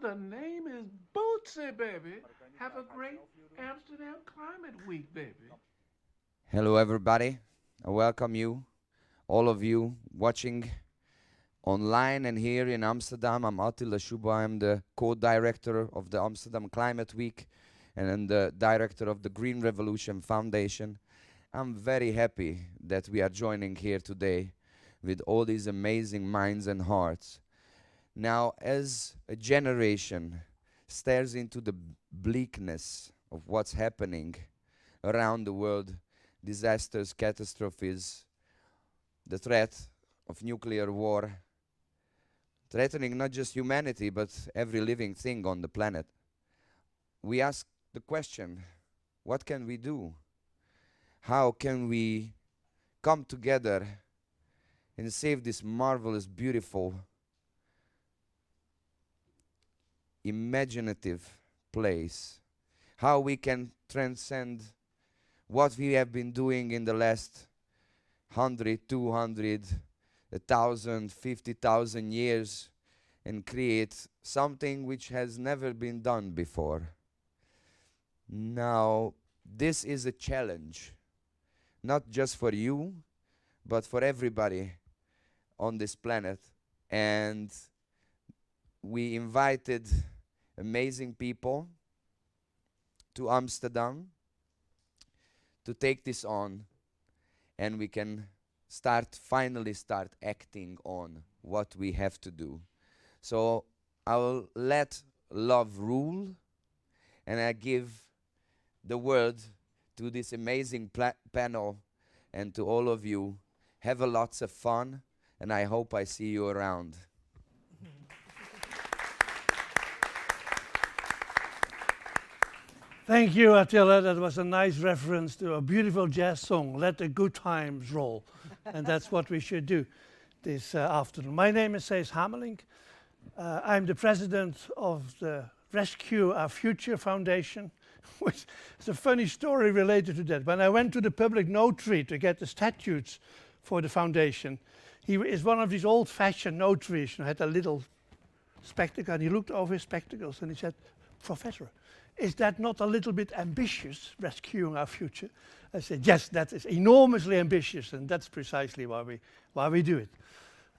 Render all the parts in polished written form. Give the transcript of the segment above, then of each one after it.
the name is Bootsy, baby. Have a great Amsterdam Climate Week, baby. Hello, everybody. I welcome you, all of you watching online and here in Amsterdam. I'm Attila Schuba. I'm the co-director of the Amsterdam Climate Week and I'm the director of the Green Revolution Foundation. I'm very happy that we are joining here today with all these amazing minds and hearts. Now, as a generation stares into the bleakness of what's happening around the world, disasters, catastrophes, the threat of nuclear war, threatening not just humanity but every living thing on the planet, we ask the question, what can we do? How can we come together and save this marvelous, beautiful, imaginative place? How we can transcend what we have been doing in the last 100, 200, 1,000, 50,000 years and create something which has never been done before. Now, this is a challenge, not just for you, but for everybody on this planet. And we invited amazing people to Amsterdam to take this on, and we can finally start acting on what we have to do. So I will let love rule, and I give the word to this amazing panel and to all of you. Have a lots of fun, and I hope I see you around. Thank you, Attila. That was a nice reference to a beautiful jazz song, Let the Good Times Roll. And that's what we should do this afternoon. My name is Cees Hamelink. I'm the president of the Rescue Our Future Foundation, which is a funny story related to that. When I went to the public notary to get the statutes for the foundation, he is one of these old-fashioned notaries who had a little spectacle, and he looked over his spectacles and he said, "Professor, is that not a little bit ambitious, rescuing our future?" I said, yes, that is enormously ambitious, and that's precisely why we do it.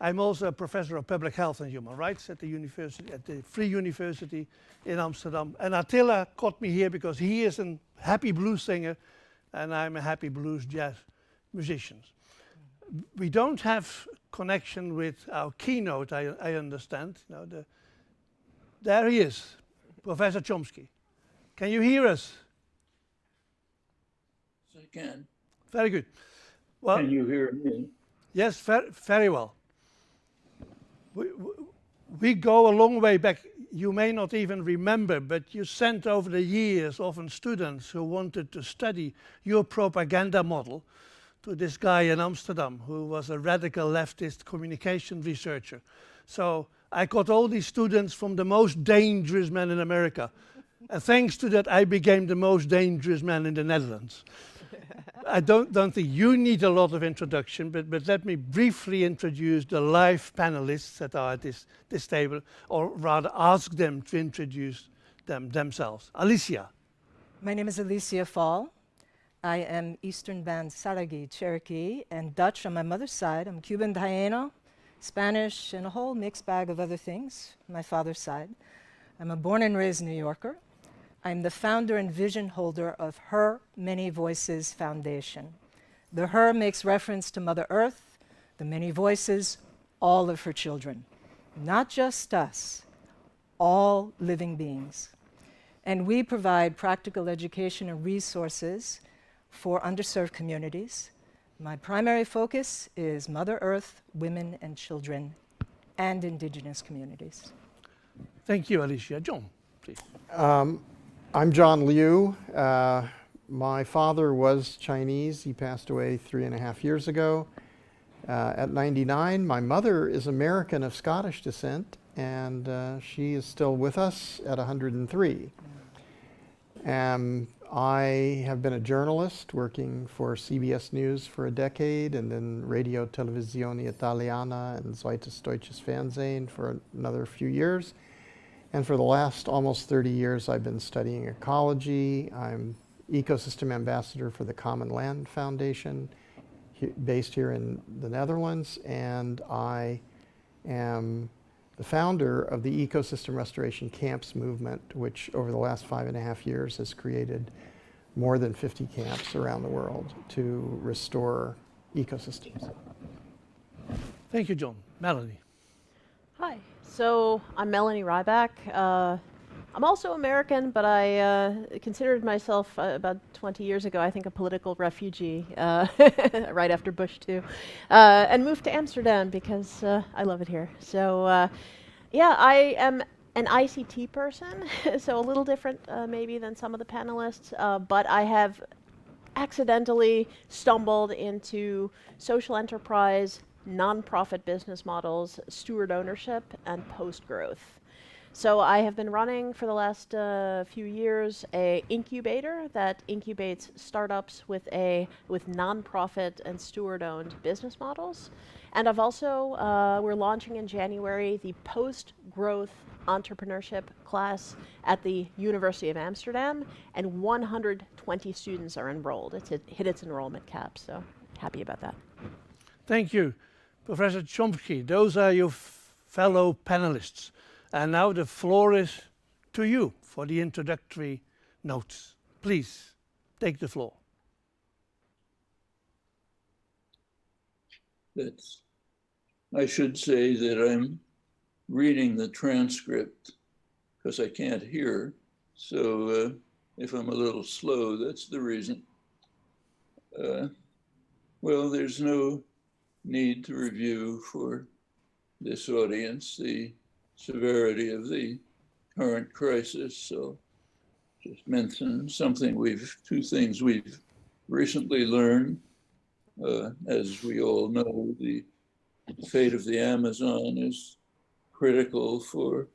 I'm also a professor of public health and human rights at the university, at the Free University in Amsterdam. And Attila caught me here because he is a happy blues singer, and I'm a happy blues jazz musician. We don't have connection with our keynote, I understand. No, there he is, Professor Chomsky. Can you hear us? Yes, I can. Very good. Well, Can you hear me? yes, very well. We go a long way back. You may not even remember, but you sent over the years often students who wanted to study your propaganda model to this guy in Amsterdam who was a radical leftist communication researcher. So I got all these students from the most dangerous man in America. And thanks to that, I became the most dangerous man in the Netherlands. I don't think you need a lot of introduction, but let me briefly introduce the live panelists that are at this table, or rather ask them to introduce themselves. Alicia. My name is Alicia Fall. I am Eastern Band Saragi, Cherokee, and Dutch on my mother's side. I'm Cuban Taino, Spanish, and a whole mixed bag of other things, my father's side. I'm a born and raised New Yorker. I'm the founder and vision holder of Her Many Voices Foundation. The Her makes reference to Mother Earth, the many voices, all of her children. Not just us, all living beings. And we provide practical education and resources for underserved communities. My primary focus is Mother Earth, women and children, and indigenous communities. Thank you, Alicia. John, please. I'm John Liu. My father was Chinese. He passed away 3.5 years ago at 99. My mother is American of Scottish descent, and she is still with us at 103. I have been a journalist working for CBS News for a decade, and then Radio Televisione Italiana and Zweites Deutsches Fernsehen for another few years. And for the last almost 30 years, I've been studying ecology. I'm ecosystem ambassador for the Common Land Foundation, based here in the Netherlands. And I am the founder of the Ecosystem Restoration Camps movement, which over the last 5.5 years has created more than 50 camps around the world to restore ecosystems. Thank you, John. Melanie. Hi, so I'm Melanie Rieback. I'm also American, but I considered myself about 20 years ago, I think, a political refugee, right after Bush too, and moved to Amsterdam because I love it here. So yeah, I am an ICT person, so a little different maybe than some of the panelists, but I have accidentally stumbled into social enterprise, nonprofit business models, steward ownership, and post-growth. So I have been running for the last few years a incubator that incubates startups with nonprofit and steward-owned business models. And I've also, we're launching in January the post-growth entrepreneurship class at the University of Amsterdam, and 120 students are enrolled. It's hit its enrollment cap, so happy about that. Thank you, Professor Chomsky. Those are your fellow panelists. And now the floor is to you for the introductory notes. Please, take the floor. I should say that I'm reading the transcript because I can't hear. So if I'm a little slow, that's the reason. Well, there's no need to review for this audience the severity of the current crisis. So just mention two things we've recently learned. As we all know, the fate of the Amazon is critical for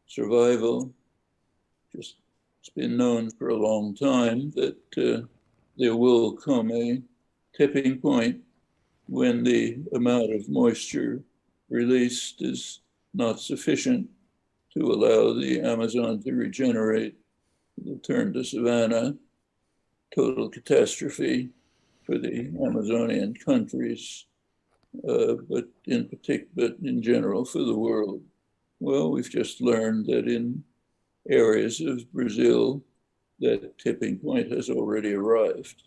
survival. It's been known for a long time that there will come a tipping point when the amount of moisture released is not sufficient to allow the Amazon to regenerate, return to savanna, total catastrophe for the Amazonian countries, but in general for the world. Well, we've just learned that in areas of Brazil, that tipping point has already arrived.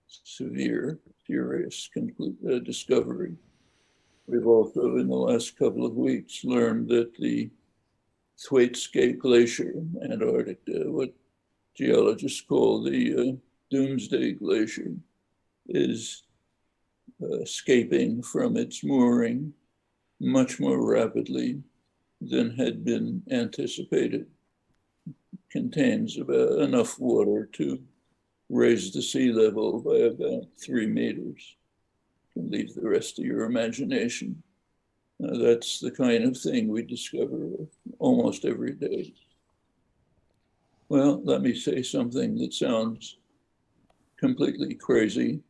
Severe, furious discovery. We've also, in the last couple of weeks, learned that the Thwaites Glacier, Antarctica, what geologists call the Doomsday Glacier, is escaping from its mooring much more rapidly than had been anticipated. It contains about enough water to raise the sea level by about 3 meters. You can leave the rest to your imagination. That's the kind of thing we discover almost every day. Well, let me say something that sounds completely crazy,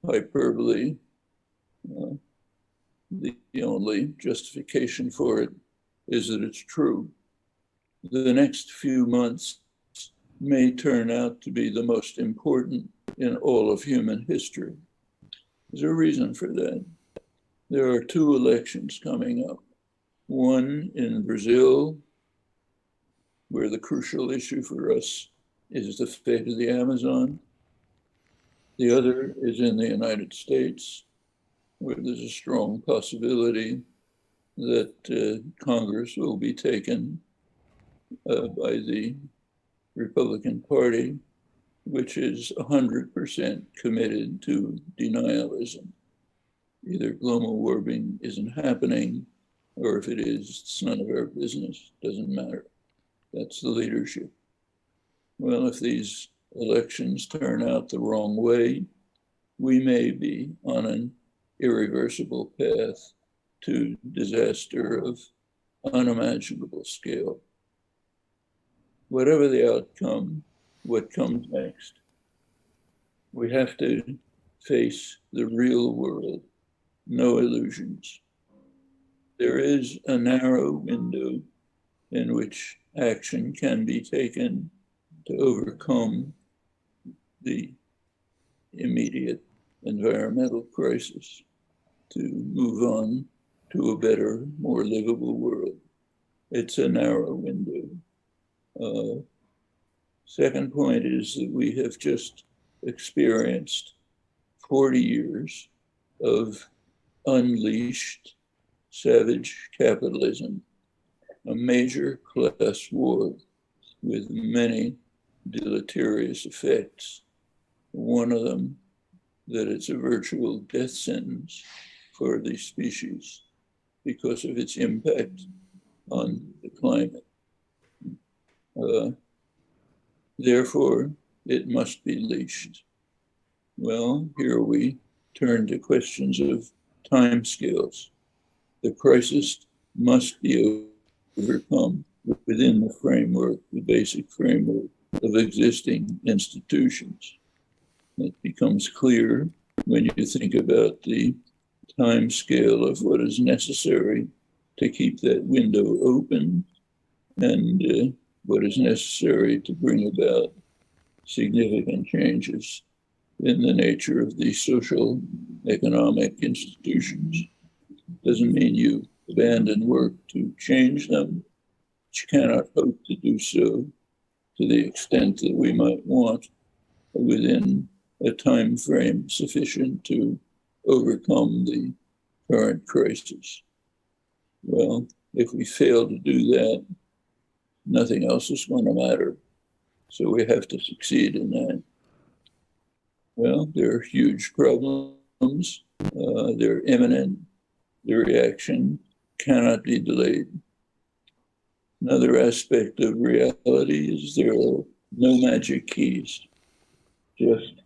hyperbole. The only justification for it is that it's true. The next few months may turn out to be the most important in all of human history. There's a reason for that. There are 2 elections coming up. One in Brazil, where the crucial issue for us is the fate of the Amazon. The other is in the United States, where there's a strong possibility that Congress will be taken by the Republican Party, which is 100% committed to denialism. Either global warming isn't happening, or if it is, it's none of our business, doesn't matter. That's the leadership. Well, if these elections turn out the wrong way, we may be on an irreversible path to disaster of unimaginable scale. Whatever the outcome, what comes next, we have to face the real world, no illusions. There is a narrow window in which action can be taken to overcome the immediate environmental crisis, to move on to a better, more livable world. It's a narrow window. Second point is that we have just experienced 40 years of unleashed savage capitalism, a major class war with many deleterious effects. One of them, that it's a virtual death sentence for the species because of its impact on the climate. Therefore, it must be leashed. Well, here we turn to questions of timescales. The crisis must be overcome within the framework, the basic framework of existing institutions. It becomes clear when you think about the time scale of what is necessary to keep that window open and what is necessary to bring about significant changes in the nature of the social economic institutions. Doesn't mean you abandon work to change them, but you cannot hope to do so to the extent that we might want within a time frame sufficient to overcome the current crisis. Well, if we fail to do that, nothing else is going to matter. So we have to succeed in that. Well, there are huge problems. They're imminent. The reaction cannot be delayed. Another aspect of reality is there are no magic keys, just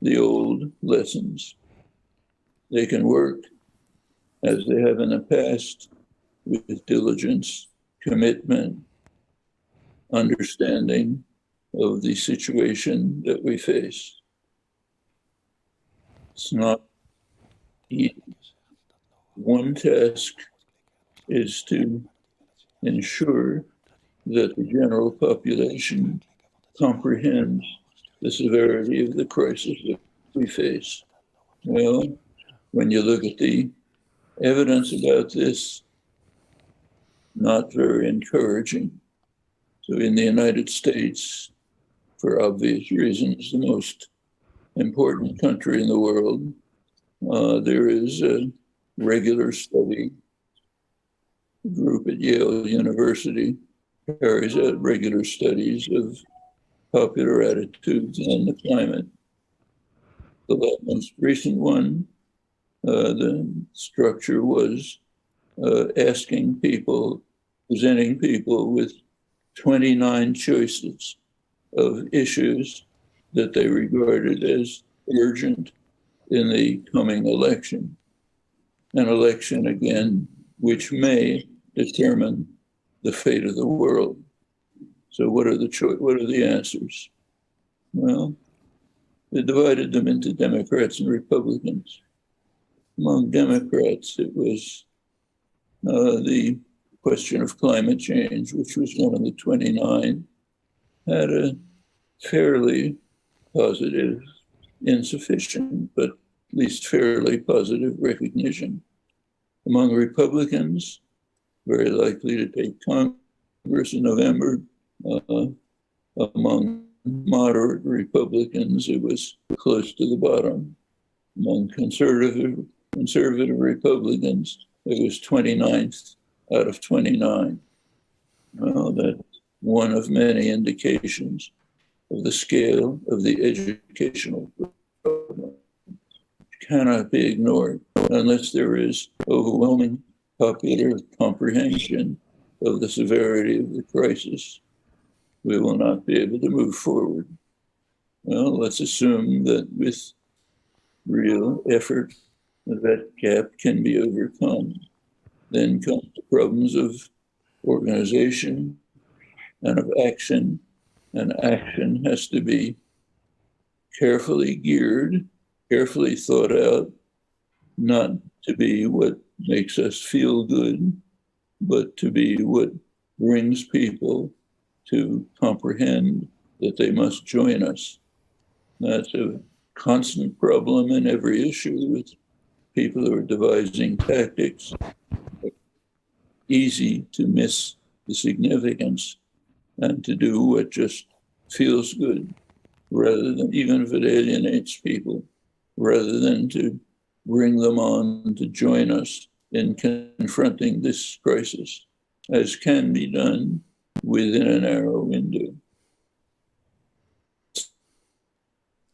the old lessons. They can work as they have in the past with diligence, commitment, understanding of the situation that we face. It's not easy. One task is to ensure that the general population comprehends the severity of the crisis that we face. Well, when you look at the evidence about this, not very encouraging. So in the United States, for obvious reasons, the most important country in the world, there is a regular study group at Yale University carries out regular studies of popular attitudes on the climate. The most recent one, the structure was asking people, presenting people with 29 choices of issues that they regarded as urgent in the coming election. An election, again, which may determine the fate of the world. So what are the answers? Well, they divided them into Democrats and Republicans. Among Democrats, it was the question of climate change, which was one of the 29, had a fairly positive, insufficient, but at least fairly positive recognition. Among Republicans, very likely to take Congress in November. Among moderate Republicans, it was close to the bottom. Among conservative Republicans, it was 29th out of 29. Well, that's one of many indications of the scale of the educational problem. It cannot be ignored unless there is overwhelming popular comprehension of the severity of the crisis. We will not be able to move forward. Well, let's assume that with real effort, that gap can be overcome. Then come the problems of organization and of action, and action has to be carefully geared, carefully thought out, not to be what makes us feel good, but to be what brings people to comprehend that they must join us. That's a constant problem in every issue with people who are devising tactics. Easy to miss the significance and to do what just feels good, rather than, even if it alienates people, rather than to bring them on to join us in confronting this crisis, as can be done within a narrow window.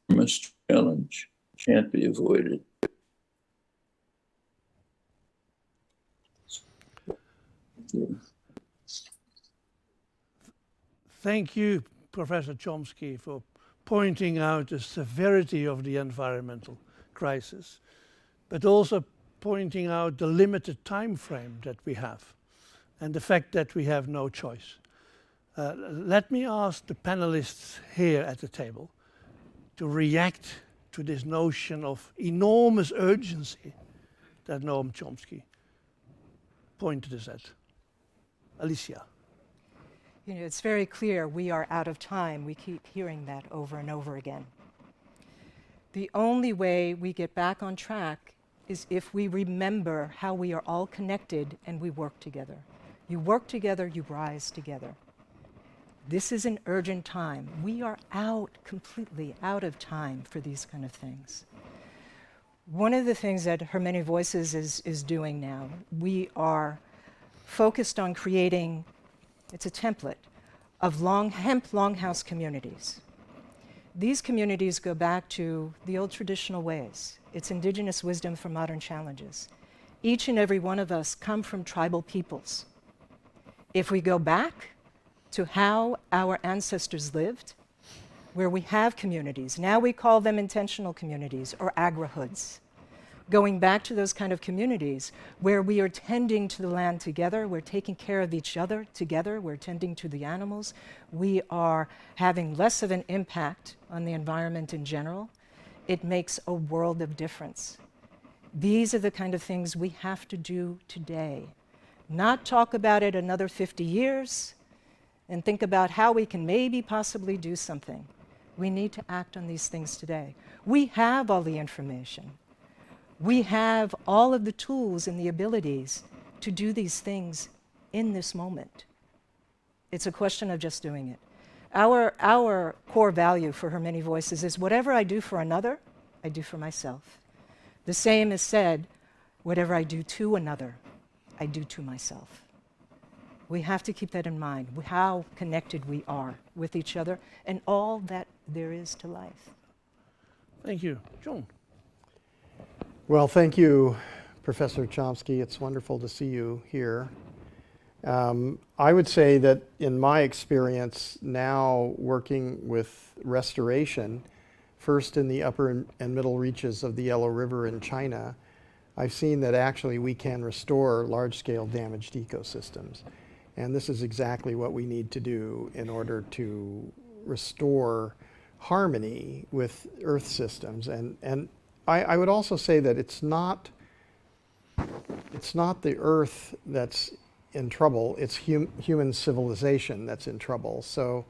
Enormous challenge can't be avoided. Thank you, Professor Chomsky, for pointing out the severity of the environmental crisis, but also pointing out the limited time frame that we have and the fact that we have no choice. Let me ask the panelists here at the table to react to this notion of enormous urgency that Noam Chomsky pointed us at. Alicia. You know, it's very clear we are out of time. We keep hearing that over and over again. The only way we get back on track is if we remember how we are all connected and we work together. You work together, you rise together. This is an urgent time. We are completely out of time for these kind of things. One of the things that Her Many Voices is doing now, we are focused on creating, it's a template, of hemp longhouse communities. These communities go back to the old traditional ways. It's indigenous wisdom for modern challenges. Each and every one of us come from tribal peoples. If we go back to how our ancestors lived, where we have communities, now we call them intentional communities or agrihoods. Going back to those kind of communities where we are tending to the land together, we're taking care of each other together, we're tending to the animals, we are having less of an impact on the environment in general, it makes a world of difference. These are the kind of things we have to do today. Not talk about it another 50 years and think about how we can maybe possibly do something. We need to act on these things today. We have all the information. We have all of the tools and the abilities to do these things in this moment. It's a question of just doing it. Our core value for Her Many Voices is whatever I do for another, I do for myself. The same is said, whatever I do to another, I do to myself. We have to keep that in mind, how connected we are with each other and all that there is to life. Thank you. John. Well, thank you, Professor Chomsky. It's wonderful to see you here. I would say that in my experience now working with restoration, first in the upper and middle reaches of the Yellow River in China, I've seen that actually we can restore large-scale damaged ecosystems. And this is exactly what we need to do in order to restore harmony with Earth systems. And I would also say that it's not the Earth that's in trouble, it's human civilization that's in trouble. So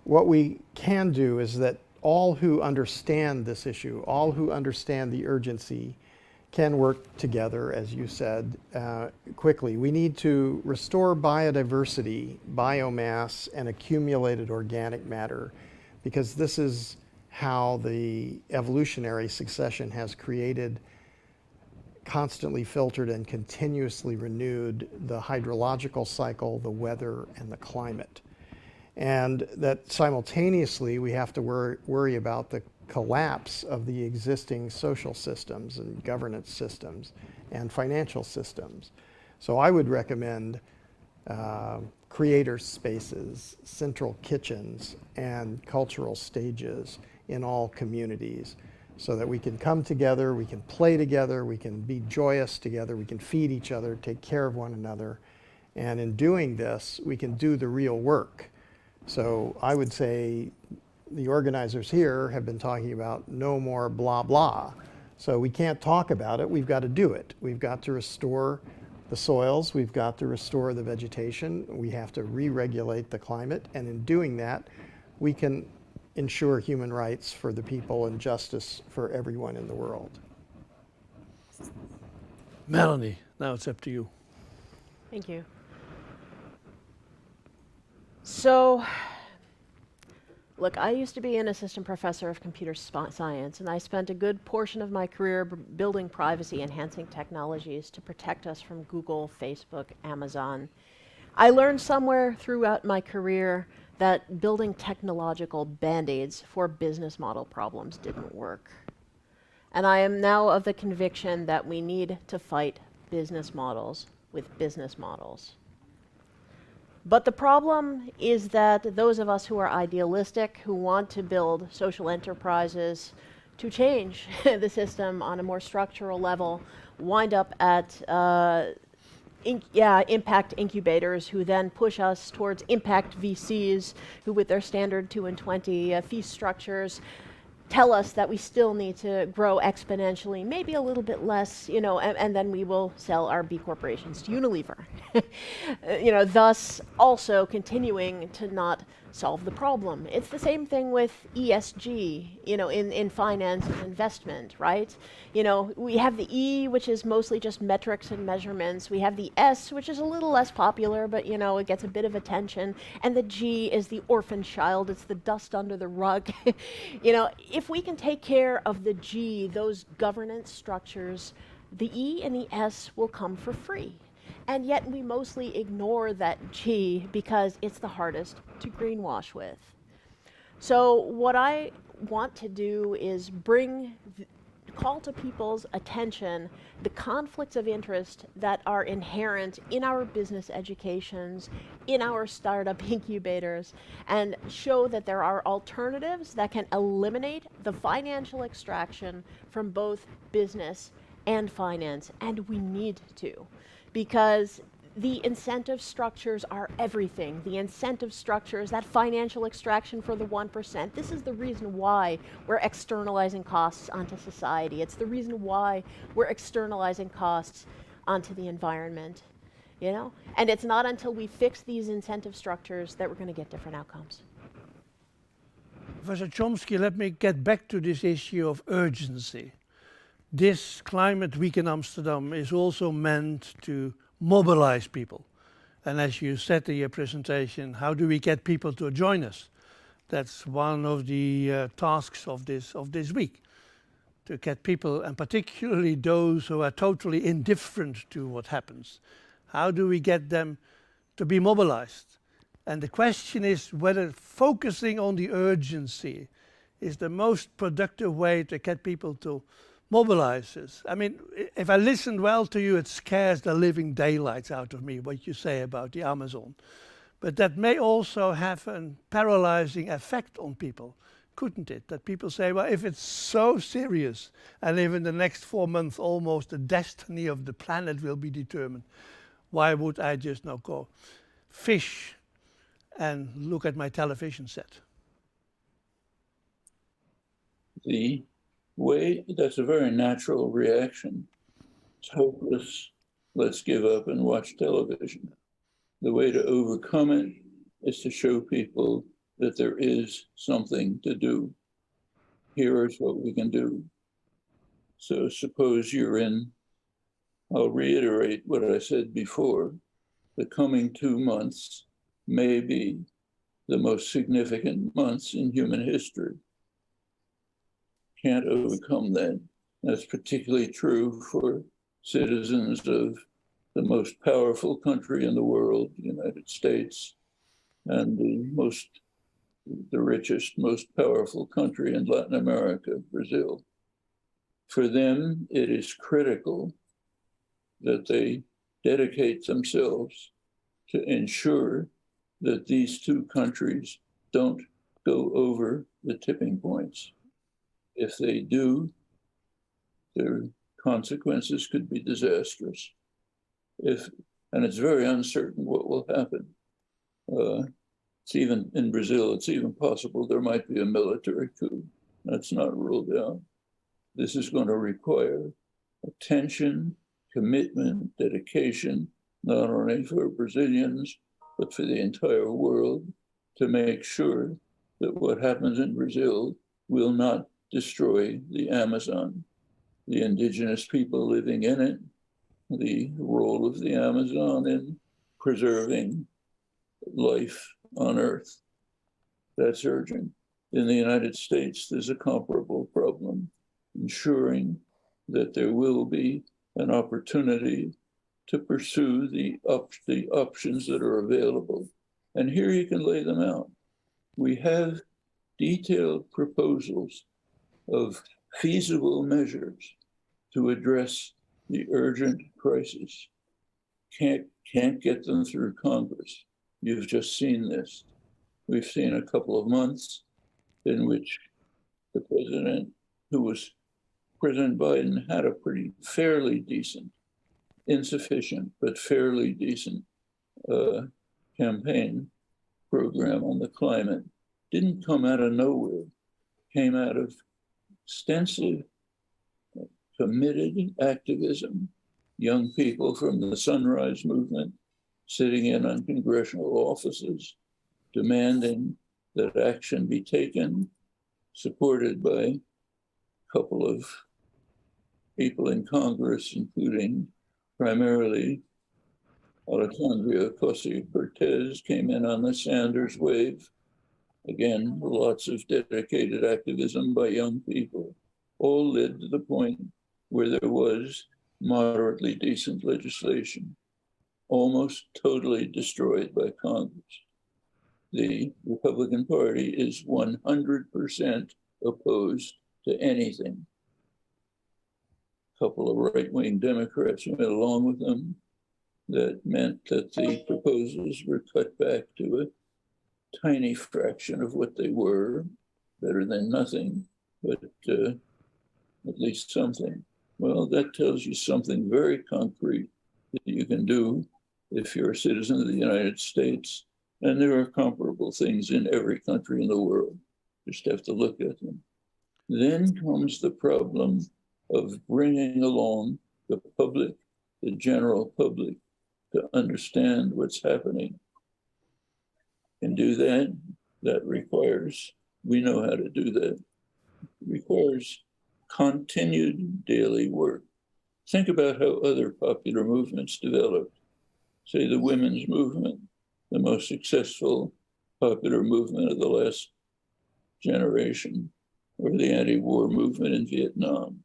what we can do is that all who understand this issue, all who understand the urgency, can work together, as you said, quickly. We need to restore biodiversity, biomass, and accumulated organic matter, because this is how the evolutionary succession has created, constantly filtered and continuously renewed the hydrological cycle, the weather, and the climate. And that simultaneously we have to worry about the collapse of the existing social systems and governance systems and financial systems. So I would recommend creator spaces, central kitchens, and cultural stages in all communities, so that we can come together, we can play together, we can be joyous together, we can feed each other, take care of one another. And in doing this, we can do the real work. So I would say the organizers here have been talking about no more blah, blah. So we can't talk about it, we've got to do it. We've got to restore the soils, we've got to restore the vegetation, we have to re-regulate the climate, and in doing that, we can ensure human rights for the people and justice for everyone in the world. Melanie, now it's up to you. Thank you. So, look, I used to be an assistant professor of computer science, and I spent a good portion of my career building privacy-enhancing technologies to protect us from Google, Facebook, Amazon. I learned somewhere throughout my career that building technological band-aids for business model problems didn't work. And I am now of the conviction that we need to fight business models with business models. But the problem is that those of us who are idealistic, who want to build social enterprises to change the system on a more structural level, wind up at impact incubators, who then push us towards impact VCs, who with their standard 2 and 20 fee structures tell us that we still need to grow exponentially, maybe a little bit less, and then we will sell our B corporations to Unilever. Thus also continuing to not solve the problem. It's the same thing with ESG, in finance and investment, right? We have the E, which is mostly just metrics and measurements. We have the S, which is a little less popular, but it gets a bit of attention. And the G is the orphan child. It's the dust under the rug. If we can take care of the G, those governance structures, the E and the S will come for free. And yet we mostly ignore that G because it's the hardest to greenwash with. So what I want to do is call to people's attention the conflicts of interest that are inherent in our business educations, in our startup incubators, and show that there are alternatives that can eliminate the financial extraction from both business and finance, and we need to. Because the incentive structures are everything. The incentive structures, that financial extraction for the 1%, this is the reason why we're externalizing costs onto society. It's the reason why we're externalizing costs onto the environment, And it's not until we fix these incentive structures that we're going to get different outcomes. Professor Chomsky, let me get back to this issue of urgency. This Climate Week in Amsterdam is also meant to mobilize people. And as you said in your presentation, how do we get people to join us? That's one of the tasks of this week, to get people, and particularly those who are totally indifferent to what happens. How do we get them to be mobilized? And the question is whether focusing on the urgency is the most productive way to get people to mobilize us. I mean, if I listen well to you, it scares the living daylights out of me, what you say about the Amazon. But that may also have a paralyzing effect on people, couldn't it? That people say, well, if it's so serious, and if in the next 4 months almost the destiny of the planet will be determined, why would I just now go fish and look at my television set? That's a very natural reaction. It's hopeless. Let's give up and watch television. The way to overcome it is to show people that there is something to do. Here is what we can do. So suppose I'll reiterate what I said before, the coming 2 months may be the most significant months in human history. Can't overcome that. That's particularly true for citizens of the most powerful country in the world, the United States, and the richest, most powerful country in Latin America, Brazil. For them, it is critical that they dedicate themselves to ensure that these two countries don't go over the tipping points. If they do, their consequences could be disastrous. And it's very uncertain what will happen. It's even in Brazil, it's even possible there might be a military coup. That's not ruled out. This is going to require attention, commitment, dedication, not only for Brazilians, but for the entire world, to make sure that what happens in Brazil will not destroy the Amazon, the indigenous people living in it, the role of the Amazon in preserving life on Earth. That's urgent. In the United States, there's a comparable problem, ensuring that there will be an opportunity to pursue the options that are available. And here you can lay them out. We have detailed proposals of feasible measures to address the urgent crisis. Can't get them through Congress. You've just seen this. We've seen a couple of months in which the president, President Biden, had a fairly decent, insufficient, but fairly decent campaign program on the climate. Didn't come out of nowhere, came out of extensive, committed activism, young people from the Sunrise Movement sitting in on congressional offices, demanding that action be taken, supported by a couple of people in Congress, including primarily Alexandria Ocasio-Cortez, came in on the Sanders wave. Again, lots of dedicated activism by young people, all led to the point where there was moderately decent legislation, almost totally destroyed by Congress. The Republican Party is 100% opposed to anything. A couple of right-wing Democrats went along with them. That meant that the proposals were cut back to a tiny fraction of what they were, better than nothing, but at least something. Well, that tells you something very concrete that you can do if you're a citizen of the United States. And there are comparable things in every country in the world. Just have to look at them. Then comes the problem of bringing along the public, the general public, to understand what's happening. And do that, that requires, we know how to do that, it requires continued daily work. Think about how other popular movements developed. Say the women's movement, the most successful popular movement of the last generation, or the anti-war movement in Vietnam,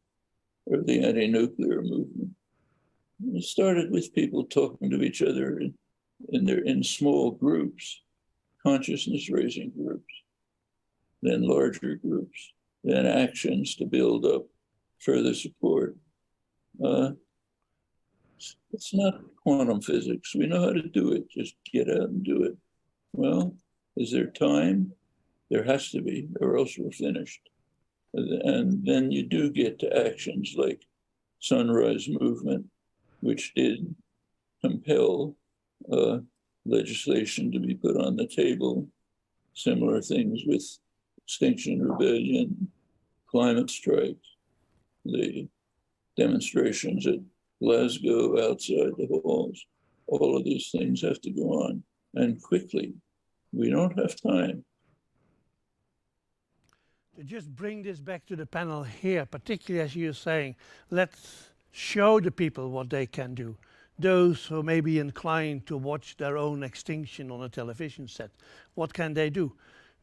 or the anti-nuclear movement. It started with people talking to each other in small groups, consciousness-raising groups, then larger groups, then actions to build up further support. It's not quantum physics. We know how to do it. Just get out and do it. Well, is there time? There has to be, or else we're finished. And then you do get to actions like Sunrise Movement, which did compel legislation to be put on the table. Similar things with Extinction Rebellion, climate strikes, the demonstrations at Glasgow outside the halls. All of these things have to go on, and quickly. We don't have time. To just bring this back to the panel here, particularly as you're saying, let's show the people what they can do. Those who may be inclined to watch their own extinction on a television set, what can they do?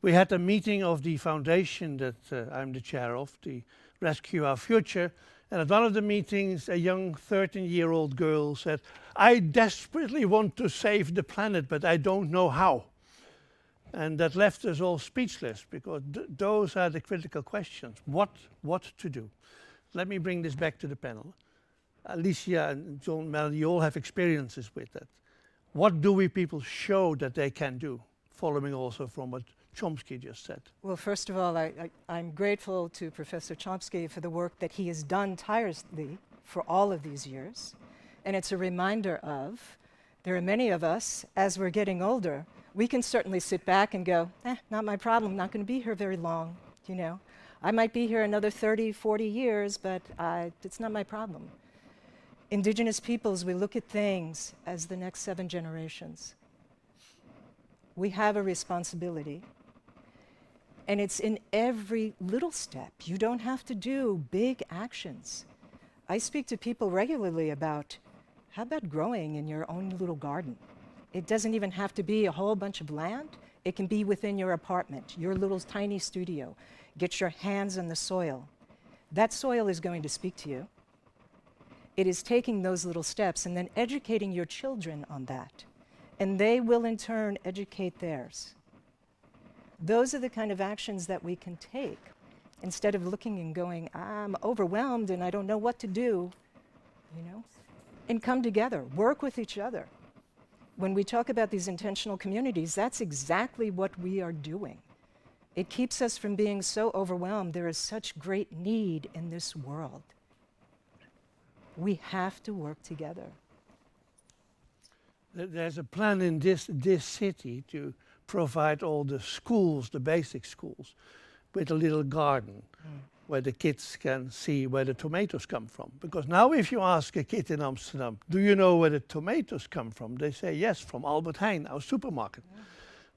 We had a meeting of the foundation that I'm the chair of, the Rescue Our Future, and at one of the meetings, a young 13-year-old girl said, I desperately want to save the planet, but I don't know how. And that left us all speechless, because those are the critical questions. What to do? Let me bring this back to the panel. Alicia and John, Melanie, you all have experiences with that. What do we people show that they can do, following also from what Chomsky just said? Well, first of all, I'm grateful to Professor Chomsky for the work that he has done tirelessly for all of these years. And it's a reminder of, there are many of us, as we're getting older, we can certainly sit back and go, not my problem, not going to be here very long, you know. I might be here another 30, 40 years, but it's not my problem. Indigenous peoples, we look at things as the next 7 generations. We have a responsibility. And it's in every little step. You don't have to do big actions. I speak to people regularly about, how about growing in your own little garden? It doesn't even have to be a whole bunch of land. It can be within your apartment, your little tiny studio. Get your hands on the soil. That soil is going to speak to you. It is taking those little steps and then educating your children on that. And they will in turn educate theirs. Those are the kind of actions that we can take instead of looking and going, I'm overwhelmed and I don't know what to do, you know? And come together, work with each other. When we talk about these intentional communities, that's exactly what we are doing. It keeps us from being so overwhelmed. There is such great need in this world. We have to work together. There's a plan in this city to provide all the schools, the basic schools, with a little garden where the kids can see where the tomatoes come from. Because now if you ask a kid in Amsterdam, do you know where the tomatoes come from? They say, yes, from Albert Heijn, our supermarket. Yeah.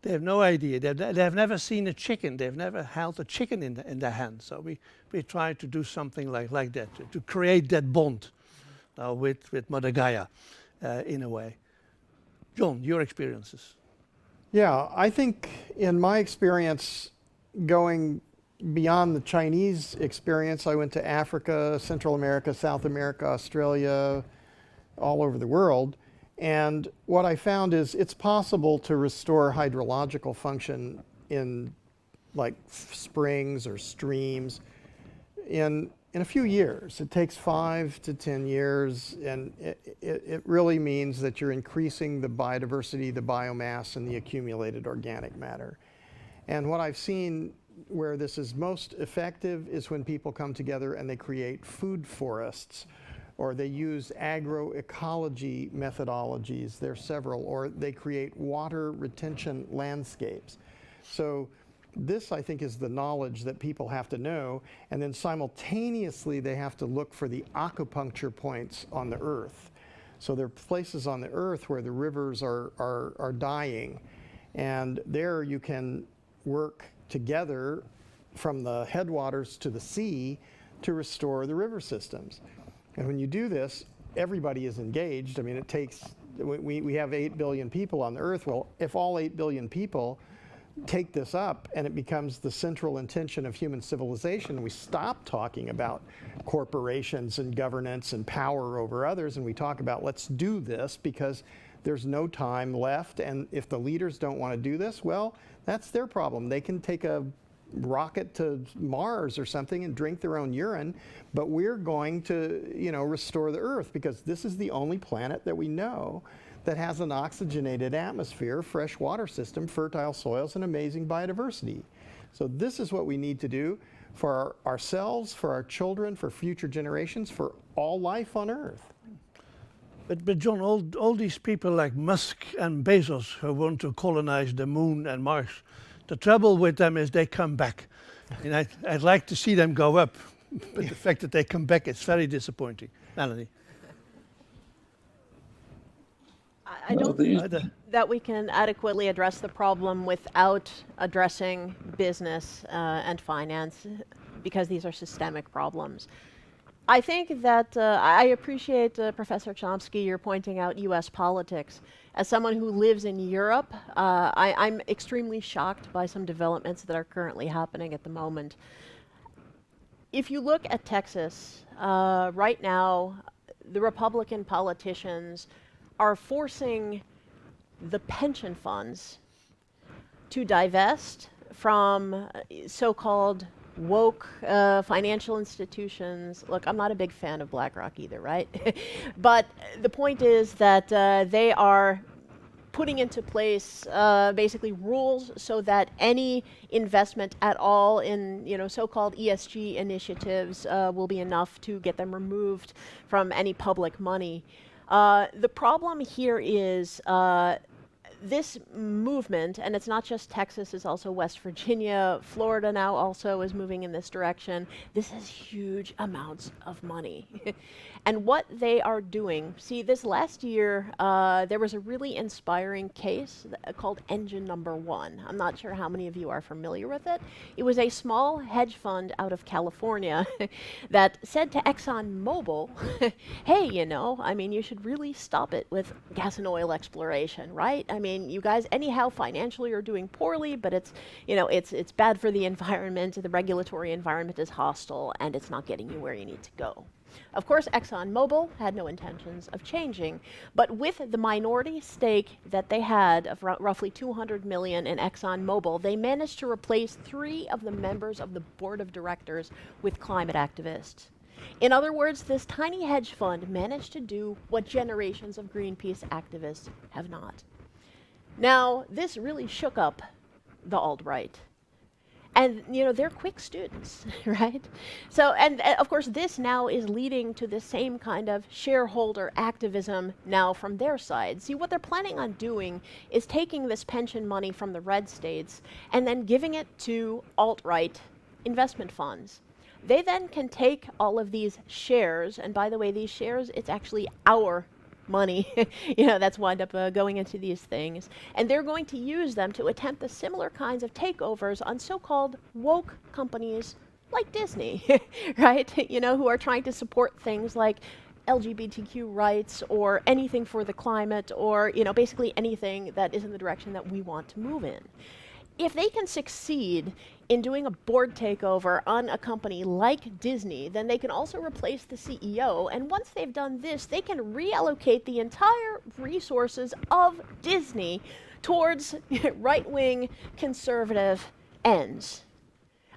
They have no idea. They've never seen a chicken. They've never held a chicken in their hand. So we try to do something like that, to create that bond with Mother Gaia in a way. John, your experiences. Yeah, I think in my experience, going beyond the Chinese experience, I went to Africa, Central America, South America, Australia, all over the world. And what I found is it's possible to restore hydrological function in like springs or streams in a few years. It takes 5 to 10 years, and it really means that you're increasing the biodiversity, the biomass, and the accumulated organic matter. And what I've seen where this is most effective is when people come together and they create food forests, or they use agroecology methodologies, there are several, or they create water retention landscapes. So this, I think, is the knowledge that people have to know, and then simultaneously they have to look for the acupuncture points on the earth. So there are places on the earth where the rivers are dying, and there you can work together from the headwaters to the sea to restore the river systems. And when you do this, everybody is engaged. I mean, it takes, we have 8 billion people on the earth. Well, if all 8 billion people take this up and it becomes the central intention of human civilization, we stop talking about corporations and governance and power over others, and we talk about let's do this because there's no time left, and if the leaders don't want to do this, well, that's their problem. They can take a rocket to Mars or something and drink their own urine, but we're going to, you know, restore the Earth because this is the only planet that we know that has an oxygenated atmosphere, fresh water system, fertile soils, and amazing biodiversity. So this is what we need to do for ourselves, for our children, for future generations, for all life on Earth. But John, all these people like Musk and Bezos who want to colonize the moon and Mars, the trouble with them is they come back. And I'd like to see them go up, but the fact that they come back is very disappointing. Melanie? I don't think that we can adequately address the problem without addressing business and finance, because these are systemic problems. I think that I appreciate Professor Chomsky, you're pointing out US politics. As someone who lives in Europe, I'm extremely shocked by some developments that are currently happening at the moment. If you look at Texas, right now, the Republican politicians are forcing the pension funds to divest from so-called woke financial institutions. Look, I'm not a big fan of BlackRock either, right? But the point is that they are putting into place basically rules so that any investment at all in, you know, so-called ESG initiatives will be enough to get them removed from any public money. The problem here is this movement, and it's not just Texas, it's also West Virginia, Florida now also is moving in this direction. This has huge amounts of money. And what they are doing, see, this last year, there was a really inspiring case called Engine Number One. I'm not sure how many of you are familiar with it. It was a small hedge fund out of California that said to ExxonMobil, hey, you know, I mean, you should really stop it with gas and oil exploration, right? I mean, you guys anyhow financially are doing poorly, but it's, you know, it's bad for the environment, the regulatory environment is hostile, and it's not getting you where you need to go. Of course, ExxonMobil had no intentions of changing, but with the minority stake that they had of roughly 200 million in ExxonMobil, they managed to replace 3 of the members of the board of directors with climate activists. In other words, this tiny hedge fund managed to do what generations of Greenpeace activists have not. Now, this really shook up the alt-right. And, you know, they're quick students, right? So, and of course, this now is leading to the same kind of shareholder activism now from their side. See, what they're planning on doing is taking this pension money from the red states and then giving it to alt-right investment funds. They then can take all of these shares, and by the way, these shares, it's actually our money, you know, that's wound up going into these things. And they're going to use them to attempt the similar kinds of takeovers on so-called woke companies like Disney, right? You know, who are trying to support things like LGBTQ rights or anything for the climate or, you know, basically anything that is in the direction that we want to move in. If they can succeed in doing a board takeover on a company like Disney, then they can also replace the CEO. And once they've done this, they can reallocate the entire resources of Disney towards right-wing conservative ends.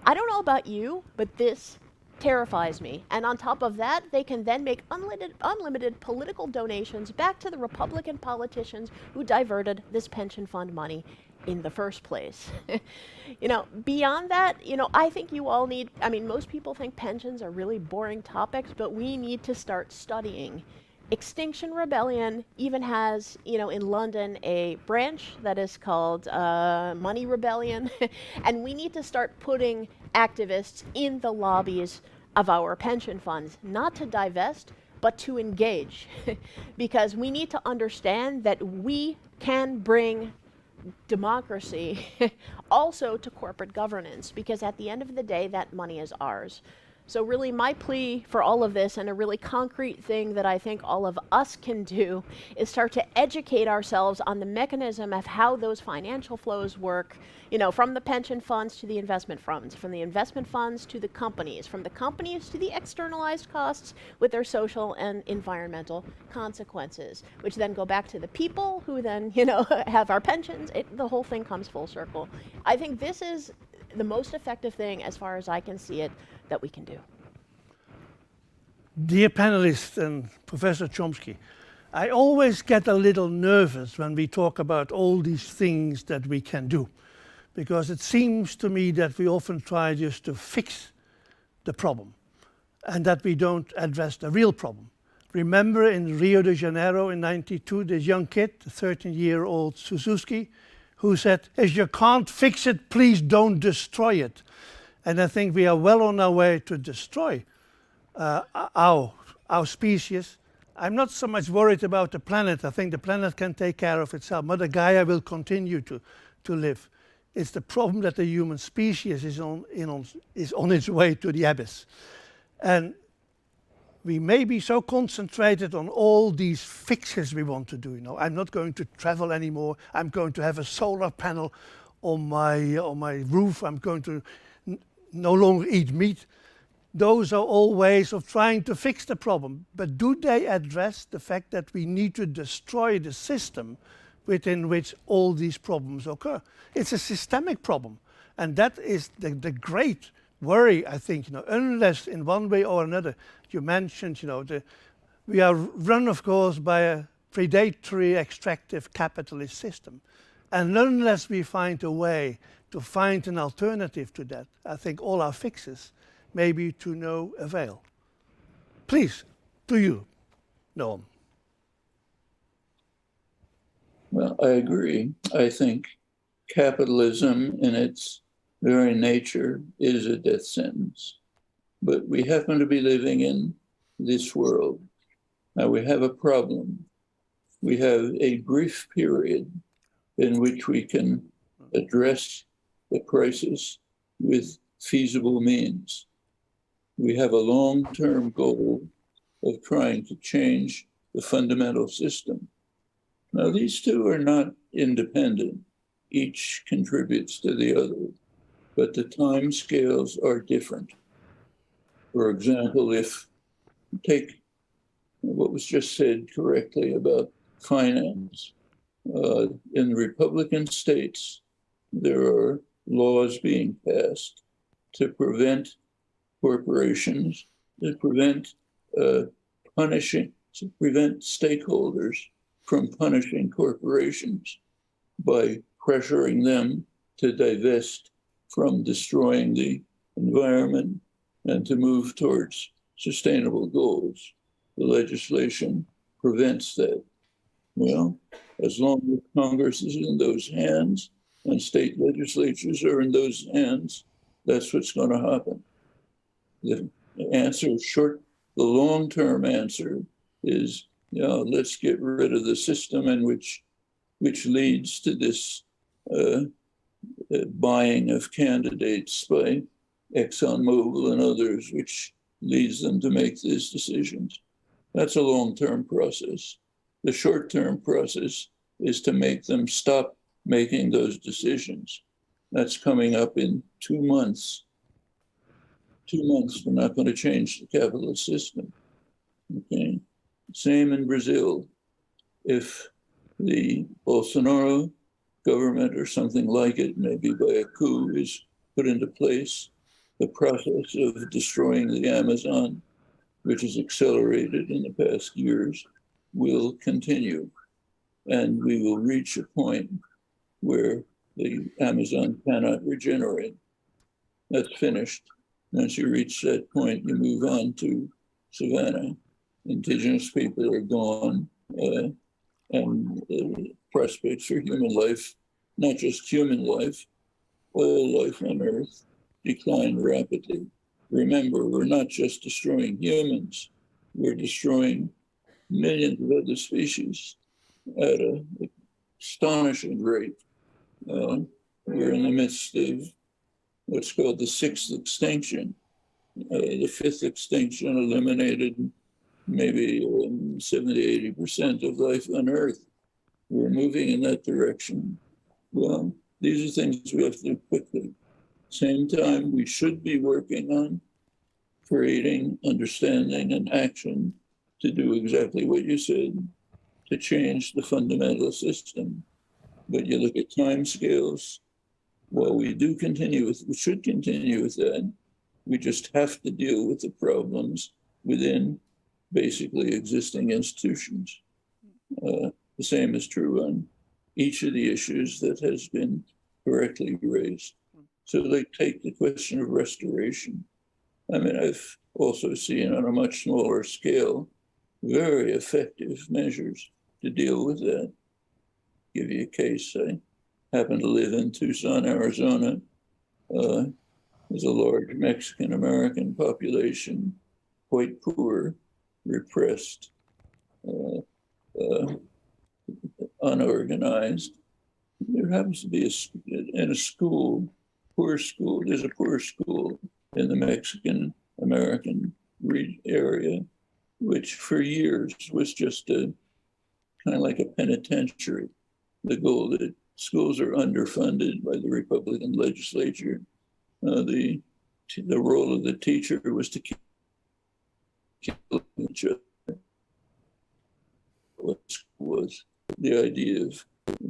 I don't know about you, but this terrifies me. And on top of that, they can then make unlimited political donations back to the Republican politicians who diverted this pension fund money in the first place. You know, beyond that, you know, I think you all need, I mean, most people think pensions are really boring topics, but we need to start studying. Extinction Rebellion even has, you know, in London, a branch that is called Money Rebellion, and we need to start putting activists in the lobbies of our pension funds, not to divest, but to engage, because we need to understand that we can bring democracy also to corporate governance, because at the end of the day, that money is ours. So really my plea for all of this, and a really concrete thing that I think all of us can do, is start to educate ourselves on the mechanism of how those financial flows work, you know, from the pension funds to the investment funds, from the investment funds to the companies, from the companies to the externalized costs with their social and environmental consequences, which then go back to the people who then, you know, have our pensions. The whole thing comes full circle. I think this is the most effective thing, as far as I can see it, that we can do. Dear panelists and Professor Chomsky, I always get a little nervous when we talk about all these things that we can do, because it seems to me that we often try just to fix the problem and that we don't address the real problem. Remember in Rio de Janeiro in '92, this young kid, the 13-year-old Suzuki, who said, if you can't fix it, please don't destroy it. And I think we are well on our way to destroy our species. I'm not so much worried about the planet. I think the planet can take care of itself. Mother Gaia will continue to live. It's the problem that the human species is on its way to the abyss. And we may be so concentrated on all these fixes we want to do. You know, I'm not going to travel anymore. I'm going to have a solar panel on my roof. I'm going to no longer eat meat. Those are all ways of trying to fix the problem. But do they address the fact that we need to destroy the system within which all these problems occur? It's a systemic problem. And that is the great worry, I think, you know, unless in one way or another, you mentioned, you know, we are run, of course, by a predatory, extractive capitalist system. And unless we find a way to find an alternative to that, I think all our fixes may be to no avail. Please, to you, Noam. Well, I agree. I think capitalism in its very nature is a death sentence. But we happen to be living in this world. Now we have a problem. We have a brief period in which we can address the crisis with feasible means. We have a long-term goal of trying to change the fundamental system. Now, these two are not independent. Each contributes to the other, but the time scales are different. For example, if take what was just said correctly about finance, in the Republican states, there are laws being passed to prevent corporations, to prevent to prevent stakeholders from punishing corporations by pressuring them to divest from destroying the environment and to move towards sustainable goals. The legislation prevents that. Well, as long as Congress is in those hands and state legislatures are in those hands, that's what's going to happen. The answer is short. The long-term answer is, let's get rid of the system in which leads to this buying of candidates by ExxonMobil and others, which leads them to make these decisions. That's a long-term process. The short-term process is to make them stop making those decisions. That's coming up in 2 months. 2 months, we're not going to change the capitalist system. Okay. Same in Brazil. If the Bolsonaro government or something like it, maybe by a coup, is put into place, the process of destroying the Amazon, which has accelerated in the past years, will continue. And we will reach a point where the Amazon cannot regenerate. That's finished. Once you reach that point, you move on to savanna. Indigenous people are gone, and prospects for human life, not just human life, all life on Earth, decline rapidly. Remember, we're not just destroying humans, we're destroying millions of other species at an astonishing rate. We're in the midst of what's called the sixth extinction. The fifth extinction eliminated maybe 70, 80% of life on Earth. We're moving in that direction. Well, these are things we have to do quickly. Same time, we should be working on creating understanding and action to do exactly what you said, to change the fundamental system. But you look at time scales, while we should continue with that, we just have to deal with the problems within basically existing institutions. The same is true on each of the issues that has been correctly raised. So they take the question of restoration. I mean, I've also seen on a much smaller scale very effective measures to deal with that. Give you a case. I happen to live in Tucson, Arizona. There's a large Mexican-American population, quite poor, repressed, unorganized. There happens to be in a school, there's a poor school in the Mexican-American area, which for years was just kind of like a penitentiary. The goal that schools are underfunded by the Republican legislature. The role of the teacher was to kill each other. What was the idea of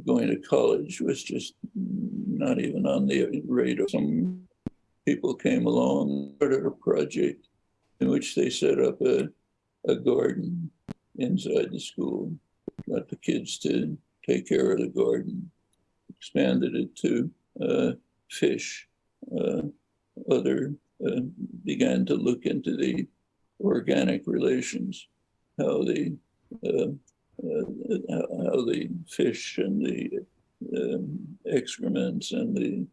going to college was just not even on the radar. Some people came along, started a project in which they set up a garden inside the school, got the kids to take care of the garden, expanded it to fish. Began to look into the organic relations, how the fish and the excrements and the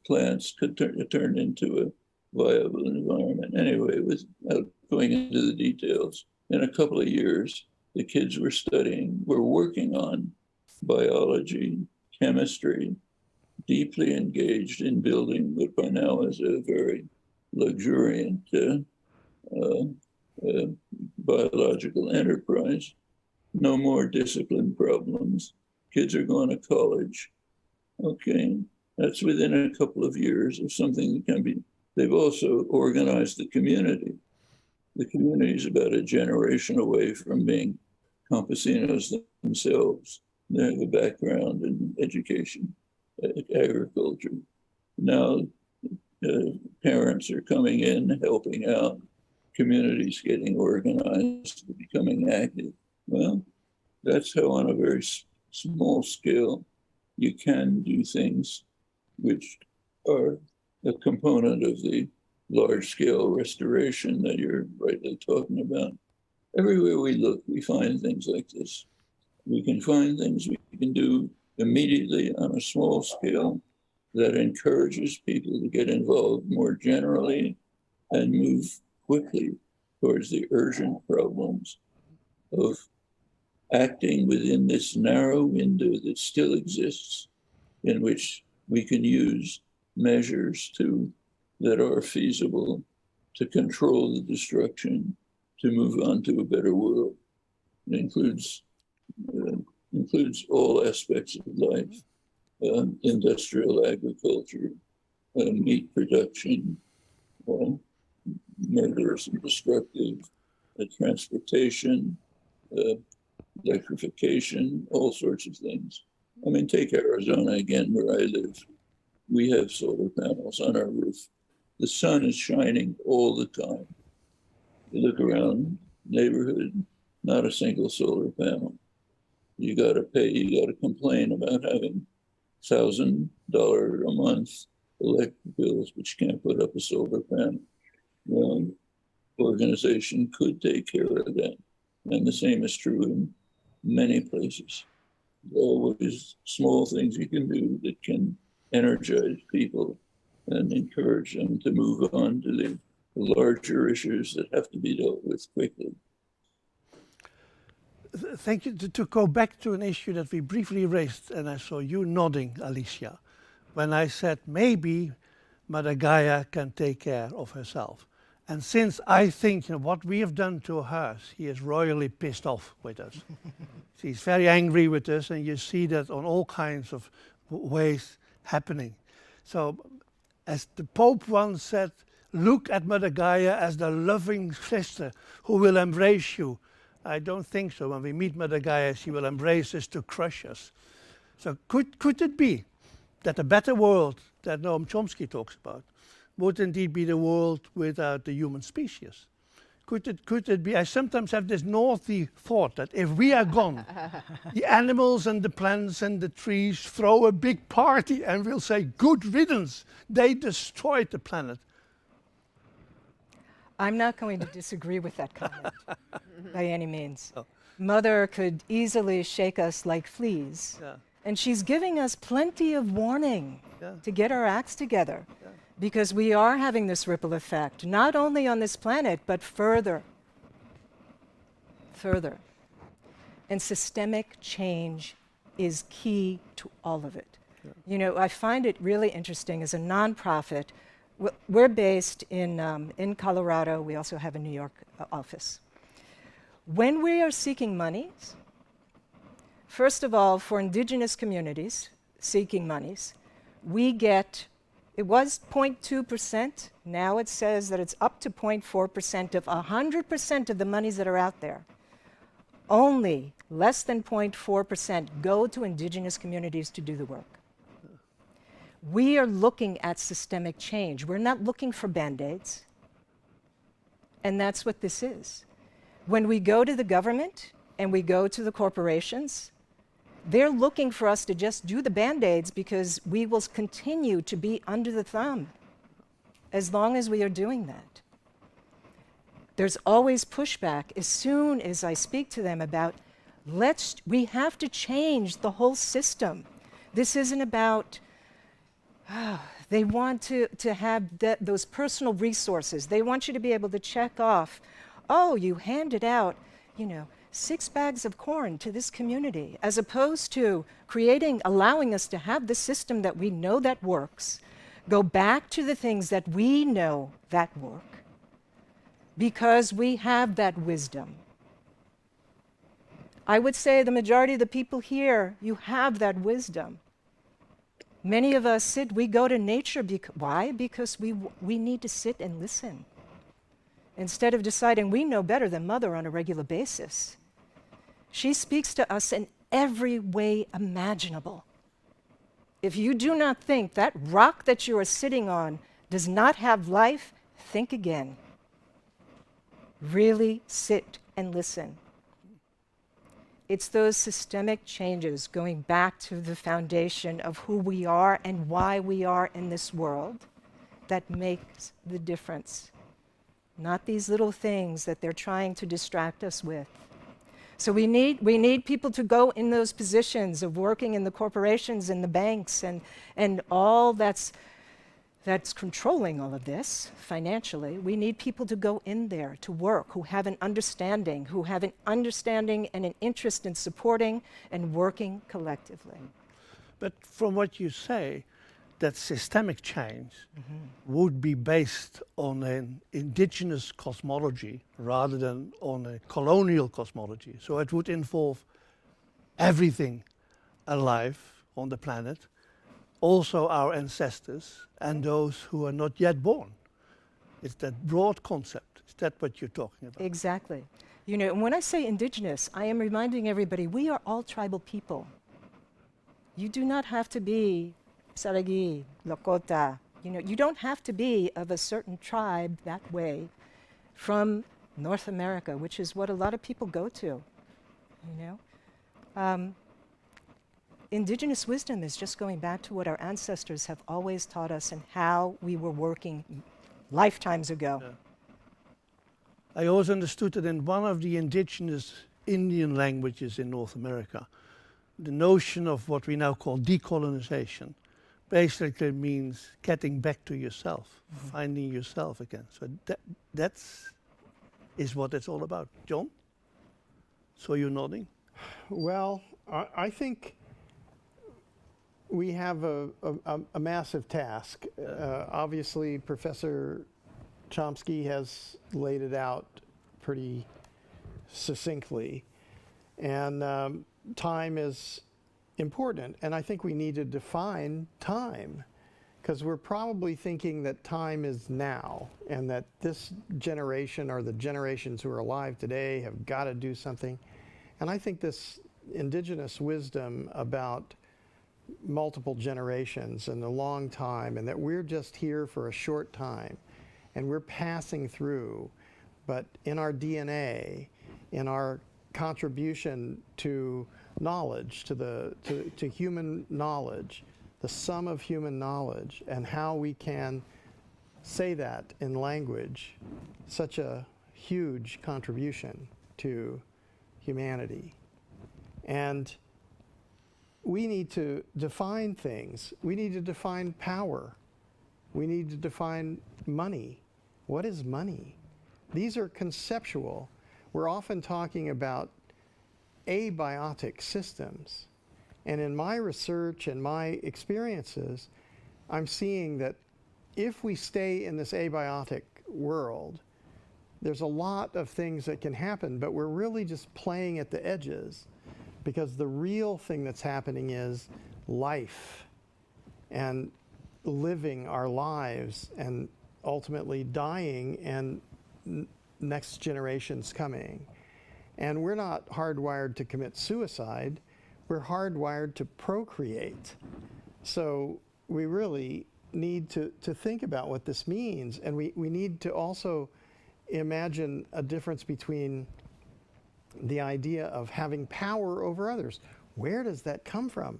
plants could turn into a viable environment. Anyway, without going into the details, in a couple of years, the kids were working on biology, chemistry, deeply engaged in building what by now is a very luxuriant biological enterprise. No more discipline problems. Kids are going to college. Okay, that's within a couple of years of something that can be. They've also organized the community. The community is about a generation away from being campesinos themselves. They have a background in education, agriculture. Now, parents are coming in, helping out, communities getting organized, becoming active. Well, that's how on a very small scale you can do things which are a component of the large-scale restoration that you're rightly talking about. Everywhere we look, we find things like this. We can find things we can do immediately on a small scale that encourages people to get involved more generally and move quickly towards the urgent problems of acting within this narrow window that still exists, in which we can use measures that are feasible to control the destruction, to move on to a better world. It includes all aspects of life, industrial agriculture, meat production, murderous and destructive, transportation, electrification, all sorts of things. I mean, take Arizona again, where I live. We have solar panels on our roof. The sun is shining all the time. You look around neighborhood, not a single solar panel. You got to pay, you got to complain about having $1,000 a month electric bills, but you can't put up a solar panel. Well, organization could take care of that. And the same is true in many places. Always small things you can do that can energize people and encourage them to move on to the larger issues that have to be dealt with quickly. Thank you. To go back to an issue that we briefly raised, and I saw you nodding, Alicia, when I said maybe Mother Gaia can take care of herself. And since I think what we have done to her, he is royally pissed off with us. She's very angry with us, and you see that on all kinds of ways happening. So, as the Pope once said, look at Mother Gaia as the loving sister who will embrace you. I don't think so. When we meet Mother Gaia, she will embrace us to crush us. So could it be that a better world that Noam Chomsky talks about would indeed be the world without the human species? Could it be? I sometimes have this naughty thought that if we are gone, the animals and the plants and the trees throw a big party and we'll say, good riddance, they destroyed the planet. I'm not going to disagree with that comment by any means. Oh. Mother could easily shake us like fleas. Yeah. And she's giving us plenty of warning to get our acts together. Yeah. Because we are having this ripple effect, not only on this planet, but further. And systemic change is key to all of it. Yeah. You know, I find it really interesting as a nonprofit. We're based in Colorado. We also have a New York office. When we are seeking monies, first of all, for indigenous communities seeking monies, we get, it was 0.2%. Now it says that it's up to 0.4% of 100% of the monies that are out there. Only less than 0.4% go to indigenous communities to do the work. We are looking at systemic change. We're not looking for Band-Aids. And that's what this is. When we go to the government and we go to the corporations, they're looking for us to just do the Band-Aids because we will continue to be under the thumb as long as we are doing that. There's always pushback as soon as I speak to them about, we have to change the whole system. This isn't about, they want to have those personal resources. They want you to be able to check off oh, you handed out, 6 bags of corn to this community, as opposed to allowing us to have the system that we know that works, go back to the things that we know that work, because we have that wisdom. I would say the majority of the people here, you have that wisdom. Many of us we go to nature. Why? Because we need to sit and listen. Instead of deciding we know better than Mother on a regular basis. She speaks to us in every way imaginable. If you do not think that rock that you are sitting on does not have life, think again. Really sit and listen. It's those systemic changes going back to the foundation of who we are and why we are in this world that makes the difference. Not these little things that they're trying to distract us with. So we need people to go in those positions of working in the corporations and the banks and all that's controlling all of this financially. We need people to go in there to work who have an understanding and an interest in supporting and working collectively. But from what you say, that systemic change would be based on an indigenous cosmology rather than on a colonial cosmology. So it would involve everything alive on the planet, also our ancestors and those who are not yet born. It's that broad concept. Is that what you're talking about? Exactly. And when I say indigenous, I am reminding everybody we are all tribal people. You do not have to be Saragi, Lakota. You don't have to be of a certain tribe that way from North America, which is what a lot of people go to. Indigenous wisdom is just going back to what our ancestors have always taught us and how we were working lifetimes ago. Yeah. I always understood that in one of the indigenous Indian languages in North America, the notion of what we now call decolonization basically means getting back to yourself, finding yourself again. So that's what it's all about. John? So you're nodding? Well, I think we have a massive task. Obviously, Professor Chomsky has laid it out pretty succinctly. And time is important. And I think we need to define time, because we're probably thinking that time is now and that this generation or the generations who are alive today have got to do something. And I think this indigenous wisdom about multiple generations and a long time, and that we're just here for a short time and we're passing through, but in our DNA, in our contribution to knowledge, to human knowledge, the sum of human knowledge, and how we can say that in language, such a huge contribution to humanity. And we need to define things. We need to define power. We need to define money. What is money? These are conceptual. We're often talking about abiotic systems. And in my research and my experiences, I'm seeing that if we stay in this abiotic world, there's a lot of things that can happen, but we're really just playing at the edges, because the real thing that's happening is life and living our lives and ultimately dying and next generations coming. And we're not hardwired to commit suicide. We're hardwired to procreate. So we really need to think about what this means. And we need to also imagine a difference between the idea of having power over others. Where does that come from?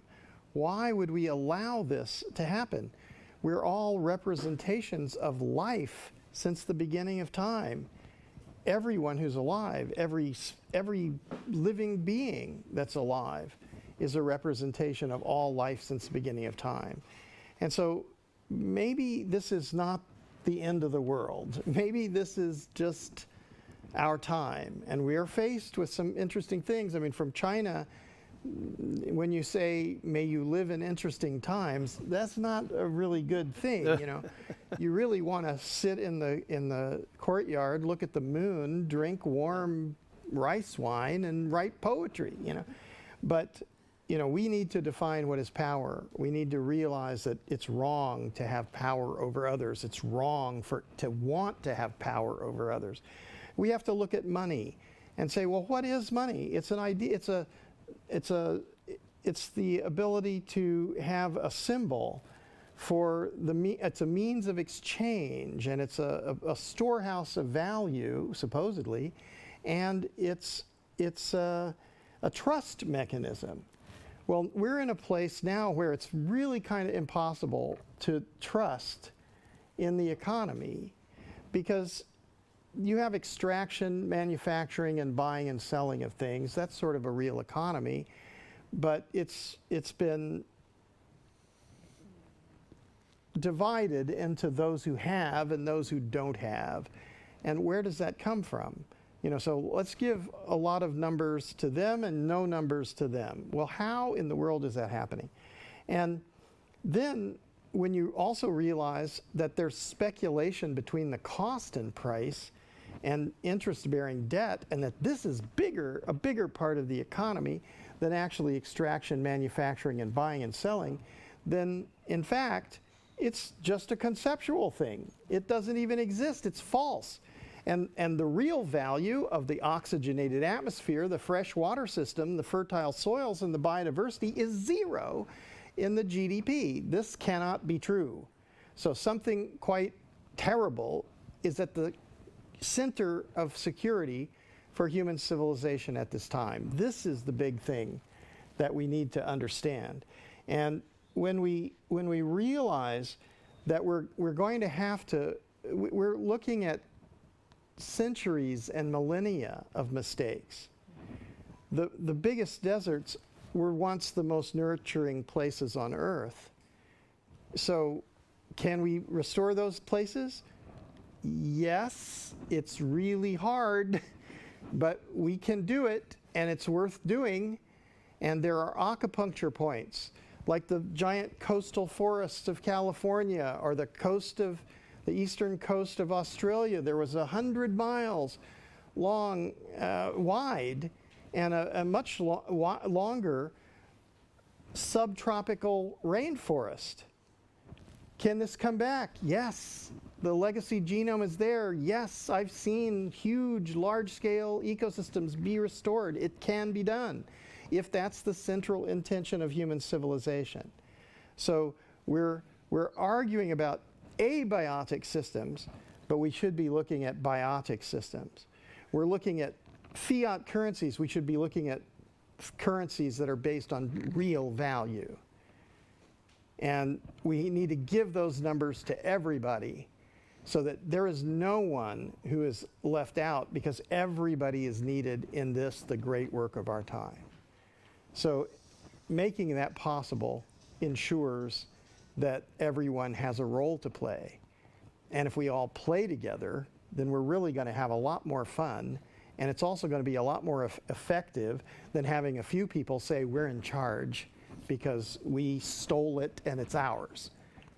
Why would we allow this to happen? We're all representations of life since the beginning of time. Everyone who's alive, every living being that's alive is a representation of all life since the beginning of time. And so maybe this is not the end of the world. Maybe this is just our time. And we are faced with some interesting things. I mean, from China, when you say, may you live in interesting times, that's not a really good thing, you know. You really want to sit in the courtyard, look at the moon, drink warm rice wine, and write poetry, you know. But, you know, we need to define what is power. We need to realize that it's wrong to have power over others. It's wrong to want to have power over others. We have to look at money and say, well, what is money? It's an idea. It's the ability to have a symbol for it's a means of exchange, and it's a storehouse of value, supposedly, and it's a trust mechanism. Well, we're in a place now where it's really kind of impossible to trust in the economy, because you have extraction, manufacturing, and buying and selling of things. That's sort of a real economy, but it's been divided into those who have and those who don't have. And where does that come from? You know, so let's give a lot of numbers to them and no numbers to them. Well, how in the world is that happening? And then when you also realize that there's speculation between the cost and price and interest-bearing debt, and that this is a bigger part of the economy than actually extraction, manufacturing, and buying and selling, then in fact, it's just a conceptual thing. It doesn't even exist. It's false. And the real value of the oxygenated atmosphere, the fresh water system, the fertile soils, and the biodiversity is zero in the GDP. This cannot be true. So something quite terrible is at the center of security for human civilization at this time. This is the big thing that we need to understand. And when we realize that we're going to have to, we're looking at centuries and millennia of mistakes. The biggest deserts were once the most nurturing places on Earth. So can we restore those places? Yes, it's really hard, but we can do it, and it's worth doing. And there are acupuncture points, like the giant coastal forests of California, or the eastern coast of Australia. There was 100 miles long, wide, and a much longer subtropical rainforest. Can this come back? Yes. The legacy genome is there. Yes, I've seen huge, large-scale ecosystems be restored. It can be done, if that's the central intention of human civilization. So we're arguing about abiotic systems, but we should be looking at biotic systems. We're looking at fiat currencies. We should be looking at currencies that are based on real value. And we need to give those numbers to everybody so that there is no one who is left out, because everybody is needed in this, the great work of our time. So making that possible ensures that everyone has a role to play. And if we all play together, then we're really going to have a lot more fun, and it's also going to be a lot more effective than having a few people say we're in charge because we stole it and it's ours.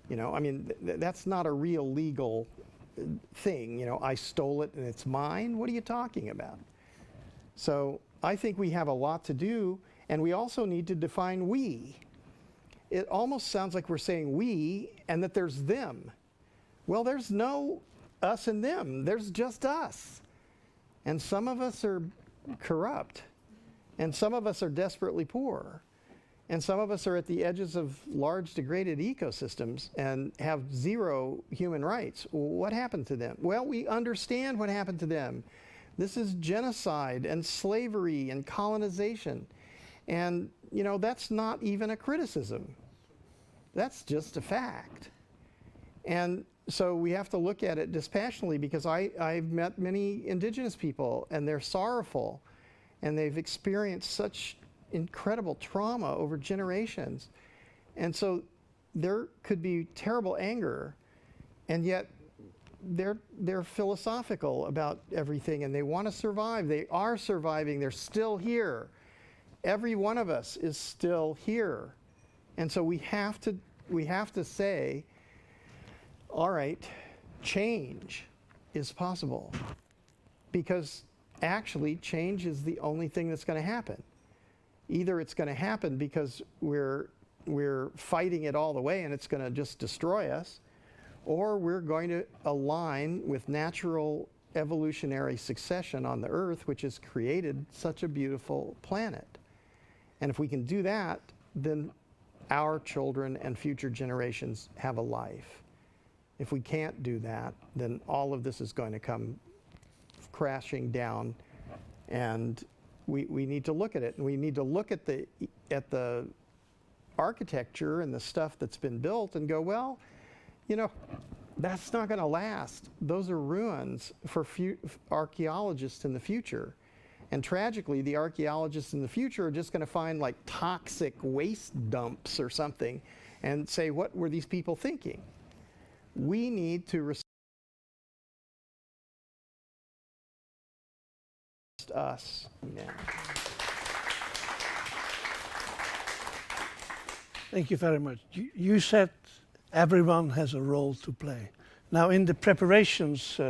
You know, I mean, that's not a real legal thing. You know, I stole it and it's mine. What are you talking about? So I think we have a lot to do, and we also need to define we. It almost sounds like we're saying we and that there's them. Well, there's no us and them. There's just us. And some of us are corrupt, and some of us are desperately poor, and some of us are at the edges of large degraded ecosystems and have zero human rights. What happened to them? Well, we understand what happened to them. This is genocide and slavery and colonization. And, you know, that's not even a criticism. That's just a fact. And so we have to look at it dispassionately, because I've met many indigenous people, and they're sorrowful, and they've experienced such incredible trauma over generations. And so there could be terrible anger, and yet they're philosophical about everything, and they want to survive. They are surviving. They're still here. Every one of us is still here, and so we have to say, all right, change is possible, because actually change is the only thing that's going to happen. Either it's going to happen because we're fighting it all the way and it's going to just destroy us, or we're going to align with natural evolutionary succession on the Earth, which has created such a beautiful planet. And if we can do that, then our children and future generations have a life. If we can't do that, then all of this is going to come crashing down, and we need to look at it. And we need to look at the architecture and the stuff that's been built and go, well, you know, that's not going to last. Those are ruins for archaeologists in the future. And tragically, the archaeologists in the future are just going to find like toxic waste dumps or something and say, what were these people thinking? We need to respect us now. Thank you very much. You said everyone has a role to play. Now, in the preparations,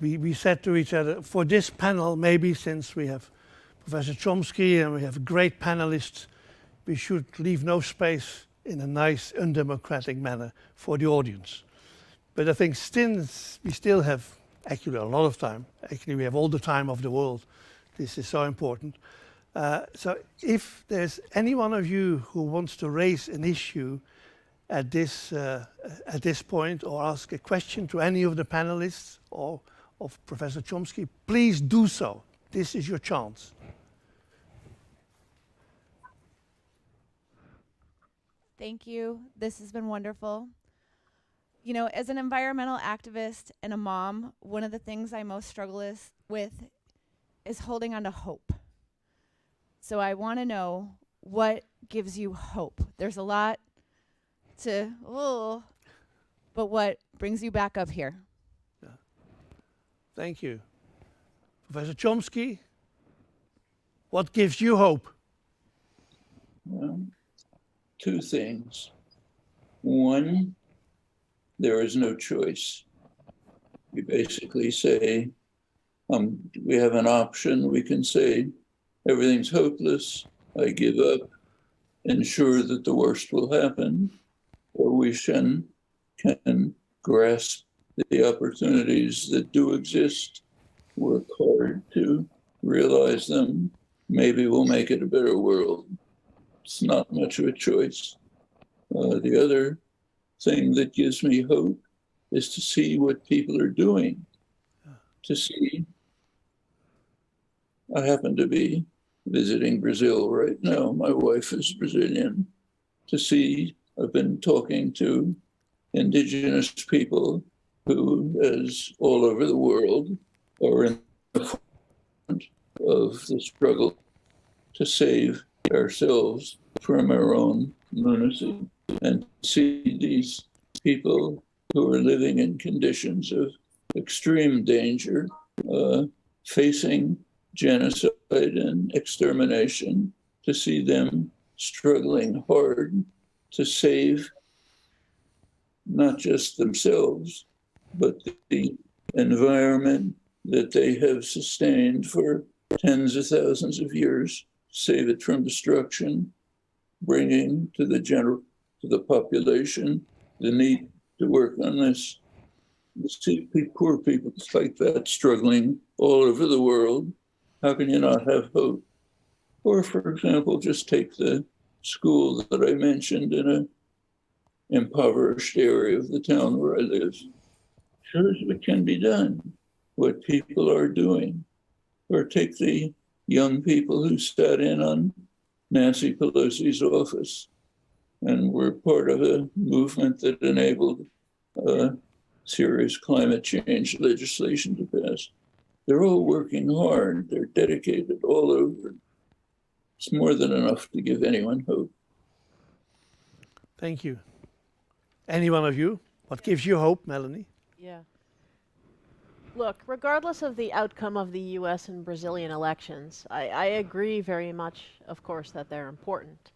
we said to each other, for this panel, maybe since we have Professor Chomsky and we have great panelists, we should leave no space in a nice, undemocratic manner for the audience. But I think since we still have actually a lot of time, actually we have all the time of the world, this is so important. So if there's any one of you who wants to raise an issue at this point, or ask a question to any of the panelists or of Professor Chomsky, please do so. This is your chance. Thank you. This has been wonderful. You know, as an environmental activist and a mom, one of the things I most struggle with is holding on to hope. So I want to know, what gives you hope? There's a lot to, but what brings you back up here? Yeah. Thank you. Professor Chomsky, what gives you hope? Well, two things. One, there is no choice. We basically say, we have an option. We can say, everything's hopeless, I give up, ensure that the worst will happen, or we can grasp the opportunities that do exist, work hard to realize them. Maybe we'll make it a better world. It's not much of a choice. The other thing that gives me hope is to see what people are doing. To see, I happen to be visiting Brazil right now. My wife is Brazilian. To see, I've been talking to indigenous people who, as all over the world, are in the front of the struggle to save ourselves from our own lunacy, and see these people who are living in conditions of extreme danger, facing genocide and extermination, to see them struggling hard to save not just themselves, but the environment that they have sustained for tens of thousands of years, save it from destruction, bringing to the population the need to work on this. You see poor people like that struggling all over the world. How can you not have hope? Or, for example, just take the school that I mentioned in an impoverished area of the town where I live. Here's what can be done, what people are doing. Or take the young people who sat in on Nancy Pelosi's office and were part of a movement that enabled serious climate change legislation to pass. They're all working hard. They're dedicated all over. It's more than enough to give anyone hope. Thank you. Any one of you? What gives you hope, Melanie? Yeah. Look, regardless of the outcome of the US and Brazilian elections, I agree very much, of course, that they're important.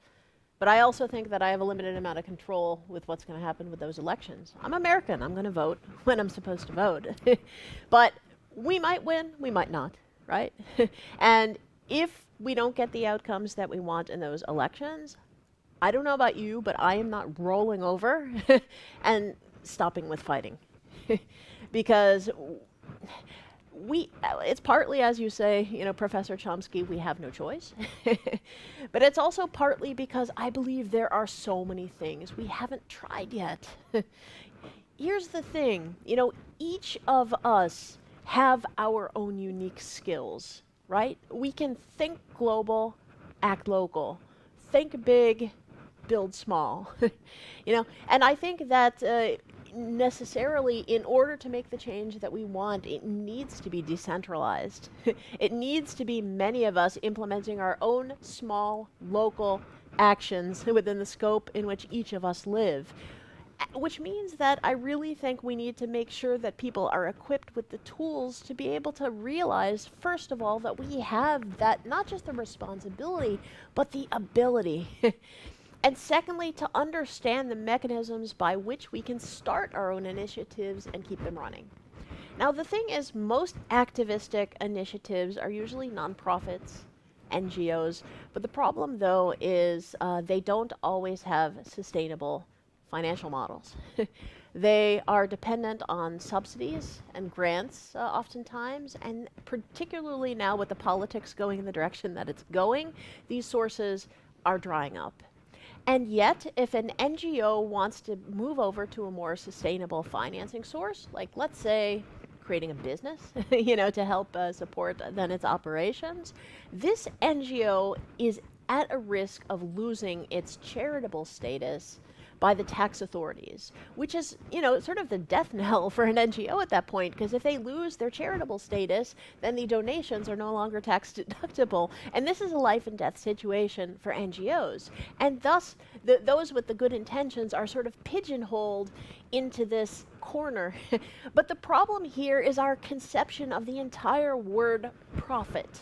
But I also think that I have a limited amount of control with what's going to happen with those elections. I'm American. I'm going to vote when I'm supposed to vote. But we might win, we might not, right? And if we don't get the outcomes that we want in those elections, I don't know about you, but I am not rolling over and stopping with fighting. Because it's partly, as you say, Professor Chomsky, we have no choice. But it's also partly because I believe there are so many things we haven't tried yet. Here's the thing, each of us have our own unique skills, right? We can think global, act local, think big, build small. And I think that necessarily, in order to make the change that we want, it needs to be decentralized. It needs to be many of us implementing our own small local actions within the scope in which each of us live. Which means that I really think we need to make sure that people are equipped with the tools to be able to realize, first of all, that we have that, not just the responsibility, but the ability. And secondly, to understand the mechanisms by which we can start our own initiatives and keep them running. Now, the thing is, most activistic initiatives are usually nonprofits, NGOs, but the problem, though, is they don't always have sustainable financial models. They are dependent on subsidies and grants oftentimes, and particularly now with the politics going in the direction that it's going, these sources are drying up. And yet, if an NGO wants to move over to a more sustainable financing source, like let's say creating a business, to help support then its operations, this NGO is at a risk of losing its charitable status by the tax authorities, which is, sort of the death knell for an NGO at that point, because if they lose their charitable status, then the donations are no longer tax deductible. And this is a life and death situation for NGOs. And thus, those with the good intentions are sort of pigeonholed into this corner. But the problem here is our conception of the entire word profit,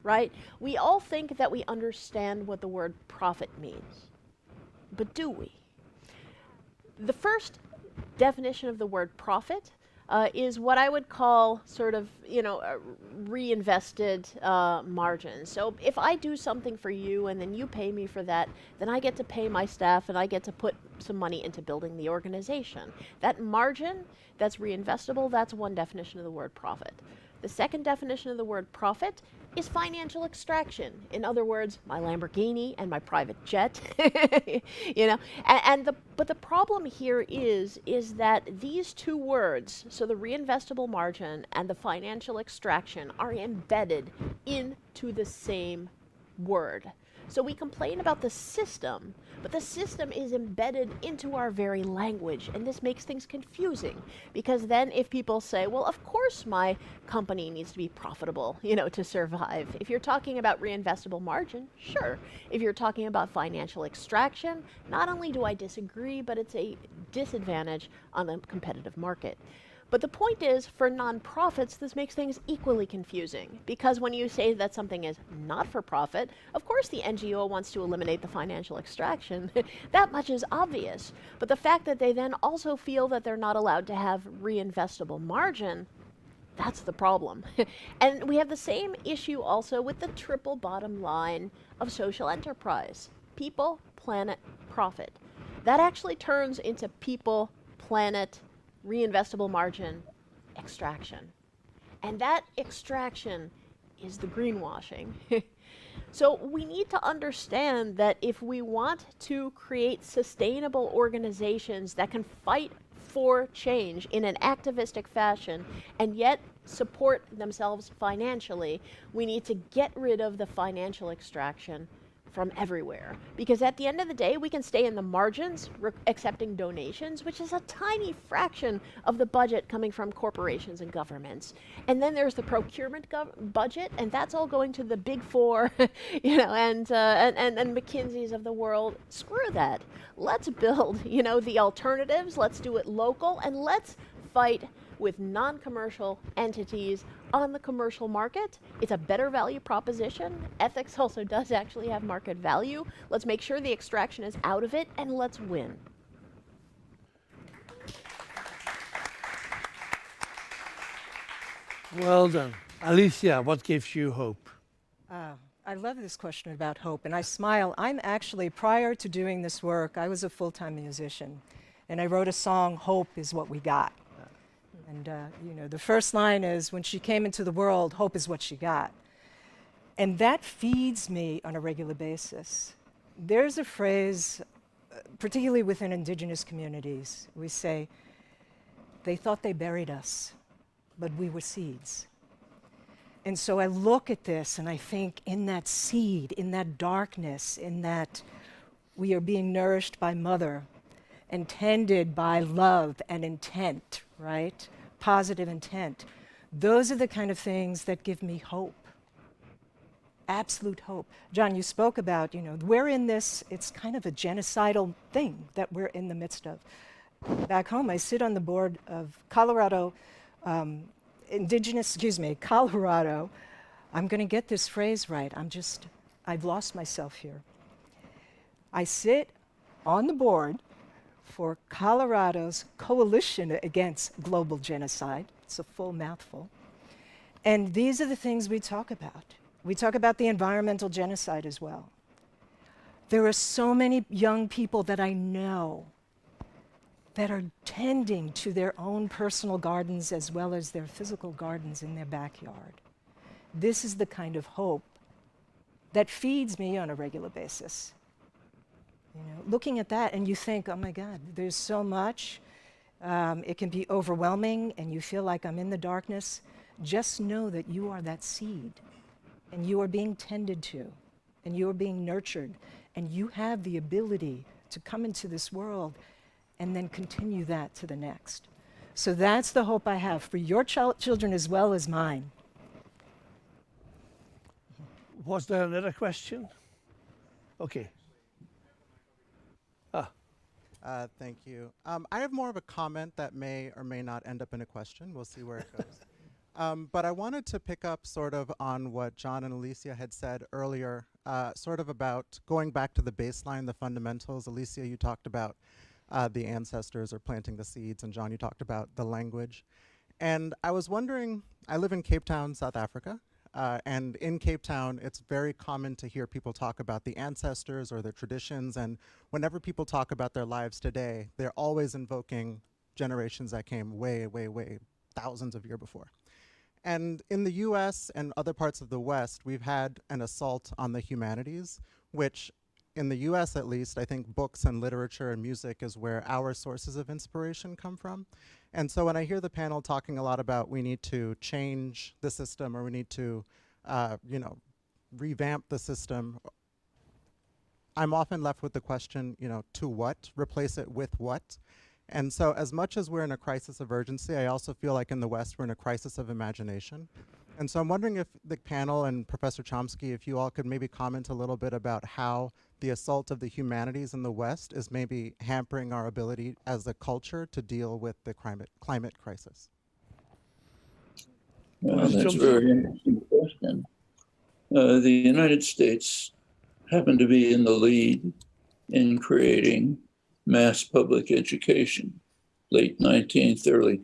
right? We all think that we understand what the word profit means, but do we? The first definition of the word profit is what I would call sort of, reinvested margin. So if I do something for you and then you pay me for that, then I get to pay my staff and I get to put some money into building the organization. That margin that's reinvestable, that's one definition of the word profit. The second definition of the word profit is financial extraction. In other words, my Lamborghini and my private jet, but the problem here is that these two words, so the reinvestable margin and the financial extraction, are embedded into the same word. So we complain about the system, but the system is embedded into our very language, and this makes things confusing, because then if people say, well, of course my company needs to be profitable, to survive. If you're talking about reinvestable margin, sure. If you're talking about financial extraction, not only do I disagree, but it's a disadvantage on the competitive market. But the point is, for nonprofits, this makes things equally confusing, because when you say that something is not for profit, of course the NGO wants to eliminate the financial extraction. That much is obvious. But the fact that they then also feel that they're not allowed to have reinvestable margin, that's the problem. And we have the same issue also with the triple bottom line of social enterprise: people, planet, profit. That actually turns into people, planet, reinvestable margin, extraction. And that extraction is the greenwashing. So we need to understand that if we want to create sustainable organizations that can fight for change in an activistic fashion and yet support themselves financially, we need to get rid of the financial extraction from everywhere. Because at the end of the day, we can stay in the margins, accepting donations, which is a tiny fraction of the budget coming from corporations and governments. And then there's the procurement budget, and that's all going to the big four, and McKinsey's of the world. Screw that. Let's build, the alternatives. Let's do it local, and let's fight with non-commercial entities on the commercial market. It's a better value proposition. Ethics also does actually have market value. Let's make sure the extraction is out of it, and let's win. Well done. Alicia, what gives you hope? I love this question about hope, and I smile. I'm actually, prior to doing this work, I was a full-time musician, and I wrote a song, Hope is What We Got. And, you know, the first line is, when she came into the world, hope is what she got. And that feeds me on a regular basis. There's a phrase, particularly within indigenous communities, we say, they thought they buried us, but we were seeds. And so I look at this and I think, in that seed, in that darkness, in that we are being nourished by Mother and tended by love and intent, right? Positive intent. Those are the kind of things that give me hope. Absolute hope. John, you spoke about, you know, we're in this, it's kind of a genocidal thing that we're in the midst of. Back home, I sit on the board of Colorado, Colorado, I'm going to get this phrase right. I've lost myself here. I sit on the board for Colorado's Coalition Against Global Genocide. It's a full mouthful. And these are the things we talk about. We talk about the environmental genocide as well. There are so many young people that I know that are tending to their own personal gardens as well as their physical gardens in their backyard. This is the kind of hope that feeds me on a regular basis. You know, looking at that and you think, oh my God, there's so much. It can be overwhelming and you feel like I'm in the darkness. Just know that you are that seed and you are being tended to and you are being nurtured and you have the ability to come into this world and then continue that to the next. So that's the hope I have for your children as well as mine. Was there another question? Okay. Thank you. I have more of a comment that may or may not end up in a question. We'll see where it goes. But I wanted to pick up sort of on what John and Alicia had said earlier, sort of about going back to the baseline, the fundamentals. Alicia, you talked about the ancestors or planting the seeds, and John, you talked about the language. And I was wondering, I live in Cape Town, South Africa, and in Cape Town, it's very common to hear people talk about the ancestors or their traditions, and whenever people talk about their lives today, they're always invoking generations that came way, way, way, thousands of years before. And in the US and other parts of the West, we've had an assault on the humanities, which in the US at least, I think books and literature and music is where our sources of inspiration come from. And so when I hear the panel talking a lot about we need to change the system or we need to, you know, revamp the system, I'm often left with the question, you know, to what? Replace it with what? And so as much as we're in a crisis of urgency, I also feel like in the West we're in a crisis of imagination. And so I'm wondering if the panel and Professor Chomsky, if you all could maybe comment a little bit about how the assault of the humanities in the West is maybe hampering our ability as a culture to deal with the climate crisis. That's a very interesting question. The United States happened to be in the lead in creating mass public education, late 19th, early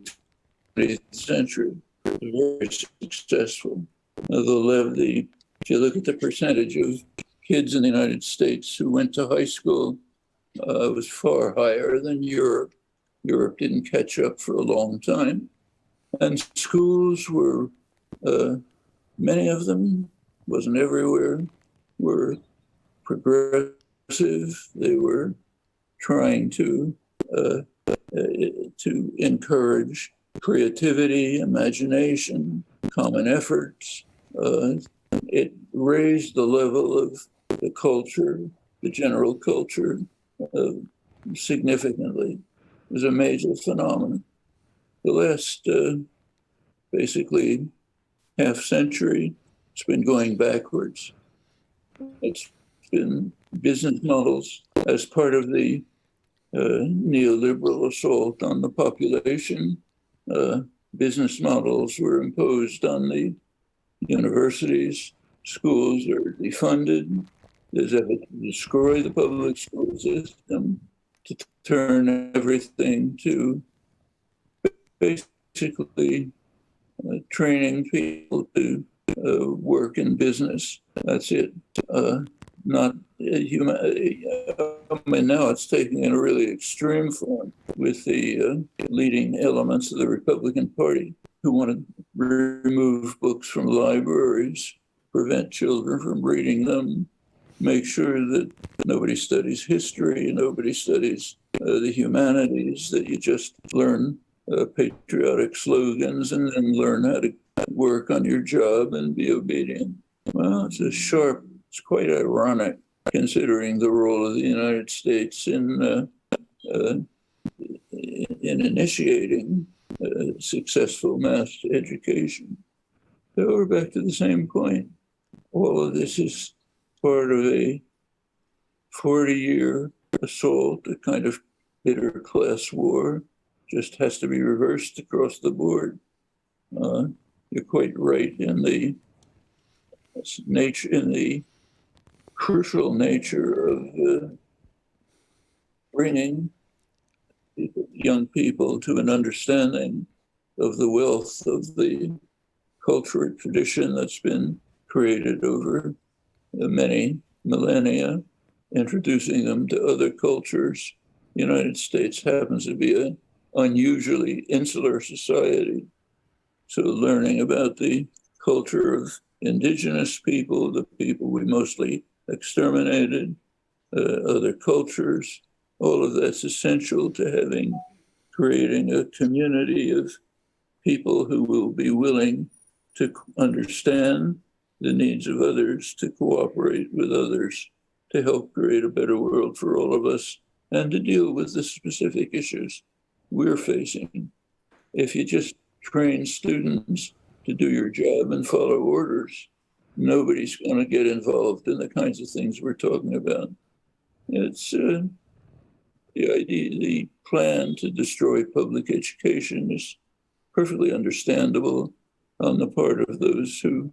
20th century. Very successful. If you look at the percentage of kids in the United States who went to high school, it was far higher than Europe. Europe didn't catch up for a long time. And schools were, many of them, wasn't everywhere, were progressive. They were trying to encourage creativity, imagination, common efforts. It raised the level of the culture, the general culture, significantly. It was a major phenomenon. The last, basically, half century, it's been going backwards. It's been business models as part of the neoliberal assault on the population, business models were imposed on the universities. Schools are defunded. There's effort to destroy the public school system, to turn everything to basically training people to work in business. That's it. Not human. I mean, now it's taking in a really extreme form with the leading elements of the Republican Party who want to remove books from libraries, prevent children from reading them, make sure that nobody studies history, nobody studies the humanities, that you just learn patriotic slogans and then learn how to work on your job and be obedient. Well, it's quite ironic considering the role of the United States in initiating successful mass education. So we're back to the same point. All of this is part of a 40-year assault, a kind of bitter class war, just has to be reversed across the board. You're quite right in the crucial nature of bringing young people to an understanding of the wealth of the cultural tradition that's been created over many millennia, introducing them to other cultures. The United States happens to be an unusually insular society. So learning about the culture of indigenous people, the people we mostly exterminated, other cultures, all of that's essential to creating a community of people who will be willing to understand the needs of others, to cooperate with others, to help create a better world for all of us, and to deal with the specific issues we're facing. If you just train students to do your job and follow orders, nobody's going to get involved in the kinds of things we're talking about. It's the plan to destroy public education is perfectly understandable on the part of those who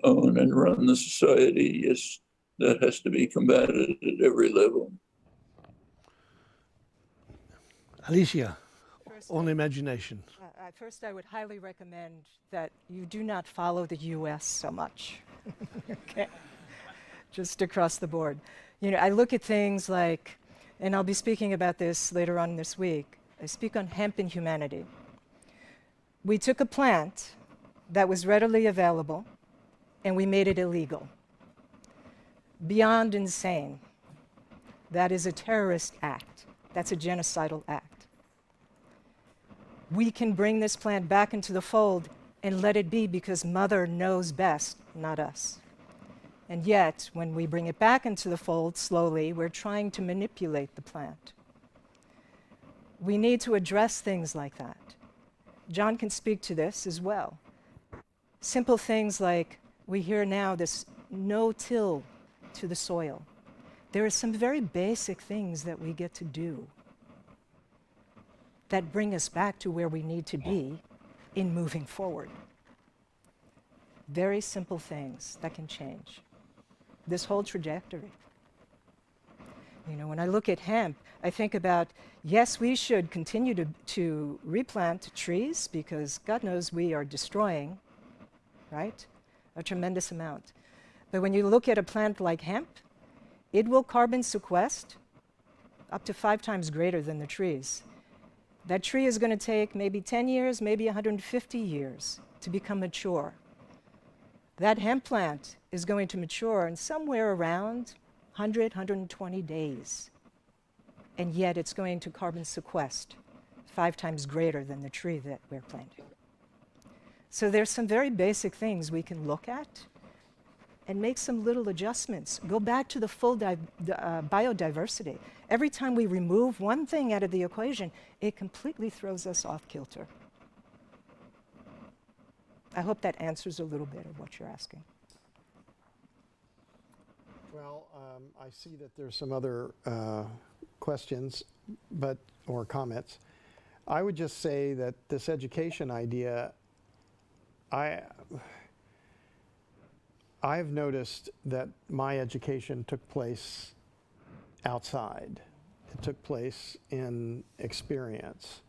own and run the society. Yes, that has to be combated at every level. Alicia, on imagination. First, I would highly recommend that you do not follow the US so much. Okay? Just across the board. You know, I look at things like, and I'll be speaking about this later on this week, I speak on hemp and humanity. We took a plant that was readily available and we made it illegal. Beyond insane. That is a terrorist act. That's a genocidal act. We can bring this plant back into the fold and let it be because Mother knows best, not us. And yet, when we bring it back into the fold slowly, we're trying to manipulate the plant. We need to address things like that. John can speak to this as well. Simple things like we hear now this no-till to the soil. There are some very basic things that we get to do that bring us back to where we need to be in moving forward. Very simple things that can change this whole trajectory. You know, when I look at hemp, I think about, yes, we should continue to replant trees because God knows we are destroying, right, a tremendous amount. But when you look at a plant like hemp, it will carbon sequester up to 5 times greater than the trees. That tree is going to take maybe 10 years, maybe 150 years to become mature. That hemp plant is going to mature in somewhere around 100, 120 days. And yet it's going to carbon sequester 5 times greater than the tree that we're planting. So there's some very basic things we can look at and make some little adjustments. Go back to the full biodiversity. Every time we remove one thing out of the equation, it completely throws us off kilter. I hope that answers a little bit of what you're asking. Well, I see that there's some other questions or comments. I would just say that this education idea, I've noticed that my education took place outside. It took place in experience.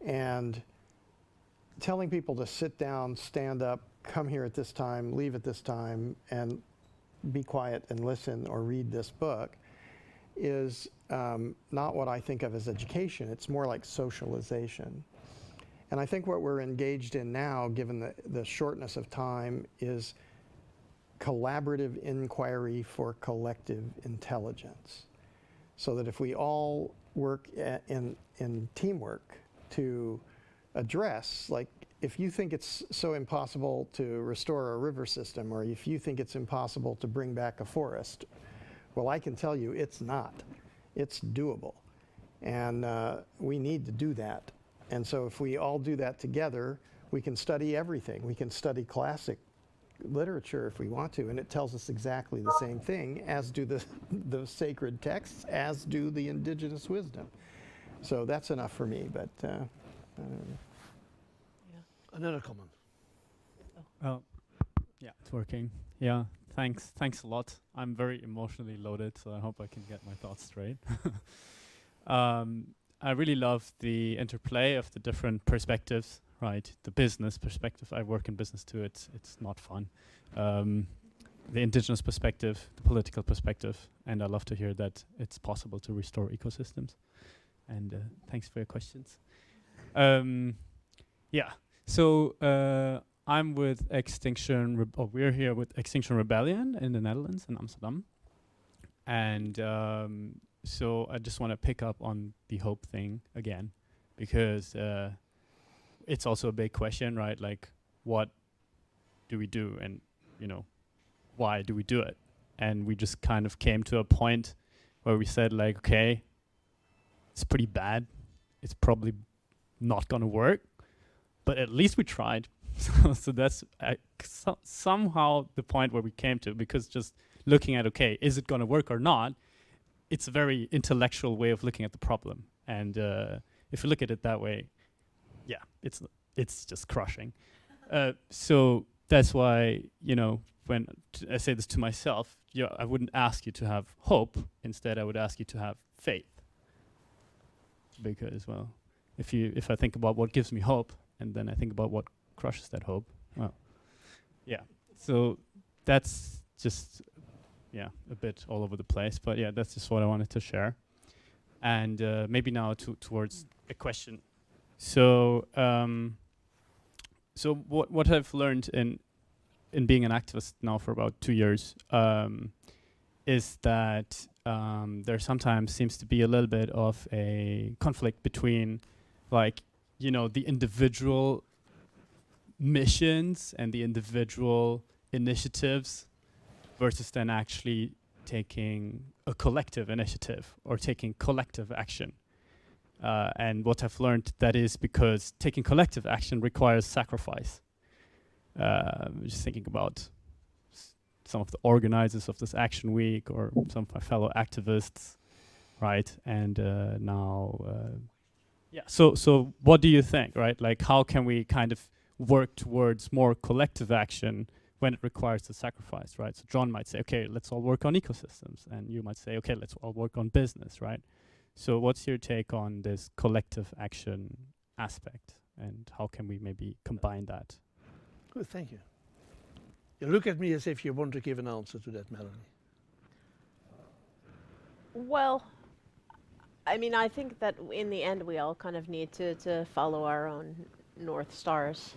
And telling people to sit down, stand up, come here at this time, leave at this time, and be quiet and listen or read this book is not what I think of as education. It's more like socialization. And I think what we're engaged in now, given the shortness of time, is collaborative inquiry for collective intelligence. So that if we all work in teamwork to address, like if you think it's so impossible to restore a river system, or if you think it's impossible to bring back a forest, well, I can tell you it's not. It's doable. And we need to do that. And so if we all do that together, we can study everything. We can study classic literature if we want to, and it tells us exactly the same thing, as do the sacred texts, as do the indigenous wisdom. So that's enough for me, but Another comment. Oh, yeah, it's working. Yeah, thanks a lot. I'm very emotionally loaded, so I hope I can get my thoughts straight. I really love the interplay of the different perspectives, right? The business perspective. I work in business too. It's not fun. The indigenous perspective, the political perspective, and I love to hear that it's possible to restore ecosystems. And thanks for your questions. Yeah. So I'm with Extinction. We're here with Extinction Rebellion in the Netherlands, in Amsterdam, and so I just want to pick up on the hope thing again, because it's also a big question, right? Like, what do we do, and why do we do it? And we just kind of came to a point where we said, like, okay, it's pretty bad. It's probably not going to work, but at least we tried. So that's somehow the point where we came to, because just looking at, okay, is it going to work or not? It's a very intellectual way of looking at the problem. And if you look at it that way, yeah, it's just crushing. So that's why, when I say this to myself, I wouldn't ask you to have hope. Instead, I would ask you to have faith. Because, well, if I think about what gives me hope, and then I think about what crushes that hope, well, yeah. So that's just, yeah, a bit all over the place. But yeah, that's just what I wanted to share. And maybe now towards a question. So, so what I've learned in being an activist now for about 2 years is that there sometimes seems to be a little bit of a conflict between, like, the individual missions and the individual initiatives versus then actually taking a collective initiative or taking collective action. And what I've learned, that is because taking collective action requires sacrifice. Just thinking about some of the organizers of this action week, or some of my fellow activists, right? And now, yeah. So what do you think, right? Like, how can we kind of work towards more collective action when it requires the sacrifice, right? So John might say, okay, let's all work on ecosystems, and you might say, okay, let's all work on business, right? So what's your take on this collective action aspect, and how can we maybe combine that? Good, thank you. You look at me as if you want to give an answer to that, Melanie. Well, I mean, I think that in the end we all kind of need to follow our own North Stars.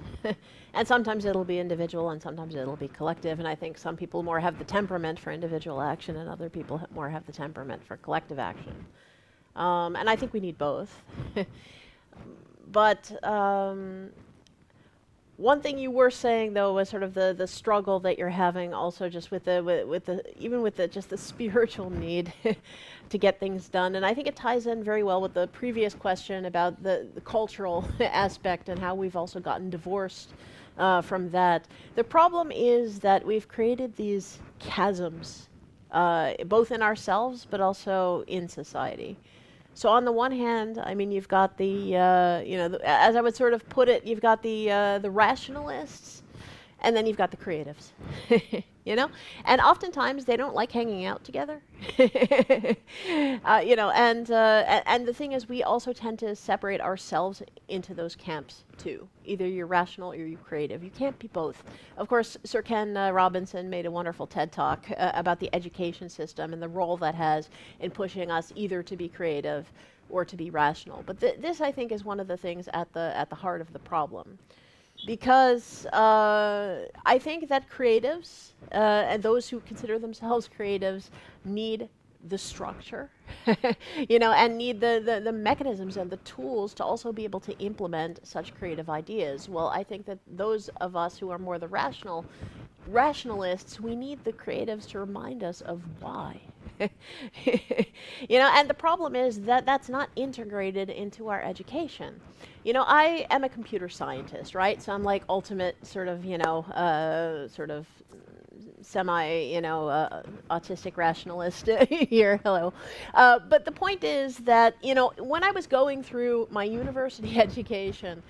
And sometimes it'll be individual and sometimes it'll be collective. And I think some people more have the temperament for individual action and other people more have the temperament for collective action. And I think we need both. But one thing you were saying, though, was sort of the struggle that you're having also just with just the spiritual need to get things done. And I think it ties in very well with the previous question about the cultural aspect and how we've also gotten divorced from that. The problem is that we've created these chasms, both in ourselves but also in society. So on the one hand, I mean, you've got the, as I would sort of put it, you've got the rationalists, and then you've got the creatives, and oftentimes they don't like hanging out together, and the thing is, we also tend to separate ourselves into those camps too. Either you're rational or you're creative. You can't be both. Of course, Sir Ken Robinson made a wonderful TED Talk about the education system and the role that has in pushing us either to be creative or to be rational. But this, I think, is one of the things at the heart of the problem. Because I think that creatives and those who consider themselves creatives need the structure, and need the mechanisms and the tools to also be able to implement such creative ideas. Well, I think that those of us who are more the rationalists, we need the creatives to remind us of why. And the problem is that that's not integrated into our education. I am a computer scientist, right? So I'm like ultimate sort of, semi, autistic rationalist here. Hello. But the point is that, when I was going through my university education,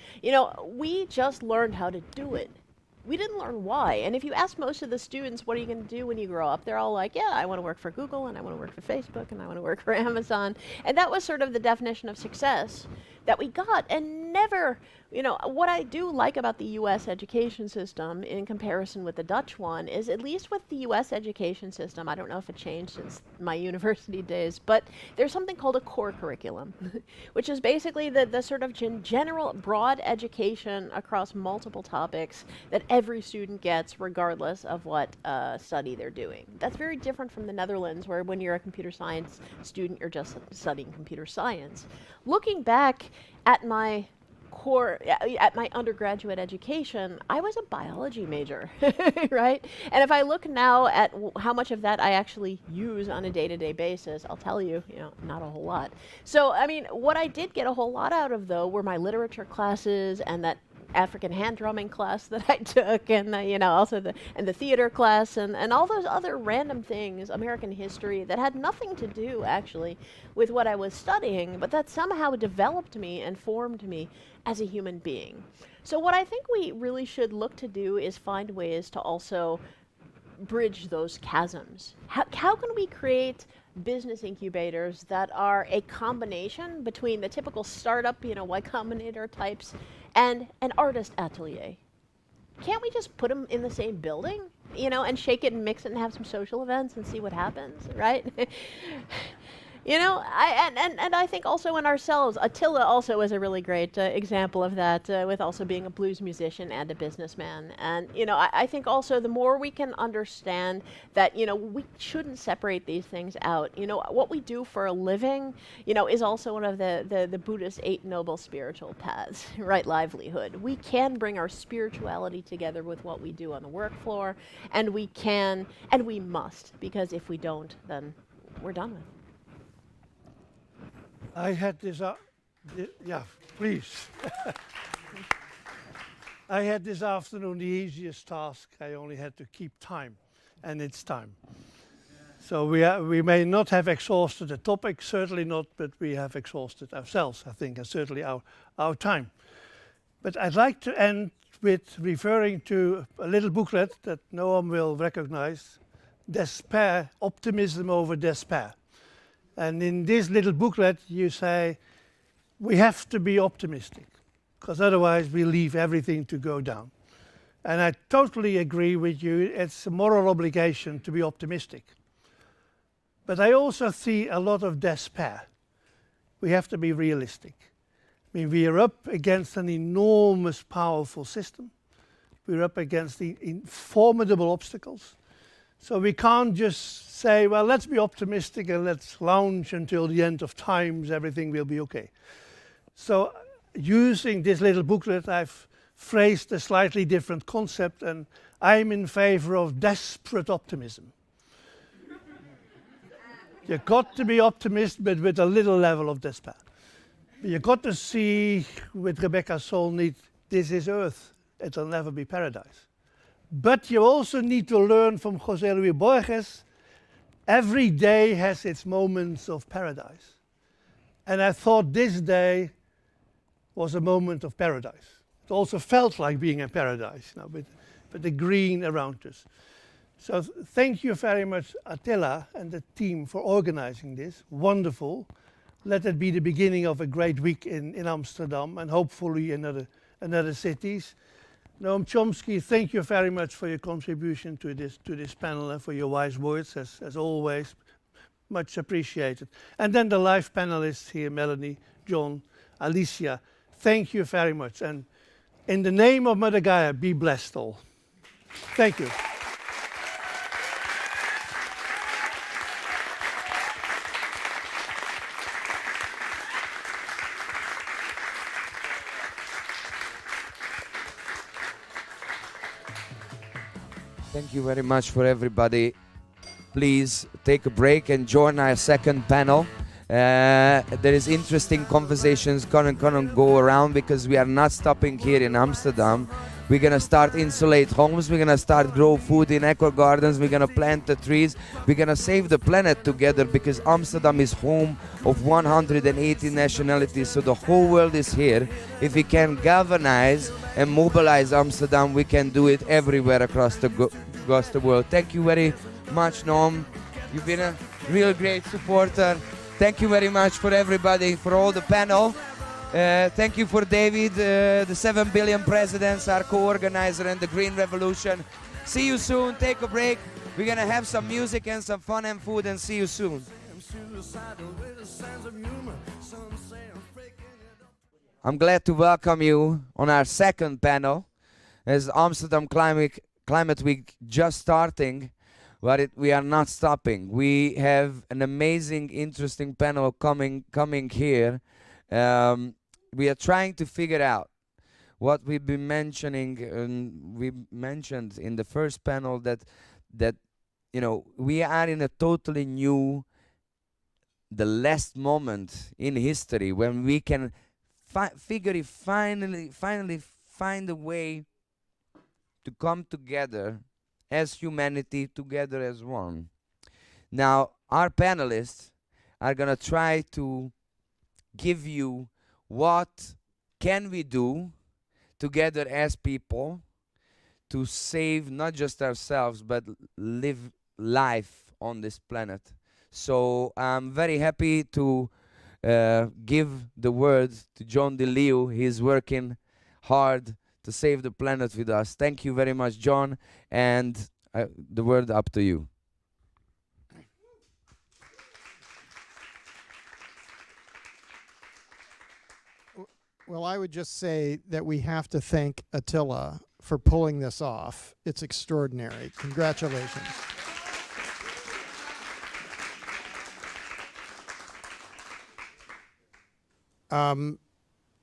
we just learned how to do it. We didn't learn why. And if you ask most of the students, what are you going to do when you grow up? They're all like, yeah, I want to work for Google, and I want to work for Facebook, and I want to work for Amazon. And that was sort of the definition of success that we got, and never, what I do like about the US education system in comparison with the Dutch one is, at least with the US education system, I don't know if it changed since my university days, but there's something called a core curriculum, which is basically the sort of general broad education across multiple topics that every student gets regardless of what study they're doing. That's very different from the Netherlands, where when you're a computer science student, you're just studying computer science. Looking back at my undergraduate education, I was a biology major, right? And if I look now at how much of that I actually use on a day-to-day basis, I'll tell you, not a whole lot. So, I mean, what I did get a whole lot out of, though, were my literature classes and that African hand drumming class that I took, and also the theater class, and all those other random things, American history, that had nothing to do actually with what I was studying, but that somehow developed me and formed me as a human being. So what I think we really should look to do is find ways to also bridge those chasms. How can we create business incubators that are a combination between the typical startup, Y Combinator types, and an artist atelier? Can't we just put them in the same building, and shake it and mix it and have some social events and see what happens, right? I think also in ourselves, Attila also is a really great example of that, with also being a blues musician and a businessman. And, I think also the more we can understand that, we shouldn't separate these things out. What we do for a living, is also one of the Buddhist 8 noble spiritual paths, right? Livelihood. We can bring our spirituality together with what we do on the work floor, and we can, and we must, because if we don't, then we're done with it. I had this, yeah, please. I had this afternoon the easiest task. I only had to keep time, and it's time. So we may not have exhausted the topic, certainly not, but we have exhausted ourselves, I think, and certainly our time. But I'd like to end with referring to a little booklet that Noam will recognize, Despair, Optimism Over Despair. And in this little booklet, you say, we have to be optimistic, because otherwise we leave everything to go down. And I totally agree with you. It's a moral obligation to be optimistic. But I also see a lot of despair. We have to be realistic. I mean, we are up against an enormous, powerful system. We're up against the formidable obstacles. So we can't just say, well, let's be optimistic and let's lounge until the end of times, everything will be okay. So using this little booklet, I've phrased a slightly different concept, and I'm in favor of desperate optimism. You've got to be optimistic, but with a little level of despair. You've got to see, with Rebecca Solnit, this is Earth. It'll never be paradise. But you also need to learn from José Luis Borges, every day has its moments of paradise. And I thought this day was a moment of paradise. It also felt like being in paradise, with the green around us. So thank you very much, Attila and the team, for organizing this. Wonderful. Let it be the beginning of a great week in Amsterdam and hopefully in other cities. Noam Chomsky, thank you very much for your contribution to this panel and for your wise words, as always. Much appreciated. And then the live panelists here, Melanie, John, Alicia, thank you very much. And in the name of Mother Gaia, be blessed all. Thank you. Thank you very much for everybody. Please take a break and join our second panel. There is interesting conversations gonna go around because we are not stopping here in Amsterdam. We're gonna start insulate homes. We're gonna start grow food in eco gardens. We're gonna plant the trees. We're gonna save the planet together because Amsterdam is home of 180 nationalities. So the whole world is here. If we can galvanize and mobilize Amsterdam, we can do it everywhere across the world. Thank you very much, Noam. You've been a real great supporter. Thank you very much for everybody, for all the panel. Thank you for David, the 7 billion presidents, our co-organizer, and the Green Revolution. See you soon. Take a break. We're going to have some music and some fun and food, and see you soon. I'm glad to welcome you on our second panel as Amsterdam Climate Week just starting, but we are not stopping. We have an amazing, interesting panel coming here. We are trying to figure out what we've been mentioning, and we mentioned in the first panel that we are in a totally new, the last moment in history when we can finally find a way to come together as humanity, together as one. Now, our panelists are gonna try to give you what can we do together as people to save not just ourselves but live life on this planet. So I'm very happy to give the word to John DeLeo. He's working hard to save the planet with us. Thank you very much, John, and the word up to you. Well, I would just say that we have to thank Attila for pulling this off. It's extraordinary. Congratulations.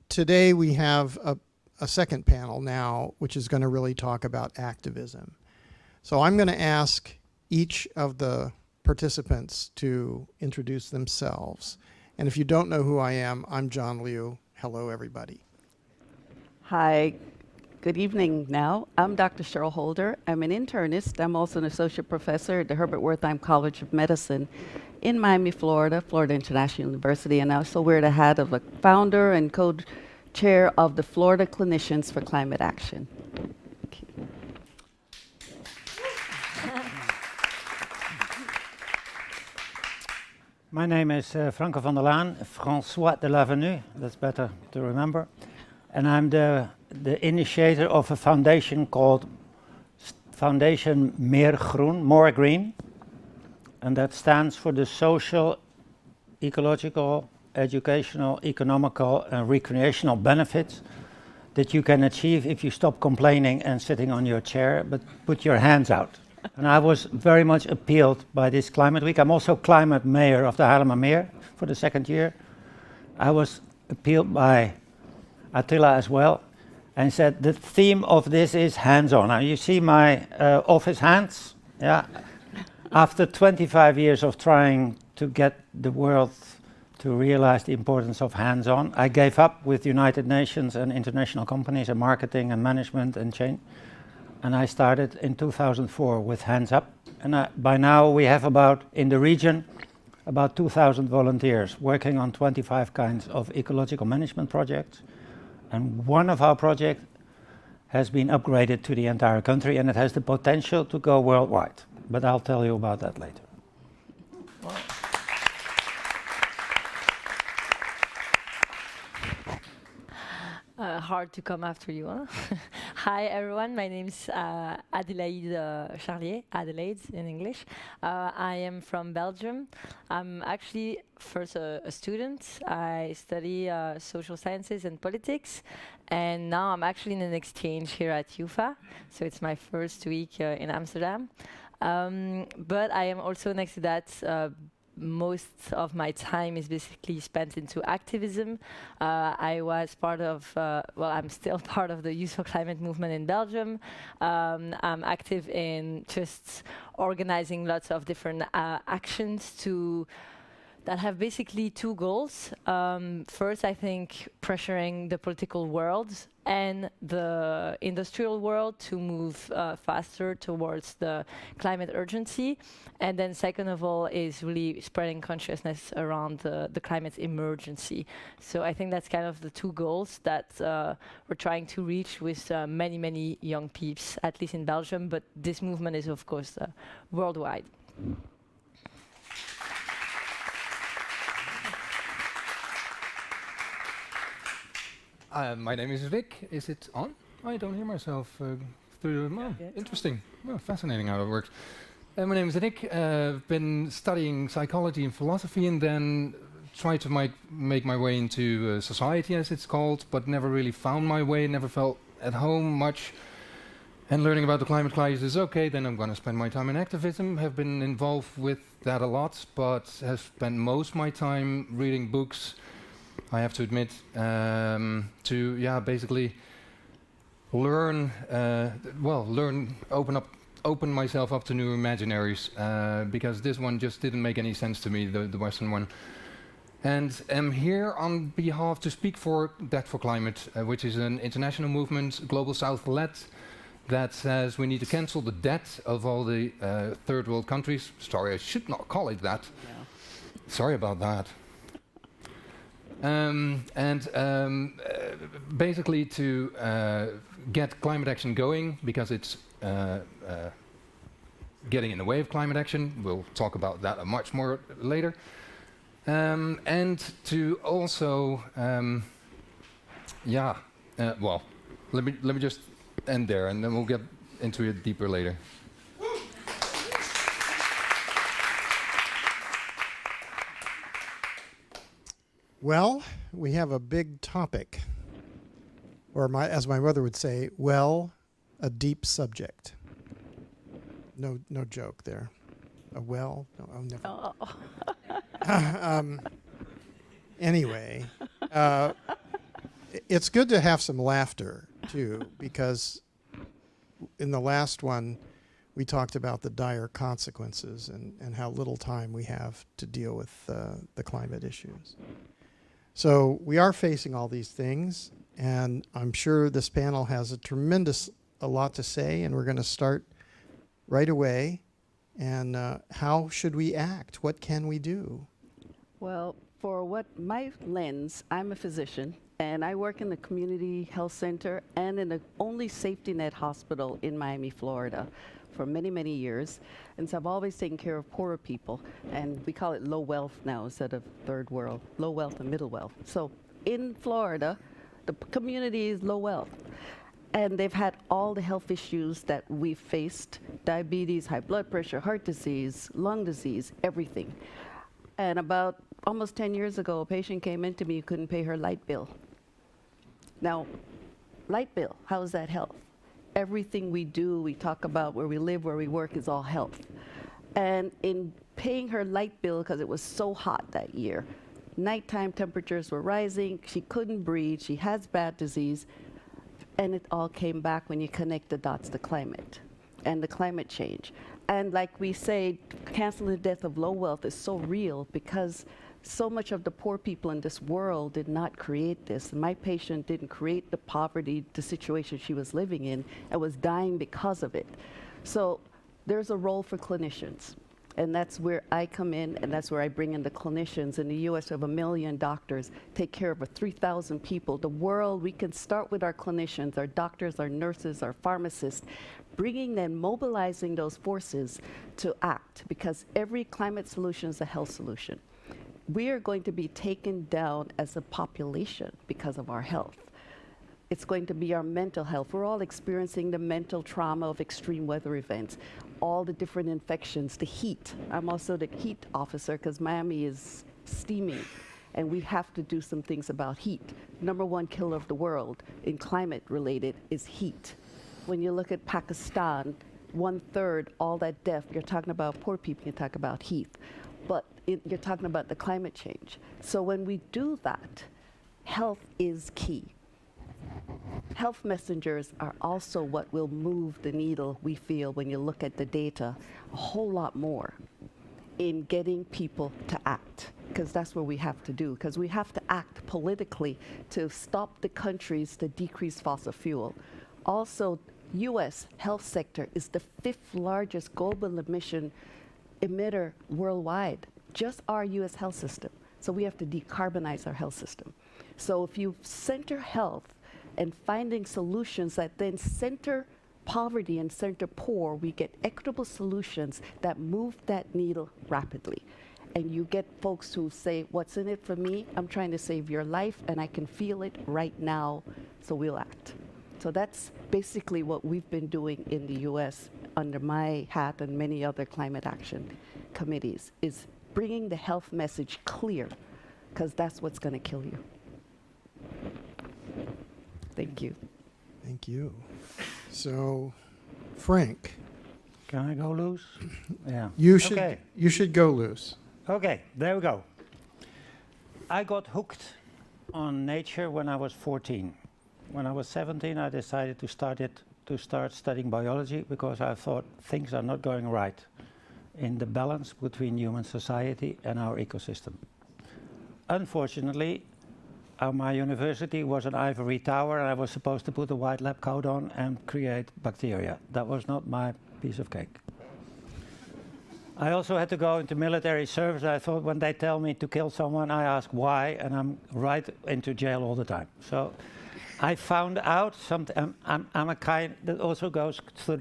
Today we have a second panel now, which is going to really talk about activism. So I'm going to ask each of the participants to introduce themselves. And if you don't know who I am, I'm John Liu. Hello, everybody. Hi, good evening now. I'm Dr. Cheryl Holder. I'm an internist. I'm also an associate professor at the Herbert Wertheim College of Medicine in Miami, Florida, Florida International University. And also wear the hat of a founder and co-chair of the Florida Clinicians for Climate Action. Thank you. My name is Franco van der Laan, François de l'Avenue, that's better to remember. And I'm the initiator of a foundation called Foundation Meer Groen, More Green. And that stands for the social, ecological, educational, economical, and recreational benefits that you can achieve if you stop complaining and sitting on your chair, but put your hands out. And I was very much appealed by this climate week. I'm also climate mayor of the Haarlemmermeer for the second year. I was appealed by Attila as well and said the theme of this is hands-on. Now you see my office hands, yeah. After 25 years of trying to get the world to realize the importance of hands-on, I gave up with United Nations and international companies and marketing and management and change. And I started in 2004 with Hands Up. And by now we have in the region, about 2,000 volunteers working on 25 kinds of ecological management projects. And one of our projects has been upgraded to the entire country, and it has the potential to go worldwide. But I'll tell you about that later. Hard to come after you, huh? Hi everyone, my name is Adélaïde Charlier, Adélaïde in English. I am from Belgium. I'm actually first a student. I study social sciences and politics, and now I'm actually in an exchange here at UFA, so it's my first week in Amsterdam. But I am also, next to that, most of my time is basically spent into activism. I was part of, well, I'm still part of the Youth for Climate movement in Belgium. I'm active in just organizing lots of different actions that have basically two goals. First, I think pressuring the political world and the industrial world to move faster towards the climate urgency. And then second of all is really spreading consciousness around the climate emergency. So I think that's kind of the two goals that we're trying to reach with many, many young peeps, at least in Belgium, but this movement is of course worldwide. My name is Rick. Is it on? I don't hear myself through the... Interesting. Well, fascinating how it works. My name is Rick. I've been studying psychology and philosophy and then tried to make my way into society, as it's called, but never really found my way, never felt at home much. And learning about the climate crisis, okay, then I'm going to spend my time in activism. Have been involved with that a lot, but have spent most of my time reading books, I have to admit, to basically learn, open myself up to new imaginaries, because this one just didn't make any sense to me, the Western one. And am here on behalf to speak for Debt for Climate, which is an international movement, Global South-led, that says we need to cancel the debt of all the third world countries. Sorry, I should not call it that. Yeah. Sorry about that. Basically to get climate action going, because it's getting in the way of climate action. We'll talk about that much more later. And to also, well, let me just end there, and then we'll get into it deeper later. Well, we have a big topic, or as my mother would say, well, a deep subject. No joke there. A well? No, never. Anyway, it's good to have some laughter too, because in the last one we talked about the dire consequences and how little time we have to deal with the climate issues. So we are facing all these things, and I'm sure this panel has a lot to say, and we're going to start right away. And how should we act? What can we do? Well, for what my lens, I'm a physician, and I work in the community health center and in the only safety net hospital in Miami, Florida, for many, many years. And so I've always taken care of poorer people, and we call it low wealth now instead of third world, low wealth and middle wealth. So in Florida, the community is low wealth. And they've had all the health issues that we've faced: diabetes, high blood pressure, heart disease, lung disease, everything. And about almost 10 years ago, a patient came in to me who couldn't pay her light bill. Now, light bill, how is that health? Everything we do, we talk about where we live, where we work, is all health. And in paying her light bill, because it was so hot that year, nighttime temperatures were rising, she couldn't breathe, she has bad disease, and it all came back when you connect the dots to climate and the climate change. And like we say, canceling the death of low wealth is so real because so much of the poor people in this world did not create this. My patient didn't create the poverty, the situation she was living in, and was dying because of it. So there's a role for clinicians. And that's where I come in, and that's where I bring in the clinicians. In the US, we have 1 million doctors, take care of 3,000 people. The world, we can start with our clinicians, our doctors, our nurses, our pharmacists, bringing them, mobilizing those forces to act, because every climate solution is a health solution. We are going to be taken down as a population because of our health. It's going to be our mental health. We're all experiencing the mental trauma of extreme weather events, all the different infections, the heat. I'm also the heat officer because Miami is steaming, and we have to do some things about heat. #1 killer of the world in climate related is heat. When you look at Pakistan, 1/3 all that death, you're talking about poor people, you talk about heat, but you're talking about the climate change. So when we do that, health is key. Health messengers are also what will move the needle, we feel, when you look at the data, a whole lot more in getting people to act, because that's what we have to do, because we have to act politically to stop the countries to decrease fossil fuel. Also, US health sector is the 5th largest global emission emitter worldwide, just our US health system. So we have to decarbonize our health system. So if you center health and finding solutions that then center poverty and center poor, we get equitable solutions that move that needle rapidly. And you get folks who say, what's in it for me? I'm trying to save your life, and I can feel it right now, so we'll act. So that's basically what we've been doing in the US under my hat and many other climate action committees, is bringing the health message clear, because that's what's going to kill you. Thank you. Thank you. So, Frank. Can I go loose? Yeah. You should go loose. Okay, there we go. I got hooked on nature when I was 14. When I was 17, I decided to start studying biology, because I thought things are not going right in the balance between human society and our ecosystem. Unfortunately, my university was an ivory tower, and I was supposed to put a white lab coat on and create bacteria. That was not my piece of cake. I also had to go into military service. I thought, when they tell me to kill someone, I ask why, and I'm right into jail all the time. So I found out something. I'm a kind that also goes through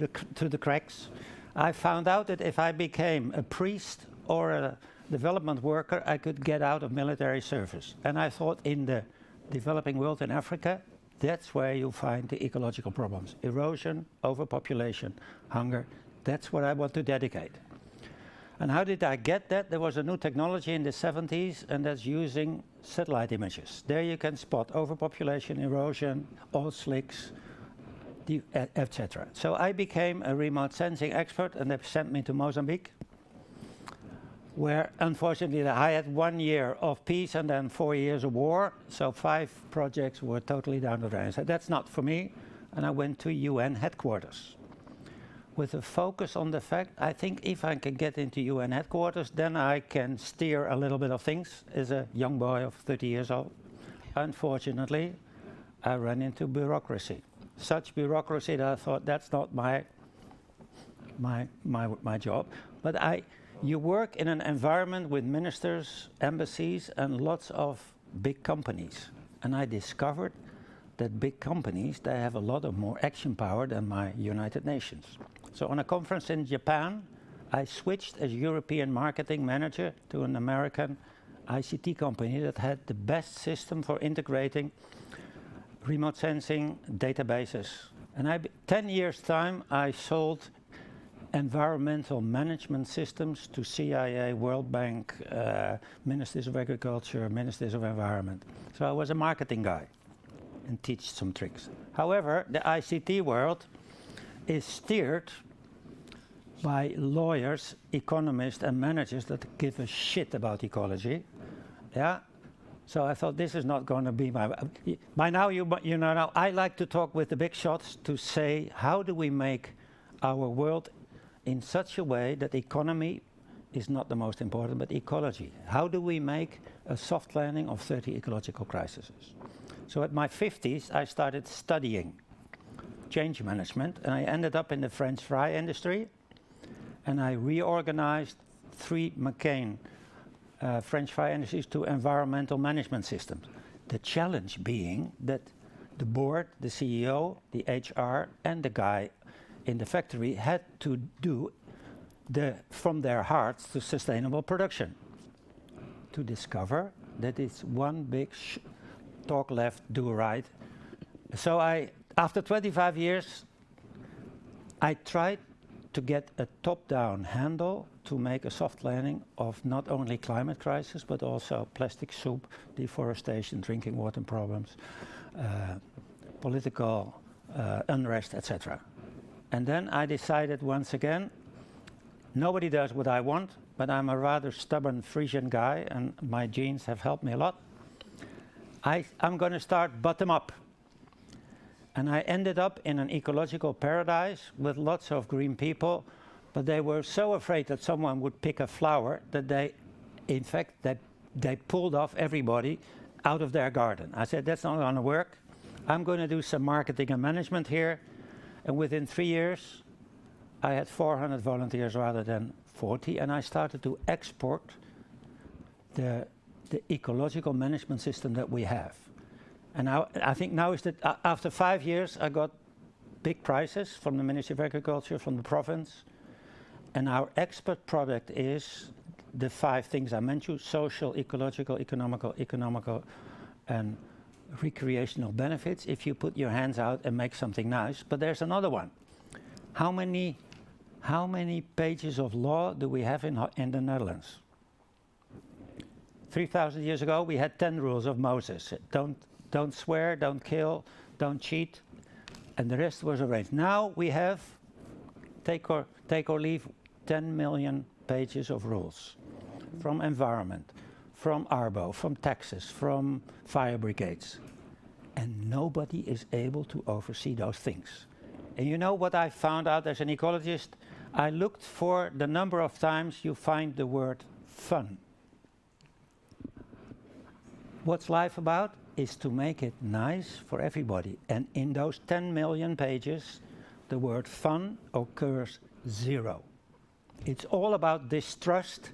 the cracks. I found out that if I became a priest or a development worker, I could get out of military service. And I thought, in the developing world in Africa, that's where you find the ecological problems. Erosion, overpopulation, hunger. That's what I want to dedicate. And how did I get that? There was a new technology in the 70s, and that's using satellite images. There you can spot overpopulation, erosion, oil slicks, etc. So I became a remote sensing expert, and they sent me to Mozambique, where unfortunately I had 1 year of peace and then 4 years of war. So 5 projects were totally down the drain. So that's not for me. And I went to UN headquarters with a focus on the fact, I think if I can get into UN headquarters, then I can steer a little bit of things as a young boy of 30 years old. Unfortunately, I ran into bureaucracy. Such bureaucracy that I thought, that's not my job. But you work in an environment with ministers, embassies, and lots of big companies. And I discovered that big companies, they have a lot of more action power than my United Nations. So on a conference in Japan, I switched as European marketing manager to an American ICT company that had the best system for integrating remote sensing databases. And 10 years' time, I sold environmental management systems to CIA, World Bank, Ministers of Agriculture, Ministers of Environment. So I was a marketing guy and teach some tricks. However, the ICT world is steered by lawyers, economists, and managers that give a shit about ecology. Yeah. So I thought, this is not going to be my. By now, you know, now I like to talk with the big shots to say, how do we make our world in such a way that economy is not the most important, but ecology? How do we make a soft landing of 30 ecological crises? So at my 50s, I started studying change management, and I ended up in the French fry industry, and I reorganized 3 McCain French fire industries to environmental management systems. The challenge being that the board, the CEO, the HR, and the guy in the factory had to do from their hearts to sustainable production, to discover that it's one big talk left, do right. So after 25 years, I tried to get a top-down handle to make a soft landing of not only climate crisis, but also plastic soup, deforestation, drinking water problems, political unrest, etc. And then I decided once again, nobody does what I want, but I'm a rather stubborn Frisian guy, and my genes have helped me a lot. I'm going to start bottom up. And I ended up in an ecological paradise with lots of green people, but they were so afraid that someone would pick a flower that they pulled off everybody out of their garden. I said, that's not going to work. I'm going to do some marketing and management here. And within 3 years, I had 400 volunteers rather than 40, and I started to export the ecological management system that we have. And now, I think now is that after 5 years, I got big prizes from the Ministry of Agriculture, from the province. And our expert product is the 5 things I mentioned: social, ecological, economical, and recreational benefits if you put your hands out and make something nice. But there's another one. How many pages of law do we have in the Netherlands? 3,000 years ago, we had 10 rules of Moses. Don't swear, don't kill, don't cheat, and the rest was arranged. Now we have, take or leave, 10 million pages of rules, from environment, from Arbo, from taxes, from fire brigades, and nobody is able to oversee those things. And you know what I found out as an ecologist? I looked for the number of times you find the word fun. What's life about? Is to make it nice for everybody. And in those 10 million pages, the word fun occurs 0. It's all about distrust.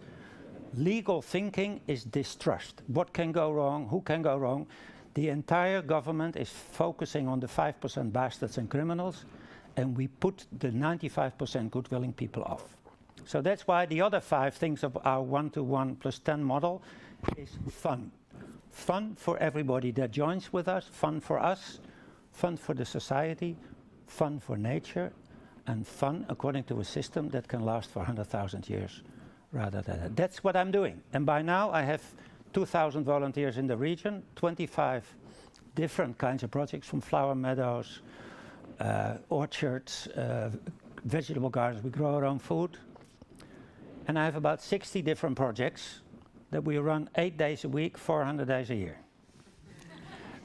Legal thinking is distrust. What can go wrong? Who can go wrong? The entire government is focusing on the 5% bastards and criminals, and we put the 95% good-willing people off. So that's why the other 5 things of our 1-to-1 plus 10 model is fun. Fun for everybody that joins with us, fun for us, fun for the society, fun for nature, and fun according to a system that can last for 100,000 years rather than that. That's what I'm doing. And by now I have 2,000 volunteers in the region, 25 different kinds of projects, from flower meadows, orchards, vegetable gardens. We grow our own food. And I have about 60 different projects that we run 8 days a week, 400 days a year.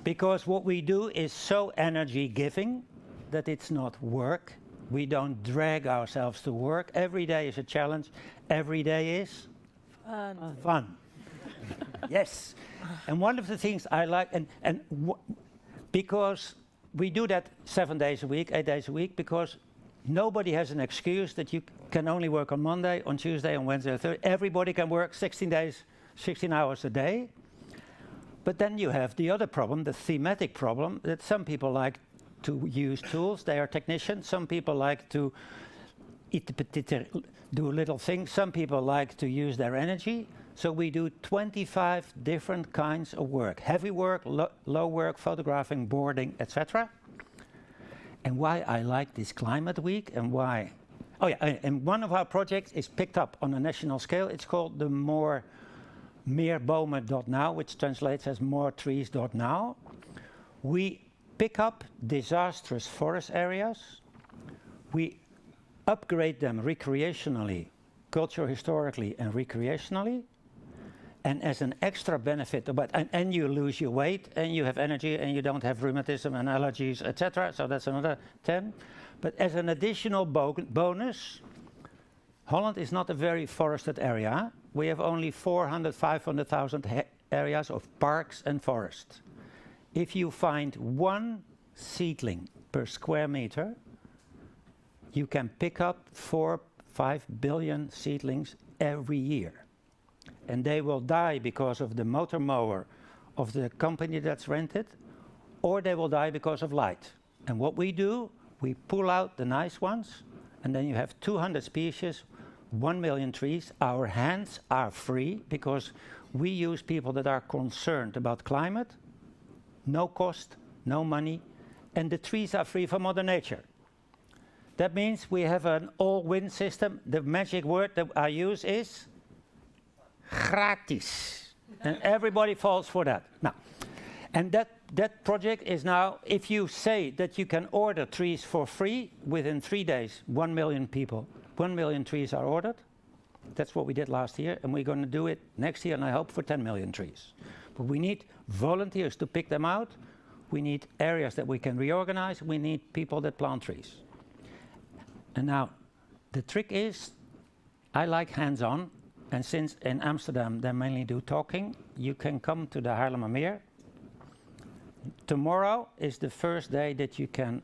Because what we do is so energy giving that it's not work. We don't drag ourselves to work. Every day is a challenge. Every day is fun. Yes. And one of the things I like, because we do that 7 days a week, 8 days a week, because nobody has an excuse that you can only work on Monday, on Tuesday, on Wednesday, or Thursday. Everybody can work 16 hours a day. But then you have the other problem, the thematic problem, that some people like to use tools. They are technicians. Some people like to do little things. Some people like to use their energy. So we do 25 different kinds of work. Heavy work, low work, photographing, boarding, etc. And why I like this climate week and why... Oh yeah, and one of our projects is picked up on a national scale. It's called the Meerbomen.now, which translates as more trees.now. We pick up disastrous forest areas. We upgrade them recreationally, culture-historically, and recreationally. And as an extra benefit, and you lose your weight, and you have energy, and you don't have rheumatism and allergies, etc. So that's another 10. But as an additional bonus, Holland is not a very forested area. We have only 400, 500,000 areas of parks and forests. If you find 1 seedling per square meter, you can pick up 4-5 billion seedlings every year. And they will die because of the motor mower of the company that's rented, or they will die because of light. And what we do, we pull out the nice ones, and then you have 200 species, 1 million trees. Our hands are free because we use people that are concerned about climate, no cost, no money, and the trees are free from Mother Nature. That means we have an all-win system. The magic word that I use is gratis. And everybody falls for that. Now, and that project is now, if you say that you can order trees for free, within 3 days, 1 million people, 1 million trees are ordered. That's what we did last year, and we're going to do it next year, and I hope for 10 million trees. But we need volunteers to pick them out. We need areas that we can reorganize. We need people that plant trees. And now, the trick is, I like hands-on, and since in Amsterdam they mainly do talking, you can come to the Haarlemmermeer. Tomorrow is the first day that you can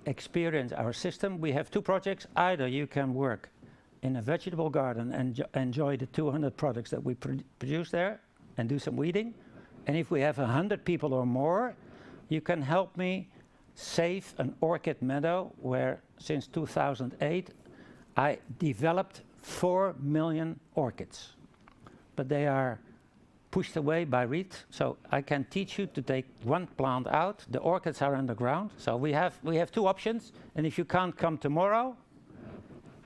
experience our system. We have 2 projects. Either you can work in a vegetable garden and enjoy the 200 products that we produce there and do some weeding. And if we have 100 people or more, you can help me save an orchid meadow where since 2008 I developed 4 million orchids. But they are pushed away by reed, so I can teach you to take 1 plant out. The orchids are underground, so we have 2 options, and if you can't come tomorrow,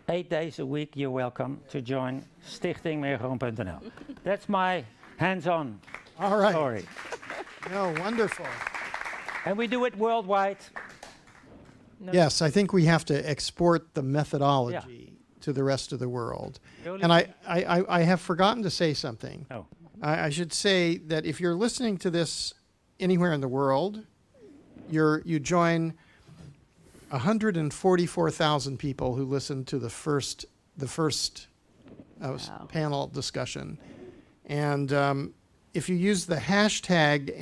8 days a week you're welcome to join stichtingmeergroen.nl. That's my hands-on story. No, wonderful. And we do it worldwide. No. Yes, I think we have to export the methodology to the rest of the world. And I have forgotten to say something. Oh. I should say that if you're listening to this anywhere in the world, you join 144,000 people who listened to the first panel discussion. And if you use the hashtag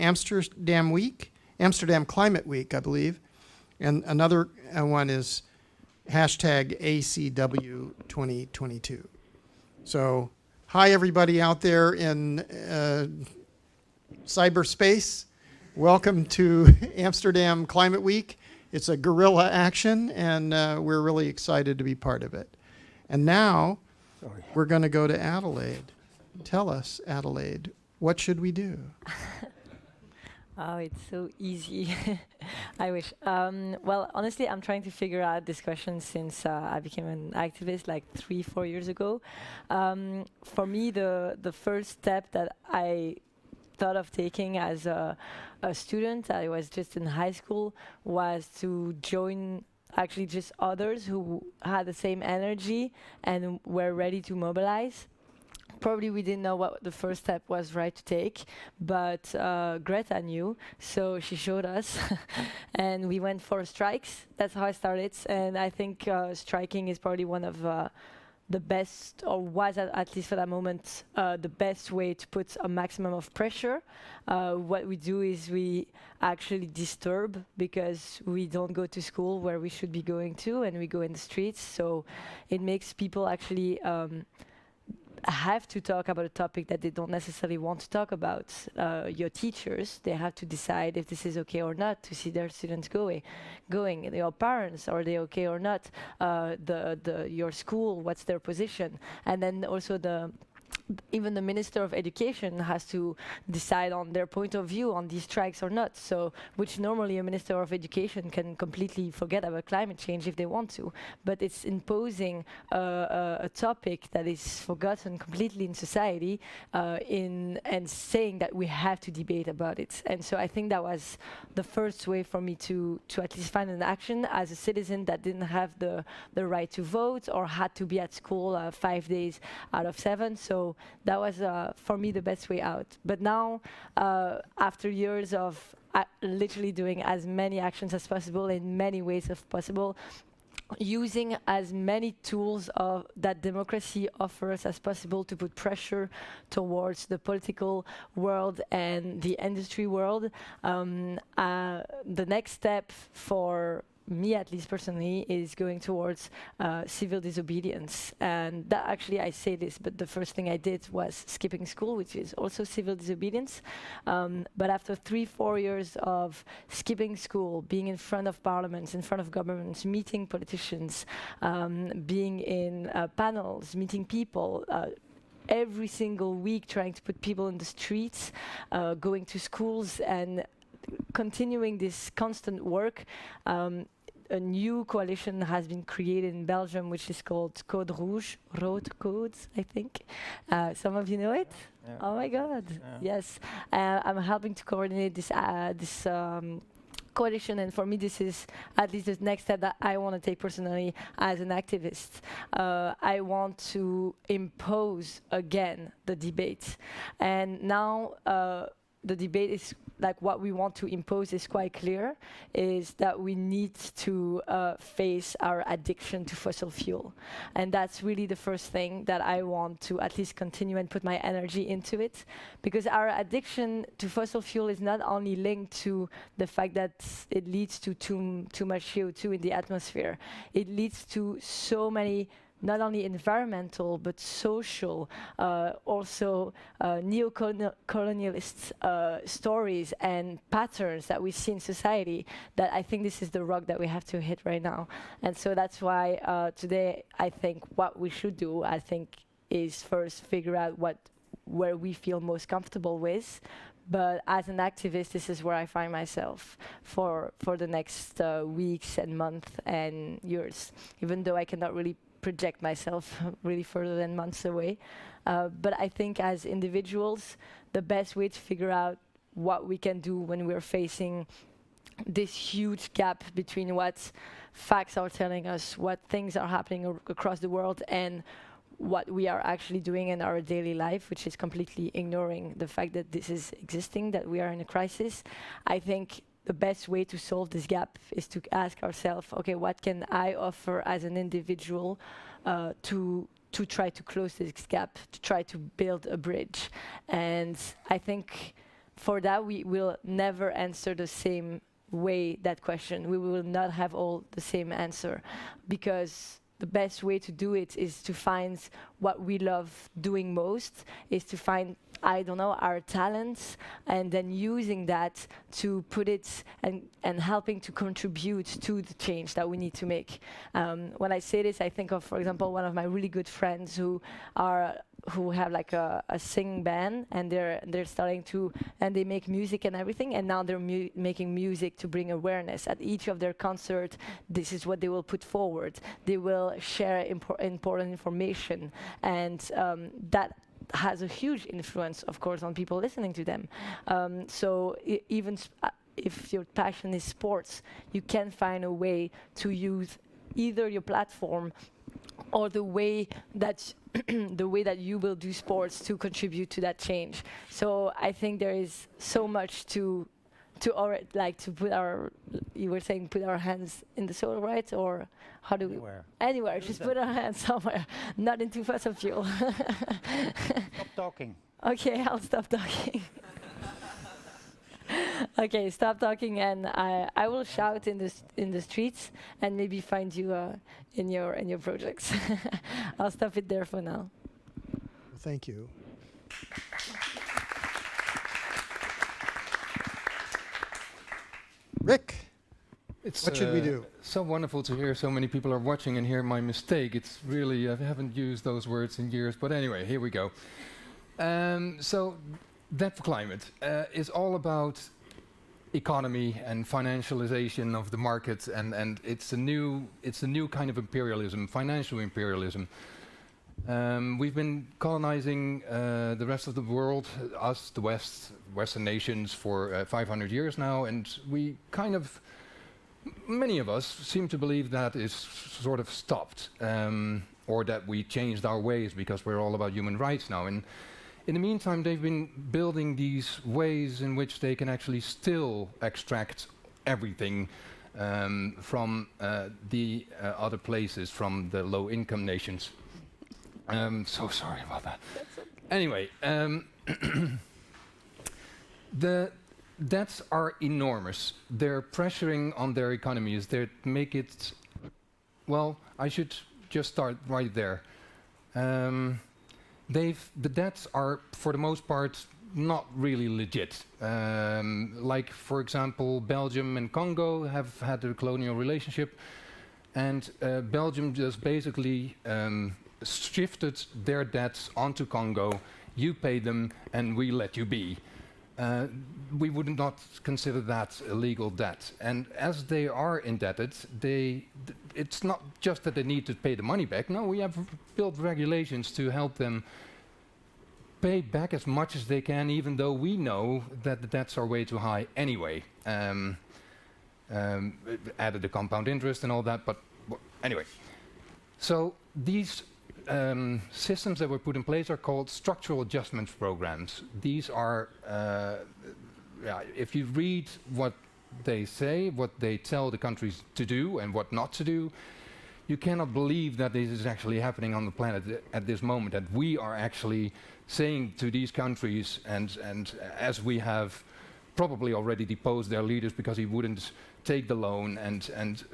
Amsterdam Climate Week, I believe, and another one is hashtag ACW 2022. So, hi everybody out there in cyberspace. Welcome to Amsterdam Climate Week. It's a guerrilla action, and we're really excited to be part of it. And now, we're going to go to Adélaïde. Tell us, Adélaïde, what should we do? Oh, it's so easy. I wish. Well, honestly, I'm trying to figure out this question since I became an activist like 3-4 years ago. For me, the first step that I thought of taking as a student, I was just in high school, was to join actually just others who had the same energy and were ready to mobilize. Probably we didn't know what the first step was right to take, but Greta knew, so she showed us, and we went for strikes. That's how I started, and I think striking is probably one of the best, or was at least for that moment, the best way to put a maximum of pressure. What we do is we actually disturb, because we don't go to school where we should be going to, and we go in the streets, so it makes people actually have to talk about a topic that they don't necessarily want to talk about. Your teachers, they have to decide if this is okay or not to see their students going. Your parents, are they okay or not? Your school, what's their position? And then also even the Minister of Education has to decide on their point of view on these strikes or not. So, which normally a Minister of Education can completely forget about climate change if they want to. But it's imposing a topic that is forgotten completely in society, and saying that we have to debate about it. And so I think that was the first way for me to at least find an action as a citizen that didn't have the right to vote or had to be at school 5 days out of 7. So that was, for me, the best way out. But now, after years of literally doing as many actions as possible in many ways as possible, using as many tools that democracy offers as possible to put pressure towards the political world and the industry world, the next step for me at least personally, is going towards civil disobedience. And that actually, I say this, but the first thing I did was skipping school, which is also civil disobedience. But after 3-4 years of skipping school, being in front of parliaments, in front of governments, meeting politicians, being in panels, meeting people, every single week trying to put people in the streets, going to schools and continuing this constant work, a new coalition has been created in Belgium, which is called Code Rouge, Rood Codes, I think. Some of you know it? Yeah. Oh my God, yes. I'm helping to coordinate this, coalition, and for me this is at least the next step that I want to take personally as an activist. I want to impose again the debate, and now the debate is like what we want to impose is quite clear, is that we need to face our addiction to fossil fuel. And that's really the first thing that I want to at least continue and put my energy into it. Because our addiction to fossil fuel is not only linked to the fact that it leads to too much CO2 in the atmosphere, it leads to so many not only environmental but social, also neo-colonialist stories and patterns that we see in society, that I think this is the rock that we have to hit right now. And so that's why today I think what we should do, I think, is first figure out where we feel most comfortable with. But as an activist, this is where I find myself for the next weeks and months and years, even though I cannot really project myself really further than months away. But I think as individuals, the best way to figure out what we can do when we're facing this huge gap between what facts are telling us, what things are happening across the world, and what we are actually doing in our daily life, which is completely ignoring the fact that this is existing, that we are in a crisis. I think the best way to solve this gap is to ask ourselves, okay, what can I offer as an individual to try to close this gap, to try to build a bridge? And I think for that, we will never answer the same way that question. We will not have all the same answer, because the best way to do it is to find what we love doing most, is to find, I don't know, our talents, and then using that to put it and helping to contribute to the change that we need to make. When I say this, I think of, for example, one of my really good friends who have like a singing band, and they're starting to, and they make music and everything, and now they're making music to bring awareness. At each of their concerts, this is what they will put forward. They will share important information, and that has a huge influence, of course, on people listening to them. So even if your passion is sports, you can find a way to use either your platform or the way that you will do sports to contribute to that change. So I think there is so much to put our, you were saying, put our hands in the soil, right? Or how do we? Anywhere, just put our hands somewhere, not into fossil fuel. Stop talking. Okay, I'll stop talking. Okay, stop talking, and I will shout in the streets and maybe find you in your projects. I'll stop it there for now. Thank you. Rick, what should we do? So wonderful to hear so many people are watching and hear my mistake. It's really, I haven't used those words in years, but anyway, here we go. So That for Climate is all about economy and financialization of the market, and it's a new kind of imperialism, financial imperialism. We've been colonizing the rest of the world, us, the Western nations, for 500 years now, and we kind of, many of us seem to believe that is sort of stopped, or that we changed our ways because we're all about human rights now. And in the meantime, they've been building these ways in which they can actually still extract everything from the other places, from the low-income nations. So sorry about that. Anyway, debts are enormous. They're pressuring on their economies. They make it, well, I should just start right there. The debts are, for the most part, not really legit. Like, for example, Belgium and Congo have had a colonial relationship, and Belgium just basically shifted their debts onto Congo. You pay them, and we let you be. We would not consider that a legal debt. And as they are indebted, it's not just that they need to pay the money back. No, we have built regulations to help them pay back as much as they can, even though we know that the debts are way too high anyway. Added the compound interest and all that, but anyway. So these systems that were put in place are called structural adjustment programs. These are, if you read what they say, what they tell the countries to do and what not to do, you cannot believe that this is actually happening on the planet at this moment, that we are actually saying to these countries, and as we have probably already deposed their leaders because he wouldn't take the loan, and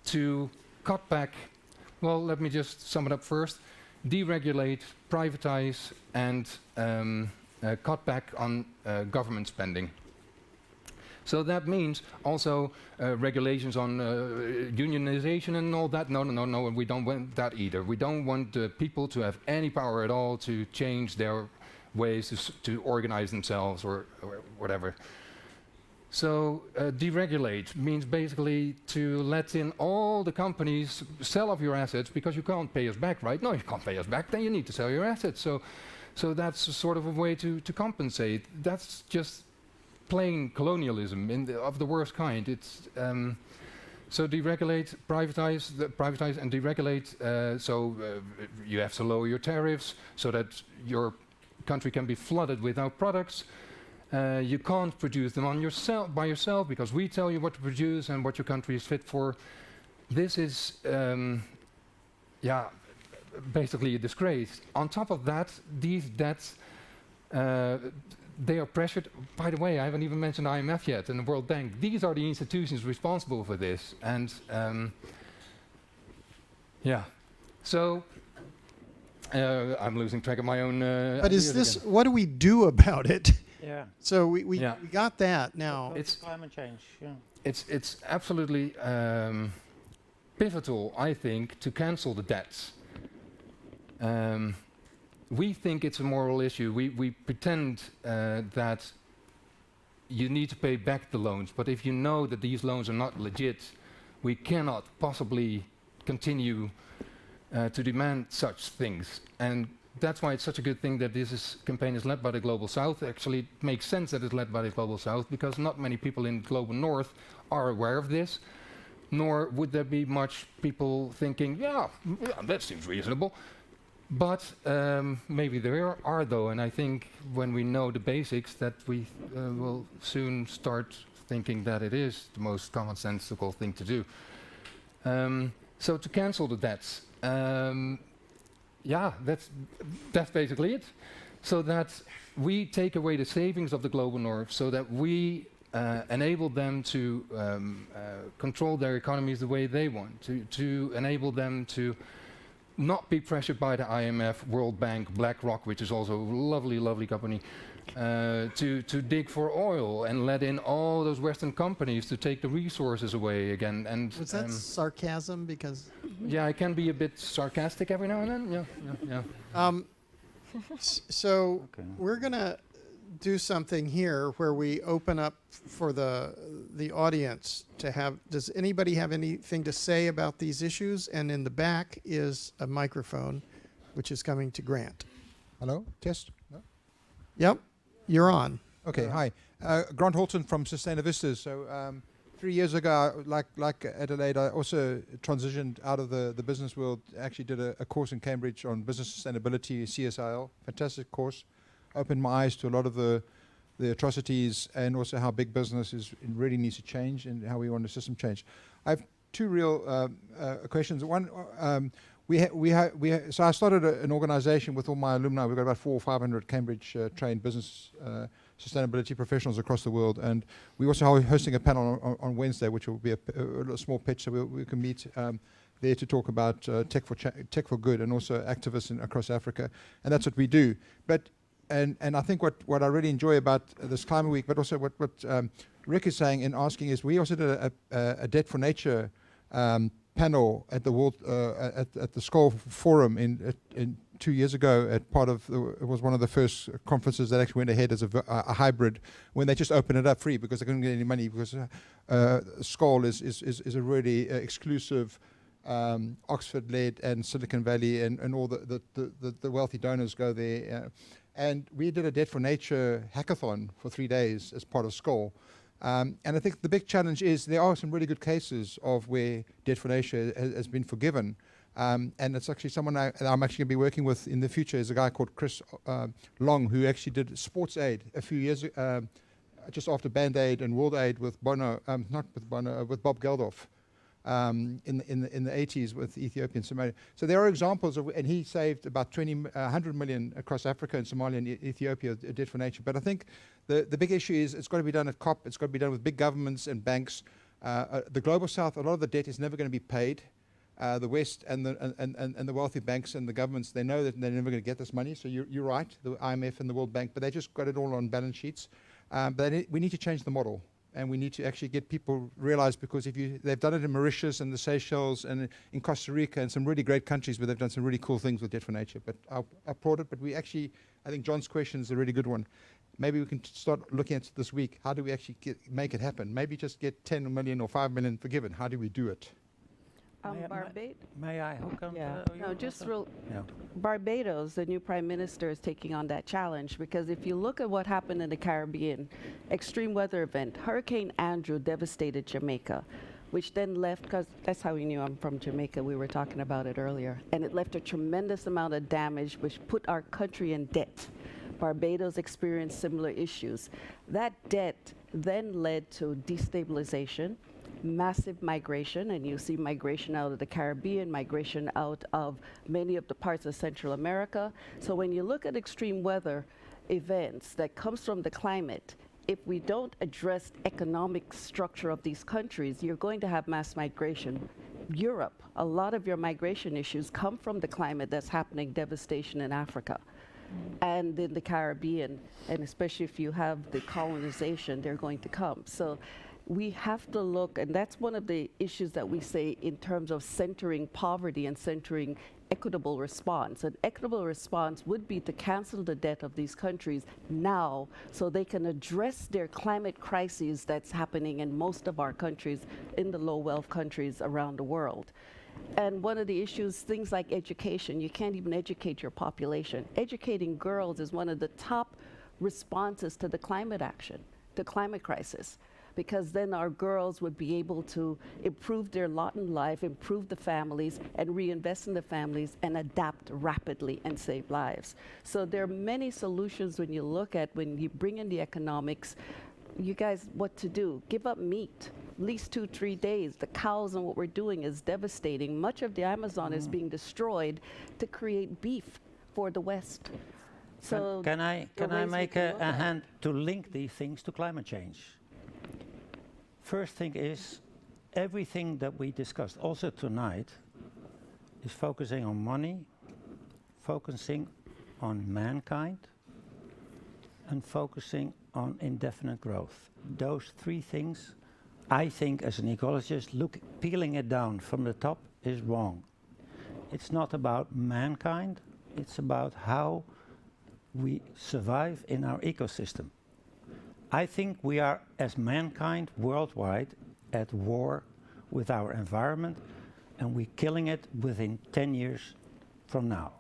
to cut back. Well, let me just sum it up first. Deregulate, privatize, and cut back on government spending. So that means also regulations on unionization and all that. No, we don't want that either. We don't want people to have any power at all to change their ways to organize themselves or whatever. So deregulate means basically to let in all the companies, sell off your assets because you can't pay us back, right? No, you can't pay us back, then you need to sell your assets. So that's a sort of a way to compensate. That's just plain colonialism of the worst kind. It's so deregulate, privatize and deregulate. You have to lower your tariffs so that your country can be flooded with our products. You can't produce them by yourself because we tell you what to produce and what your country is fit for. This is, basically a disgrace. On top of that, these debts, they are pressured. By the way, I haven't even mentioned IMF yet and the World Bank. These are the institutions responsible for this. And so I'm losing track of my own. But is this? Again. What do we do about it? Yeah. So we got that now. It's climate change. Yeah. It's absolutely pivotal, I think, to cancel the debts. We think it's a moral issue. We pretend that you need to pay back the loans, but if you know that these loans are not legit, we cannot possibly continue to demand such things. And that's why it's such a good thing that this campaign is led by the Global South. Actually, it makes sense that it's led by the Global South because not many people in the Global North are aware of this, nor would there be much people thinking, yeah, that seems reasonable. But maybe there are though, and I think when we know the basics that we will soon start thinking that it is the most commonsensical thing to do. So to cancel the debts, that's basically it. So that we take away the savings of the Global North so that we enable them to control their economies the way they want, to enable them to not be pressured by the IMF, World Bank, BlackRock, which is also a lovely, lovely company, to dig for oil and let in all those Western companies to take the resources away again. And was that sarcasm? Because yeah, I can be a bit sarcastic every now and then. Yeah. So we're gonna do something here where we open up for the audience to have. Does anybody have anything to say about these issues? And in the back is a microphone, which is coming to Grant. Hello, test. No? Yep, you're on. Okay, hi, Grant Holton from Sustainavistas. So 3 years ago, like Adélaïde, I also transitioned out of the business world. Actually, did a course in Cambridge on business sustainability, CSIL. Fantastic course. Opened my eyes to a lot of the atrocities and also how big business really needs to change and how we want the system change. I have two real questions. One, so I started an organization with all my alumni. We've got about 400 or 500 Cambridge trained business sustainability professionals across the world. And we also are hosting a panel on Wednesday, which will be a small pitch, so we can meet there to talk about tech for good, and also activists across Africa. And that's what we do. But and I think what I really enjoy about this Climate Week, but also what Rick is saying in asking, is we also did a Debt for Nature panel at the World at the Skoll Forum in 2 years ago. At part of it was one of the first conferences that actually went ahead as a hybrid, when they just opened it up free because they couldn't get any money, because Skoll is a really exclusive Oxford-led and Silicon Valley and all the wealthy donors go there. And we did a Debt for Nature hackathon for 3 days as part of Skoll. And I think the big challenge is there are some really good cases of where Debt for Nature has been forgiven. And it's actually someone I'm actually going to be working with in the future is a guy called Chris Long, who actually did sports aid a few years just after Band Aid and World Aid with Bono, not with Bono, with Bob Geldof. In the 80s with Ethiopia and Somalia. So there are examples of, and he saved about 100 million across Africa and Somalia and Ethiopia, Debt for Nature. But I think the big issue is it's got to be done at COP, it's got to be done with big governments and banks. The Global South, a lot of the debt is never going to be paid. The West and the wealthy banks and the governments, they know that they're never going to get this money. So you're right, the IMF and the World Bank, but they just got it all on balance sheets. But we need to change the model. And we need to actually get people realize, because they've done it in Mauritius and the Seychelles and in Costa Rica and some really great countries where they've done some really cool things with Debt for Nature. But I applaud it. But I think John's question is a really good one. Maybe we can start looking at this week. How do we actually make it happen? Maybe just get 10 million or 5 million forgiven. How do we do it? May I hook on? Yeah. No, just real. Yeah. Barbados, the new prime minister, is taking on that challenge, because if you look at what happened in the Caribbean, extreme weather event, Hurricane Andrew devastated Jamaica, which then left, because that's how we knew I'm from Jamaica, we were talking about it earlier, and it left a tremendous amount of damage, which put our country in debt. Barbados experienced similar issues. That debt then led to destabilization, massive migration, and you see migration out of the Caribbean, migration out of many of the parts of Central America. So when you look at extreme weather events that comes from the climate, if we don't address economic structure of these countries, you're going to have mass migration. Europe, a lot of your migration issues come from the climate that's happening, devastation in Africa. And in the Caribbean, and especially if you have the colonization, they're going to come. So we have to look, and that's one of the issues that we say in terms of centering poverty and centering equitable response. An equitable response would be to cancel the debt of these countries now, so they can address their climate crises that's happening in most of our countries, in the low wealth countries around the world. And one of the issues, things like education, you can't even educate your population. Educating girls is one of the top responses to the climate action, to climate crisis, because then our girls would be able to improve their lot in life, improve the families, and reinvest in the families and adapt rapidly and save lives. So there are many solutions when you look at, when you bring in the economics, you guys, what to do? Give up meat. At least 2-3 days. The cows and what we're doing is devastating. Much of the Amazon is being destroyed to create beef for the West. So can I make a hand to link these things to climate change? First thing is, everything that we discussed also tonight is focusing on money, focusing on mankind, and focusing on indefinite growth. Those three things, I think as an ecologist, peeling it down from the top is wrong. It's not about mankind, it's about how we survive in our ecosystem. I think we are, as mankind worldwide, at war with our environment, and we're killing it within 10 years from now.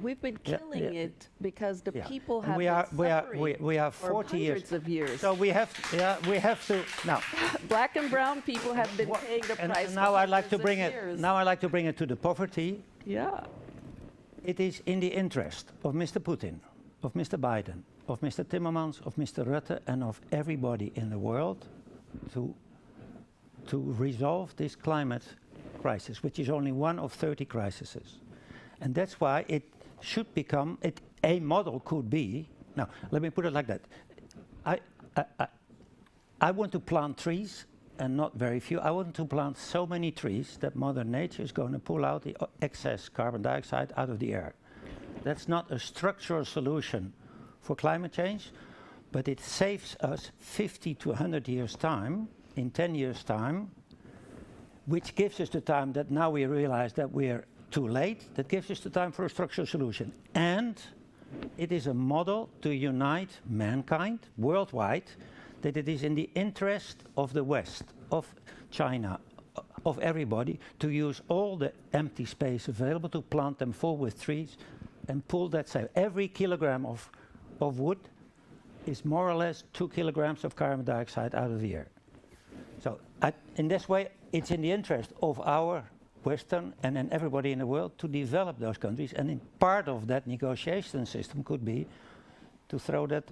We've been killing it because the people and have we have 40 hundreds of years. So we have to now. Black and brown people have been paying the price. And now I'd like to bring it. Now I'd like to bring it to the poverty. Yeah. It is in the interest of Mr. Putin, of Mr. Biden, of Mr. Timmermans, of Mr. Rutte, and of everybody in the world to resolve this climate crisis, which is only one of 30 crises. And that's why it should become, a model could be Now, let me put it like that. I want to plant trees, and not very few. I want to plant so many trees that Mother Nature is going to pull out the excess carbon dioxide out of the air. That's not a structural solution for climate change, but it saves us 50 to 100 years' time, in 10 years' time, which gives us the time that now we realize that we're too late. That gives us the time for a structural solution. And it is a model to unite mankind worldwide, that it is in the interest of the West, of China, of everybody, to use all the empty space available to plant them full with trees and pull that same. Every kilogram of wood is more or less 2 kilograms of carbon dioxide out of the air. So in this way, it's in the interest of our Western and then everybody in the world to develop those countries. And in part of that negotiation system could be to throw that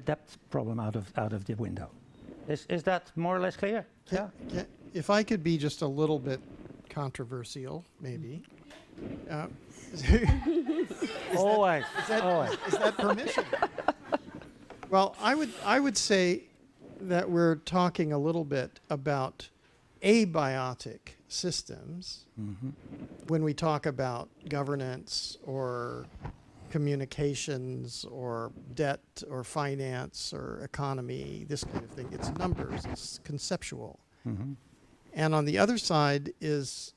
debt problem out of the window. Is that more or less clear? Yeah. If I could be just a little bit controversial, maybe. Always. Is that permission? Well, I would say that we're talking a little bit about abiotic systems when we talk about governance or communications or debt or finance or economy, this kind of thing. It's numbers, it's conceptual. And on the other side is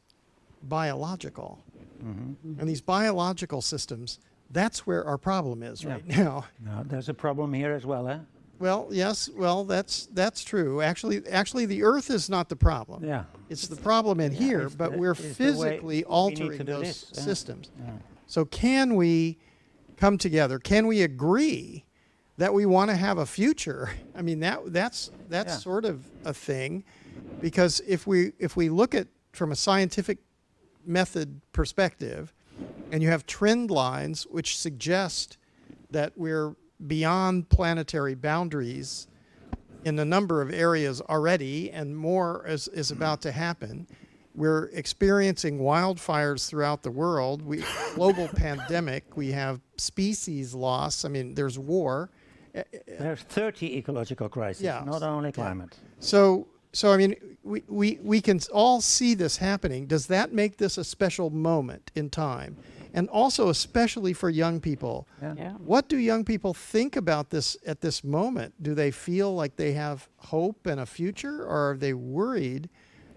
biological. And these biological systems, that's where our problem is right now. No, there's a problem here as well, eh? Well, yes, well, that's true. Actually, the Earth is not the problem. Yeah. It's the problem in here, but we're physically altering those systems. So can we come together? Can we agree that we want to have a future? I mean, that's sort of a thing, because if we look at from a scientific method perspective, and you have trend lines which suggest that we're beyond planetary boundaries in a number of areas already, and more is about to happen. We're experiencing wildfires throughout the world. Global pandemic. We have species loss. I mean, there's war. There's 30 ecological crises, not only climate. So I mean, we can all see this happening. Does that make this a special moment in time? And also, especially for young people, what do young people think about this at this moment? Do they feel like they have hope and a future, or are they worried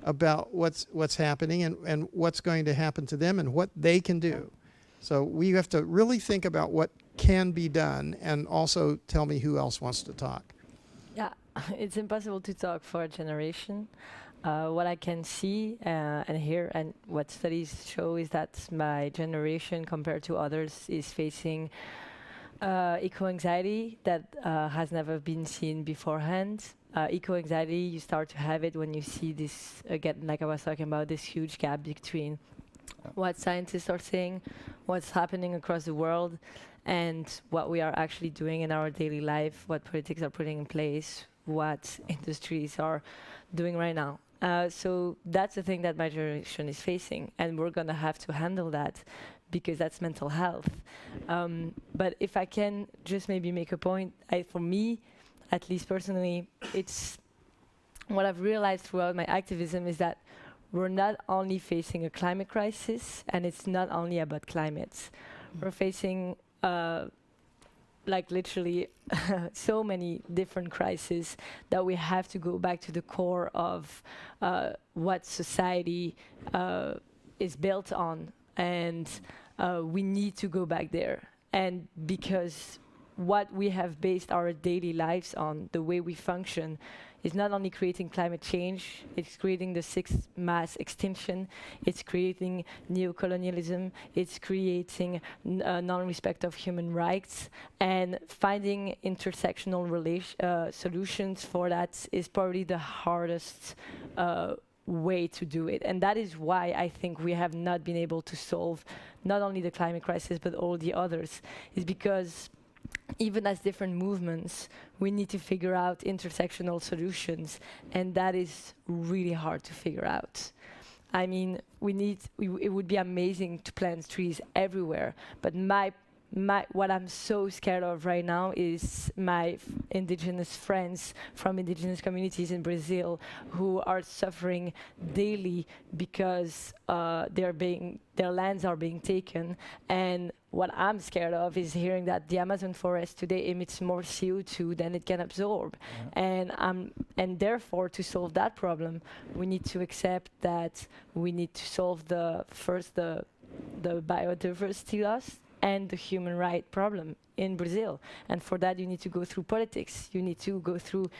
about what's happening and what's going to happen to them and what they can do? So we have to really think about what can be done, and also tell me who else wants to talk. Yeah, it's impossible to talk for a generation. What I can see and hear, and what studies show, is that my generation, compared to others, is facing eco-anxiety that has never been seen beforehand. Eco-anxiety, you start to have it when you see this, again, like I was talking about, this huge gap between what scientists are saying, what's happening across the world, and what we are actually doing in our daily life, what politics are putting in place, what industries are doing right now. So that's the thing that my generation is facing, and we're going to have to handle that, because that's mental health. But if I can just maybe make a point, for me, at least personally, it's what I've realized throughout my activism is that we're not only facing a climate crisis, and it's not only about climate. We're facing like literally so many different crises that we have to go back to the core of what society is built on, and we need to go back there. And because what we have based our daily lives on, the way we function, is not only creating climate change, it's creating the sixth mass extinction, it's creating neocolonialism, it's creating non-respect of human rights, and finding intersectional solutions for that is probably the hardest way to do it. And that is why I think we have not been able to solve not only the climate crisis, but all the others, is because even as different movements, we need to figure out intersectional solutions, and that is really hard to figure out. I mean, it would be amazing to plant trees everywhere, but my what I'm so scared of right now is my indigenous friends from indigenous communities in Brazil who are suffering daily because their lands are being taken. And what I'm scared of is hearing that the Amazon forest today emits more CO2 than it can absorb. And therefore, to solve that problem, we need to accept that we need to solve the biodiversity loss and the human right problem in Brazil. And for that, you need to go through politics. You need to go through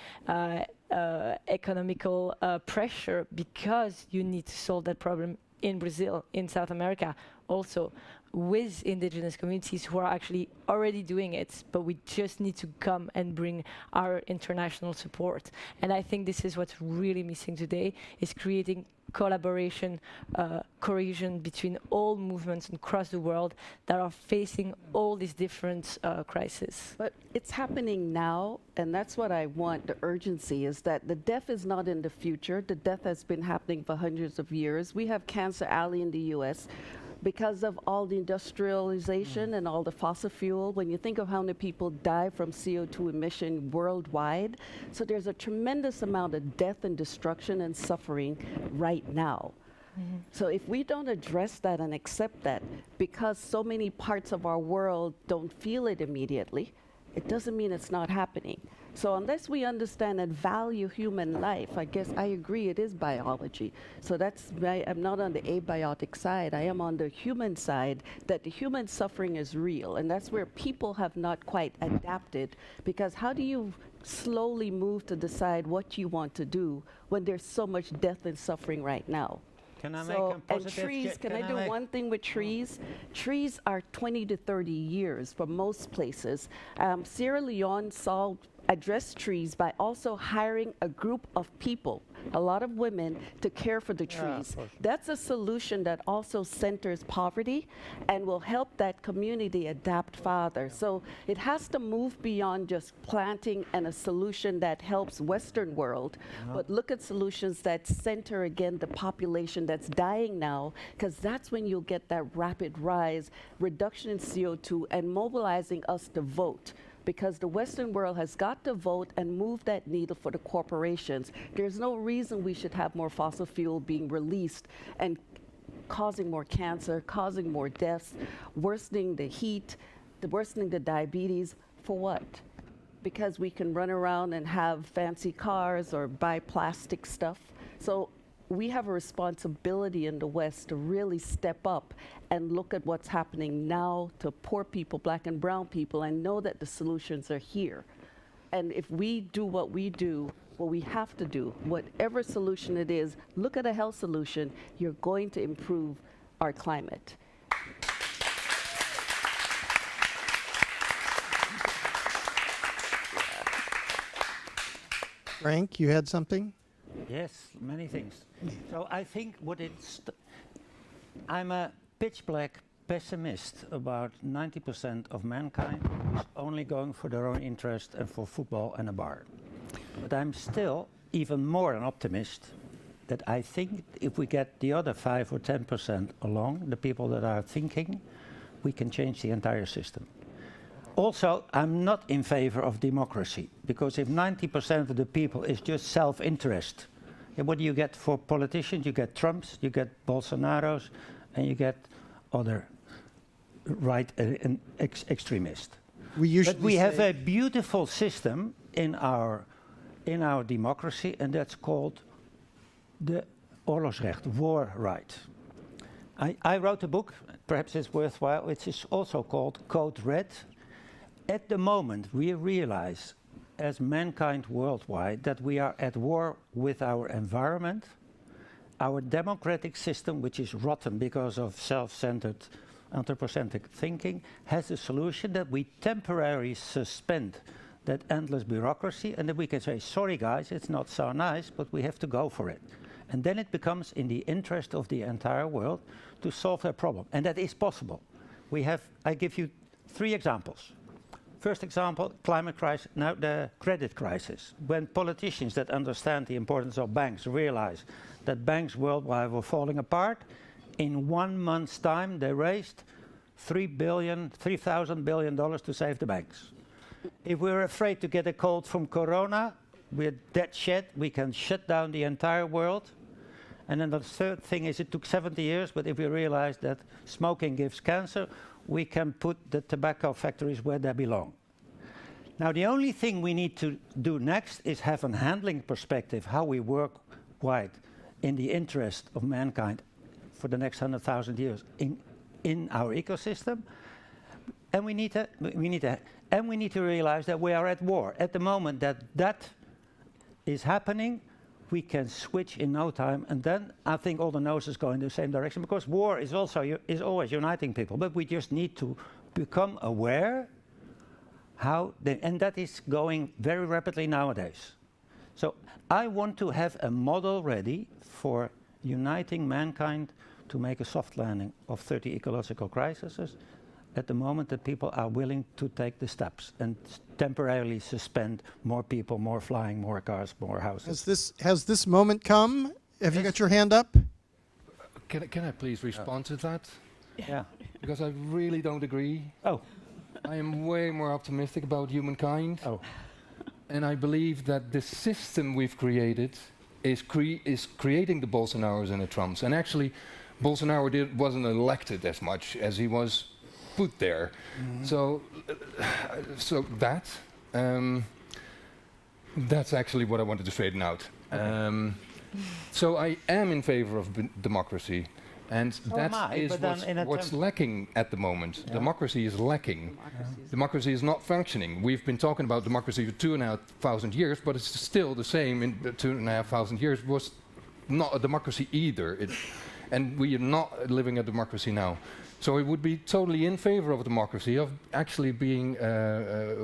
economical pressure, because you need to solve that problem in Brazil, in South America, also with indigenous communities who are actually already doing it, but we just need to come and bring our international support. And I think this is what's really missing today, is creating collaboration, cohesion between all movements across the world that are facing all these different crises. But it's happening now, and that's what I want. The urgency is that the death is not in the future. The death has been happening for hundreds of years. We have Cancer Alley in the US. Because of all the industrialization and all the fossil fuel, when you think of how many people die from CO2 emission worldwide, so there's a tremendous amount of death and destruction and suffering right now. So if we don't address that and accept that, because so many parts of our world don't feel it immediately, it doesn't mean it's not happening. So unless we understand and value human life, I guess I agree it is biology. So that's why I'm not on the abiotic side. I am on the human side, that the human suffering is real. And that's where people have not quite adapted, because how do you slowly move to decide what you want to do when there's so much death and suffering right now? Can I make a positive? And trees, can I do one thing with trees? Trees are 20 to 30 years for most places. Sierra Leone addressed trees by also hiring a group of people, a lot of women, to care for the trees. That's a solution that also centers poverty and will help that community adapt farther. So it has to move beyond just planting and a solution that helps Western world, but look at solutions that center again the population that's dying now, because that's when you'll get that rapid rise, reduction in CO2, and mobilizing us to vote. Because the Western world has got to vote and move that needle for the corporations. There's no reason we should have more fossil fuel being released and causing more cancer, causing more deaths, worsening the heat, worsening the diabetes. For what? Because we can run around and have fancy cars or buy plastic stuff. So we have a responsibility in the West to really step up and look at what's happening now to poor people, black and brown people, and know that the solutions are here. And if we do what we do, what we have to do, whatever solution it is, look at a health solution, you're going to improve our climate. Frank, you had something? Yes, many things. So I think I'm a pitch black pessimist about 90% of mankind who's only going for their own interest and for football and a bar. But I'm still even more an optimist that I think if we get the other 5 or 10% along, the people that are thinking, we can change the entire system. Also, I'm not in favor of democracy, because if 90% of the people is just self-interest, what do you get for politicians? You get Trumps, you get Bolsonaros, and you get other right and extremists. But we have a beautiful system in our democracy, and that's called the oorlogsrecht, war right. I wrote a book, perhaps it's worthwhile, which is also called Code Red. At the moment, we realize as mankind worldwide that we are at war with our environment. Our democratic system, which is rotten because of self-centered, anthropocentric thinking, has a solution that we temporarily suspend that endless bureaucracy, and then we can say, sorry guys, it's not so nice, but we have to go for it. And then it becomes in the interest of the entire world to solve that problem. And that is possible. I give you 3 examples. First example, climate crisis, now the credit crisis. When politicians that understand the importance of banks realize that banks worldwide were falling apart, in 1 month's time they raised $3,000 billion to save the banks. If we're afraid to get a cold from Corona, we're dead shit. We can shut down the entire world. And then the third thing is it took 70 years, but if we realize that smoking gives cancer, we can put the tobacco factories where they belong. Now, the only thing we need to do next is have a handling perspective, how we work wide in the interest of mankind for the next 100,000 years in our ecosystem. And we need to realize that we are at war. At the moment that is happening, we can switch in no time, and then I think all the noses go in the same direction, because war is also is always uniting people, but we just need to become aware and that is going very rapidly nowadays. So I want to have a model ready for uniting mankind to make a soft landing of 30 ecological crises at the moment that people are willing to take the steps and temporarily suspend more people, more flying, more cars, more houses. Has this moment come? Have you got your hand up? Can I please respond to that? Yeah. Because I really don't agree. Oh. I am way more optimistic about humankind. Oh. And I believe that the system we've created is creating the Bolsonaros and the Trumps. And actually, Bolsonaro wasn't elected as much as he was put there. Mm-hmm. So that's actually what I wanted to straighten out. Okay. So I am in favor of democracy. And that is what's lacking at the moment. Yeah. Democracy is lacking. Democracy is not functioning. We've been talking about democracy for 2,500 years, but it's still the same in 2,500 years. Was not a democracy either. And we are not living a democracy now. So it would be totally in favor of democracy, of actually being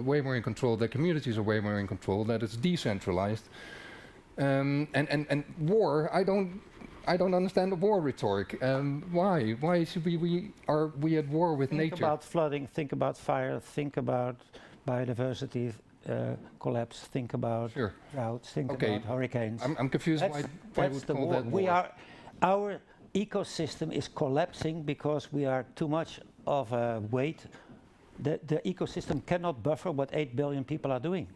way more in control, that communities are way more in control, that it's decentralized. And war, I don't understand the war rhetoric. Why? Why should we at war with nature? Think about flooding, think about fire, think about biodiversity collapse, think about droughts, think about hurricanes. I'm confused why we would call that war. Our ecosystem is collapsing because we are too much of a weight. The ecosystem cannot buffer what 8 billion people are doing.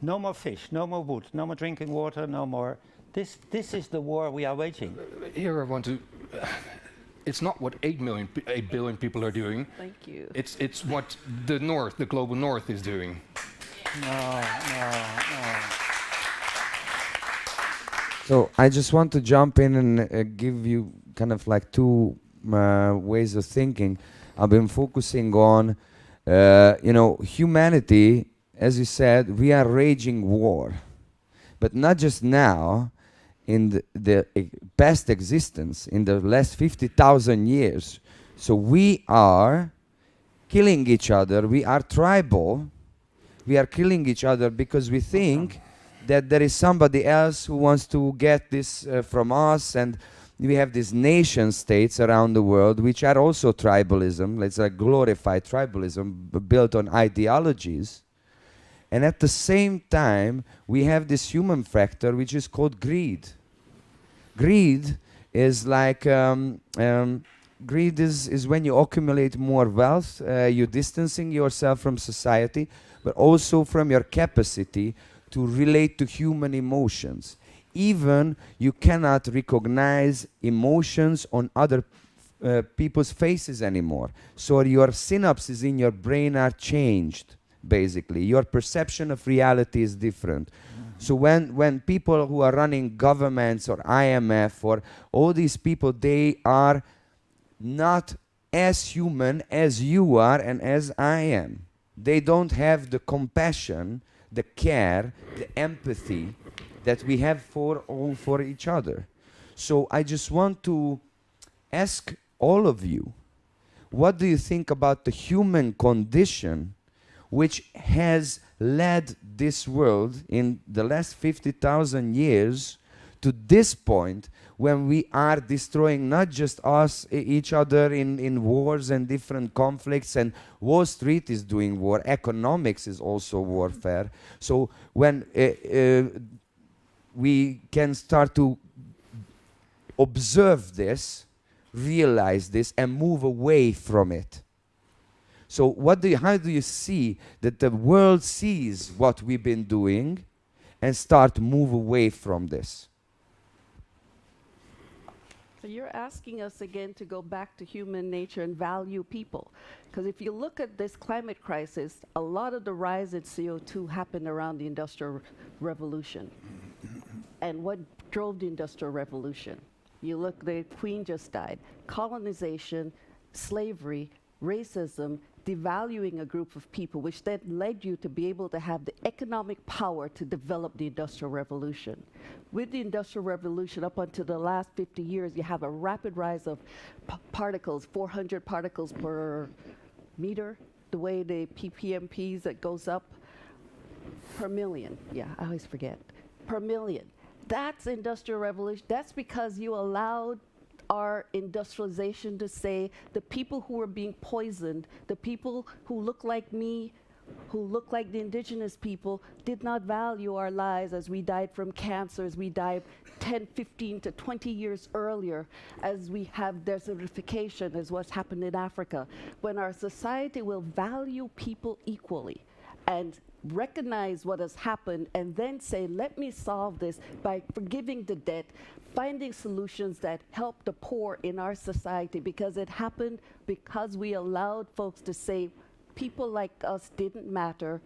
No more fish, no more wood, no more drinking water, no more. This is the war we are waging. Here I want to. It's not what 8 billion people are doing. Thank you. It's what the North, the global North, is doing. No. So I just want to jump in and give you kind of like two ways of thinking. I've been focusing on, humanity. As you said, we are raging war, but not just now. In the past existence, in the last 50,000 years. So we are killing each other. We are tribal. We are killing each other because we think that there is somebody else who wants to get this from us. And we have these nation states around the world, which are also tribalism. It's a glorified tribalism built on ideologies. And at the same time, we have this human factor, which is called greed. Greed is like, greed is when you accumulate more wealth, you're distancing yourself from society, but also from your capacity to relate to human emotions. Even you cannot recognize emotions on other people's faces anymore. So your synapses in your brain are changed. Basically, your perception of reality is different. So when people who are running governments or IMF or all these people, they are not as human as you are and as I am. They don't have the compassion, the care, the empathy that we have for each other. So I just want to ask all of you, what do you think about the human condition which has led this world in the last 50,000 years to this point when we are destroying not just us, each other in wars and different conflicts, and Wall Street is doing war, economics is also warfare. So when we can start to observe this, realize this, and move away from it, So how do you see that the world sees what we've been doing and start to move away from this? So you're asking us again to go back to human nature and value people. Because if you look at this climate crisis, a lot of the rise in CO2 happened around the Industrial Revolution. And what drove the Industrial Revolution? You look, the Queen just died. Colonization, slavery, racism, devaluing a group of people, which then led you to be able to have the economic power to develop the Industrial Revolution. With the Industrial Revolution, up until the last 50 years, you have a rapid rise of particles, 400 particles per meter, the way the ppmps that goes up per million. Yeah, I always forget. Per million. That's Industrial Revolution. That's because you allowed our industrialization to say the people who are being poisoned, the people who look like me, who look like the indigenous people, did not value our lives as we died from cancer, as we died 10, 15 to 20 years earlier, as we have desertification, as what's happened in Africa. When our society will value people equally and recognize what has happened and then say, let me solve this by forgiving the debt, finding solutions that help the poor in our society, because it happened because we allowed folks to say people like us didn't matter.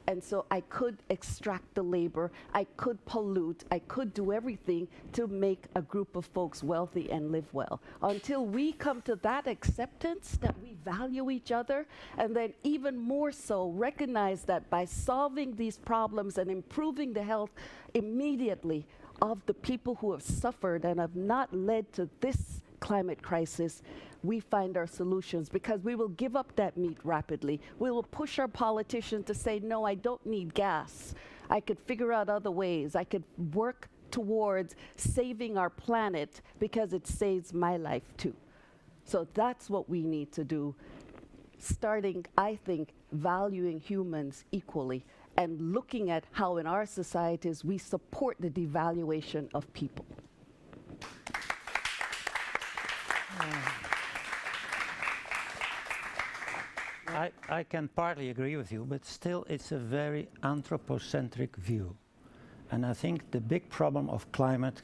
And so I could extract the labor, I could pollute, I could do everything to make a group of folks wealthy and live well. Until we come to that acceptance that we value each other, and then even more so recognize that by solving these problems and improving the health immediately of the people who have suffered and have not led to this climate crisis, we find our solutions, because we will give up that meat rapidly. We will push our politicians to say, no, I don't need gas. I could figure out other ways. I could work towards saving our planet because it saves my life too. So that's what we need to do, starting, I think, valuing humans equally and looking at how in our societies we support the devaluation of people. I can partly agree with you, but still it's a very anthropocentric view. And I think the big problem of climate,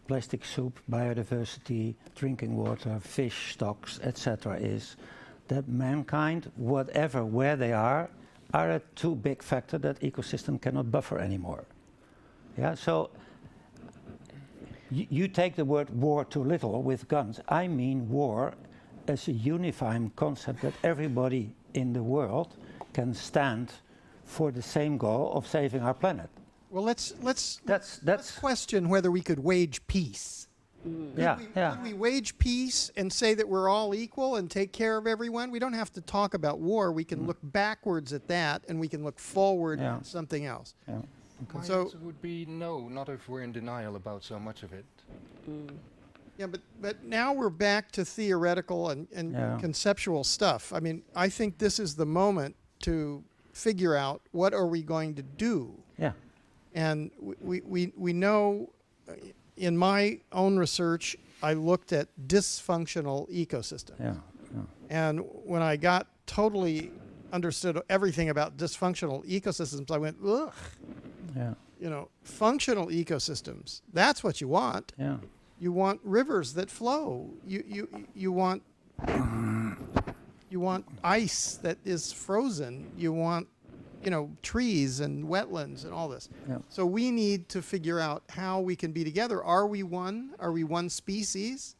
plastic soup, biodiversity, drinking water, fish stocks, etc., is that mankind, whatever, where they are a too big factor that ecosystem cannot buffer anymore. Yeah, so you take the word war too little with guns. I mean war as a unifying concept that everybody in the world can stand for the same goal of saving our planet. Well, let's question whether we could wage peace. Could we wage peace and say that we're all equal and take care of everyone? We don't have to talk about war. We can look backwards at that, and we can look forward at something else. My answer would be no, not if we're in denial about so much of it. Yeah, but now we're back to theoretical and conceptual stuff. I mean, I think this is the moment to figure out what are we going to do. Yeah. And we know, in my own research, I looked at dysfunctional ecosystems. Yeah. And when I got totally understood everything about dysfunctional ecosystems, I went, ugh. Yeah. You know, functional ecosystems, that's what you want. Yeah. You want rivers that flow. You want ice that is frozen. You want, you know, trees and wetlands and all this. Yeah. So we need to figure out how we can be together. Are we one? Are we one species?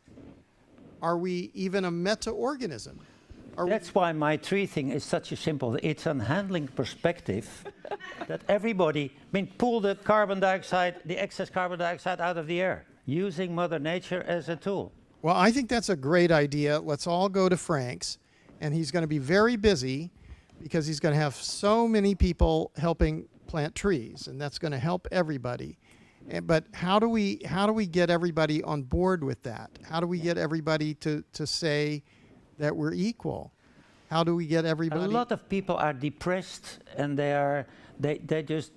Are we even a meta-organism? That's why my tree thing is such a simple, it's a handling perspective that everybody, pull the carbon dioxide, the excess carbon dioxide out of the air, using Mother Nature as a tool. Well, I think that's a great idea. Let's all go to Frank's, and he's going to be very busy because he's going to have so many people helping plant trees, and that's going to help everybody. But how do we get everybody on board with that? How do we get everybody to say that we're equal? How do we get everybody? A lot of people are depressed, and they just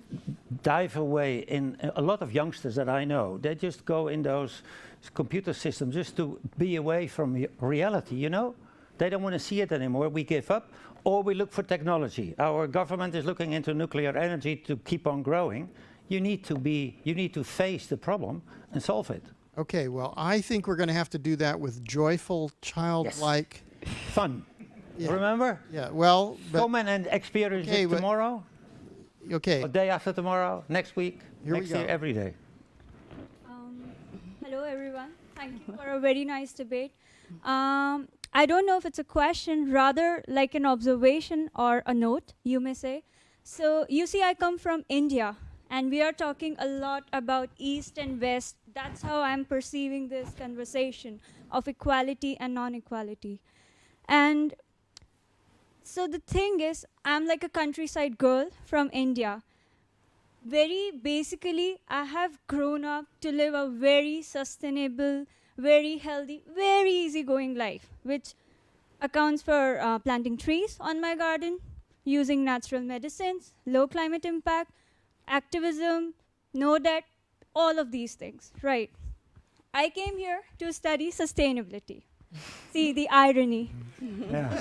dive away in a lot of youngsters that I know. They just go in those computer systems just to be away from reality, you know? They don't want to see it anymore. We give up, or we look for technology. Our government is looking into nuclear energy to keep on growing. You need to face the problem and solve it. Okay, well, I think we're going to have to do that with joyful, childlike... Fun. Yeah. Remember? Yeah, well... Come in and experience it tomorrow. Okay. A day after tomorrow, next week, next year, every day. Hello, everyone. Thank you for a very nice debate. I don't know if it's a question, rather like an observation or a note, you may say. So, you see, I come from India, and we are talking a lot about East and West. That's how I'm perceiving this conversation of equality and non-equality. And so the thing is, I'm like a countryside girl from India. Very basically, I have grown up to live a very sustainable, very healthy, very easygoing life, which accounts for planting trees on my garden, using natural medicines, low climate impact, activism, no debt, all of these things, right? I came here to study sustainability. See the irony. Yeah.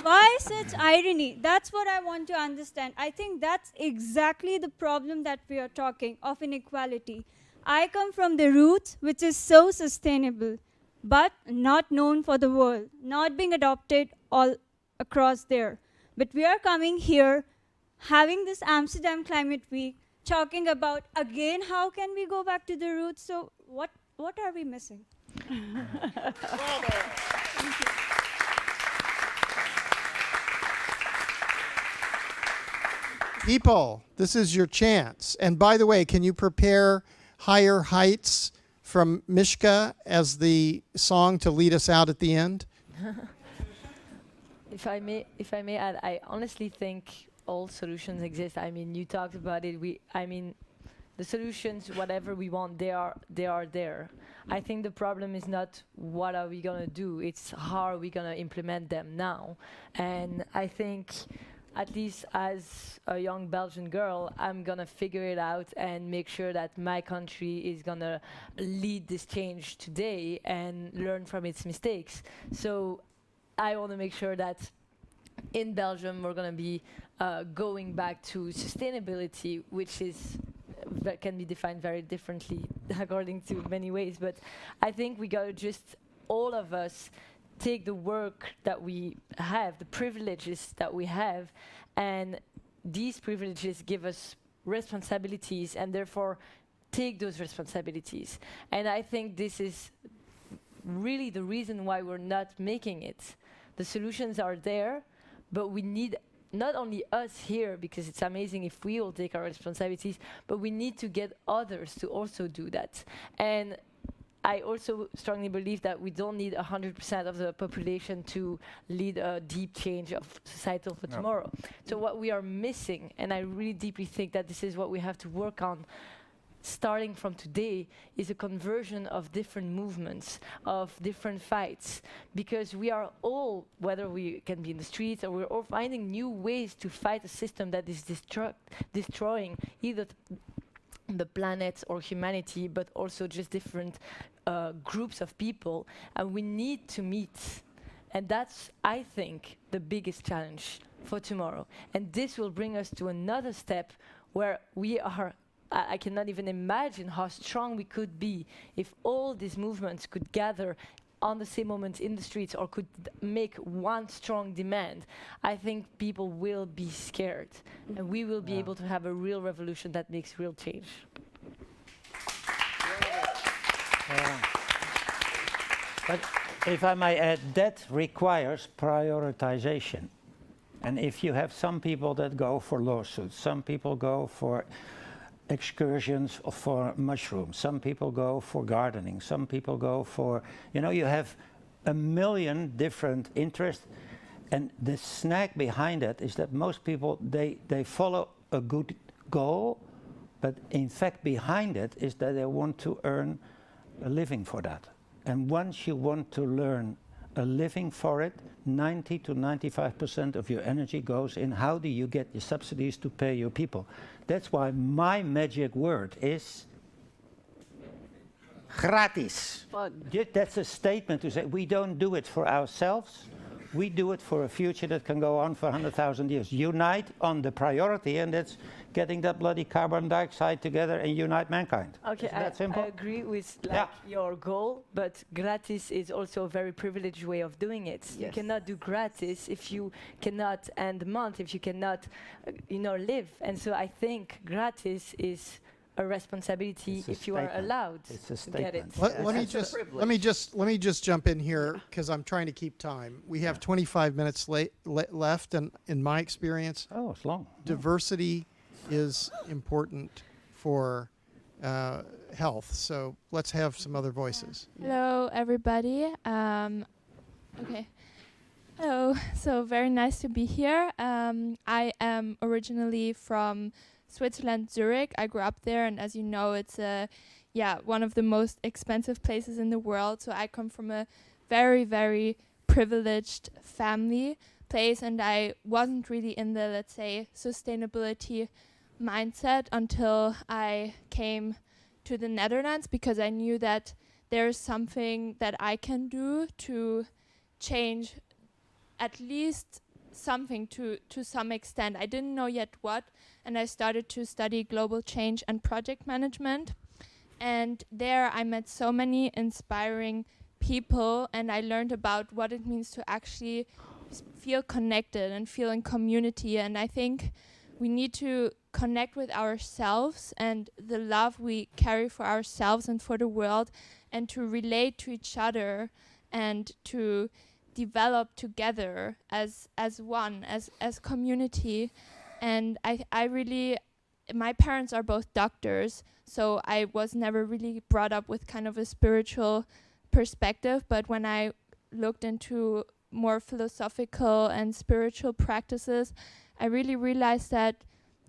Why such irony? That's what I want to understand. I think that's exactly the problem that we are talking of inequality. I come from the roots, which is so sustainable, but not known for the world, not being adopted all across there. But we are coming here, having this Amsterdam Climate Week, talking about, again, how can we go back to the roots? So what are we missing? People, this is your chance. And by the way, can you prepare Higher Heights from Mishka as the song to lead us out at the end? If I may add, I honestly think all solutions exist. I mean, you talked about it. The solutions, whatever we want, they are there. I think the problem is not what are we gonna do, it's how are we gonna implement them now. And I think, at least as a young Belgian girl, I'm gonna figure it out and make sure that my country is gonna lead this change today and learn from its mistakes. So I wanna make sure that in Belgium we're gonna be going back to sustainability, which is that can be defined very differently according to many ways. But I think we gotta just, all of us, take the work that we have, the privileges that we have, and these privileges give us responsibilities, and therefore take those responsibilities. And I think this is really the reason why we're not making it. The solutions are there, but we need not only us here, because it's amazing if we all take our responsibilities, but we need to get others to also do that. And I also strongly believe that we don't need 100% of the population to lead a deep change of societal for tomorrow. So what we are missing, and I really deeply think that this is what we have to work on, starting from today, is a conversion of different movements, of different fights, because we are all, whether we can be in the streets, or we're all finding new ways to fight a system that is destroying either the planet or humanity, but also just different groups of people, and we need to meet. And that's, I think, the biggest challenge for tomorrow. And this will bring us to another step where we are, I cannot even imagine how strong we could be if all these movements could gather on the same moment in the streets, or could make one strong demand. I think people will be scared, and we will be able to have a real revolution that makes real change. But if I may add, that requires prioritization. And if you have some people that go for lawsuits, some people go for excursions for mushrooms, some people go for gardening, some people go for, you have a million different interests. And the snag behind it is that most people, they follow a good goal, but in fact behind it is that they want to earn a living for that. And once you want to learn a living for it, 90 to 95% of your energy goes in how do you get your subsidies to pay your people. That's why my magic word is gratis. That's a statement to say we don't do it for ourselves, We do it for a future that can go on for 100,000 years. Unite on the priority, and that's getting that bloody carbon dioxide together and unite mankind. Okay, Isn't that simple? I agree with your goal, but gratis is also a very privileged way of doing it. Yes. You cannot do gratis if you cannot end the month, if you cannot, live. And so I think gratis is a responsibility if you are allowed to get it. Let me just jump in here because I'm trying to keep time. We have 25 minutes left, and in my experience, it's long. Diversity is important for health. So let's have some other voices. Hello, everybody. Okay. Hello. So very nice to be here. I am originally from Switzerland, Zurich. I grew up there, and as you know, it's one of the most expensive places in the world. So I come from a very, very privileged family place, and I wasn't really in the, let's say, sustainability mindset until I came to the Netherlands, because I knew that there's something that I can do to change at least something to some extent. I didn't know yet what, and I started to study global change and project management. And there I met so many inspiring people, and I learned about what it means to actually feel connected and feel in community. And I think we need to connect with ourselves and the love we carry for ourselves and for the world, and to relate to each other and to develop together as one, as community. And I really, my parents are both doctors, so I was never really brought up with kind of a spiritual perspective. But when I looked into more philosophical and spiritual practices, I really realized that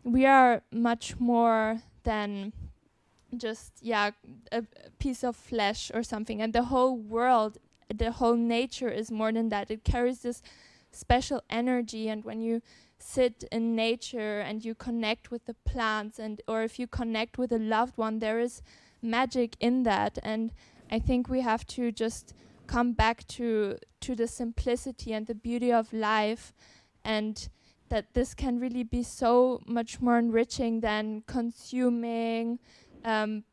we are much more than just a piece of flesh or something, and the whole world, the whole nature is more than that. It carries this special energy, and when you sit in nature and you connect with the plants, or if you connect with a loved one, there is magic in that. And I think we have to just come back to the simplicity and the beauty of life, and that this can really be so much more enriching than consuming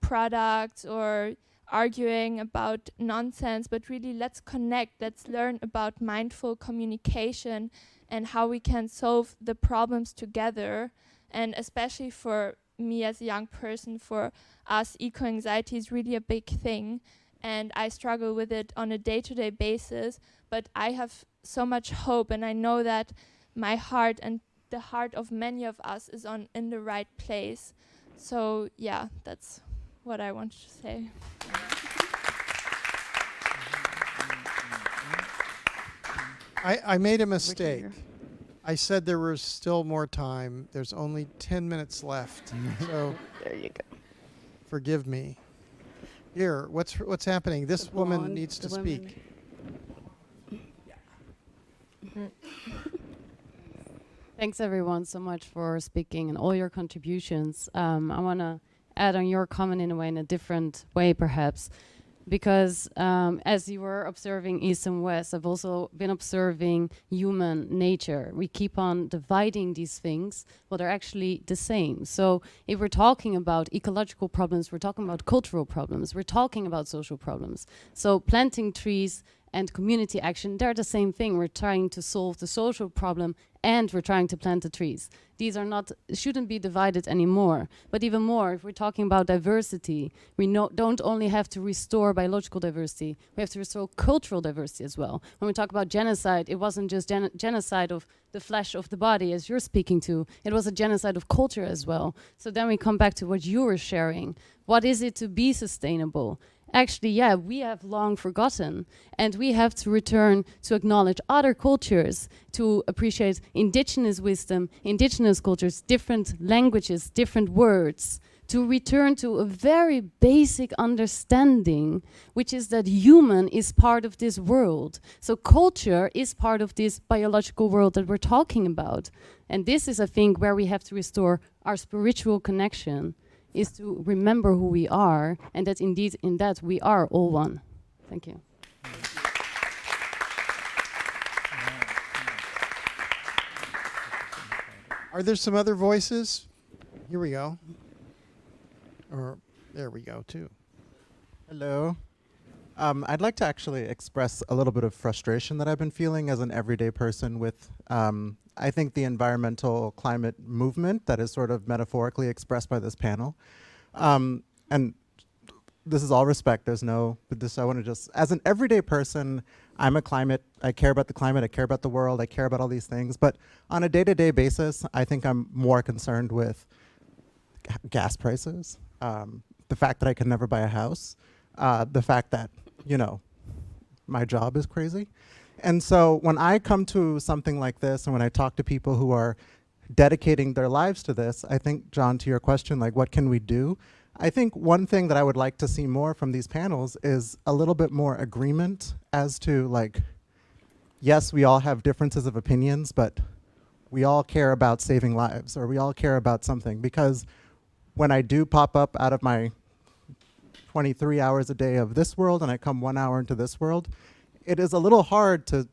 products or arguing about nonsense. But really, let's connect, let's learn about mindful communication and how we can solve the problems together. And especially for me as a young person, for us, eco-anxiety is really a big thing, and I struggle with it on a day-to-day basis. But I have so much hope, and I know that my heart and the heart of many of us is in the right place. So yeah, that's what I wanted to say. I made a mistake. I said there was still more time. There's only 10 minutes left. So there you go. Forgive me. Here, what's happening? This woman needs to speak. Thanks everyone so much for speaking and all your contributions. I want to add on your comment in a way, in a different way perhaps, because as you were observing East and West, I've also been observing human nature. We keep on dividing these things, but they're actually the same. So if we're talking about ecological problems, we're talking about cultural problems, we're talking about social problems. So planting trees and community action, they're the same thing. We're trying to solve the social problem and we're trying to plant the trees. These are not, shouldn't be divided anymore. But even more, if we're talking about diversity, we don't only have to restore biological diversity, we have to restore cultural diversity as well. When we talk about genocide, it wasn't just genocide of the flesh of the body, as you're speaking to, it was a genocide of culture as well. So then we come back to what you were sharing. What is it to be sustainable? Actually, yeah, we have long forgotten, and we have to return to acknowledge other cultures, to appreciate indigenous wisdom, indigenous cultures, different languages, different words, to return to a very basic understanding, which is that human is part of this world. So culture is part of this biological world that we're talking about. And this is, I think, where we have to restore our spiritual connection, is to remember who we are, and that indeed in that we are all one. Thank you. Are there some other voices? Here we go. Or there we go too. Hello. I'd like to actually express a little bit of frustration that I've been feeling as an everyday person with, I think, the environmental climate movement that is sort of metaphorically expressed by this panel. And this is all respect, there's no, but this I want to just, as an everyday person, I care about the climate, I care about the world, I care about all these things, but on a day-to-day basis, I think I'm more concerned with gas prices, the fact that I can never buy a house, the fact that, you know, my job is crazy. And so when I come to something like this, and when I talk to people who are dedicating their lives to this, I think, John, to your question, like, what can we do? I think one thing that I would like to see more from these panels is a little bit more agreement as to, like, yes, we all have differences of opinions, but we all care about saving lives, or we all care about something. Because when I do pop up out of my 23 hours a day of this world and I come 1 hour into this world, it is a little hard to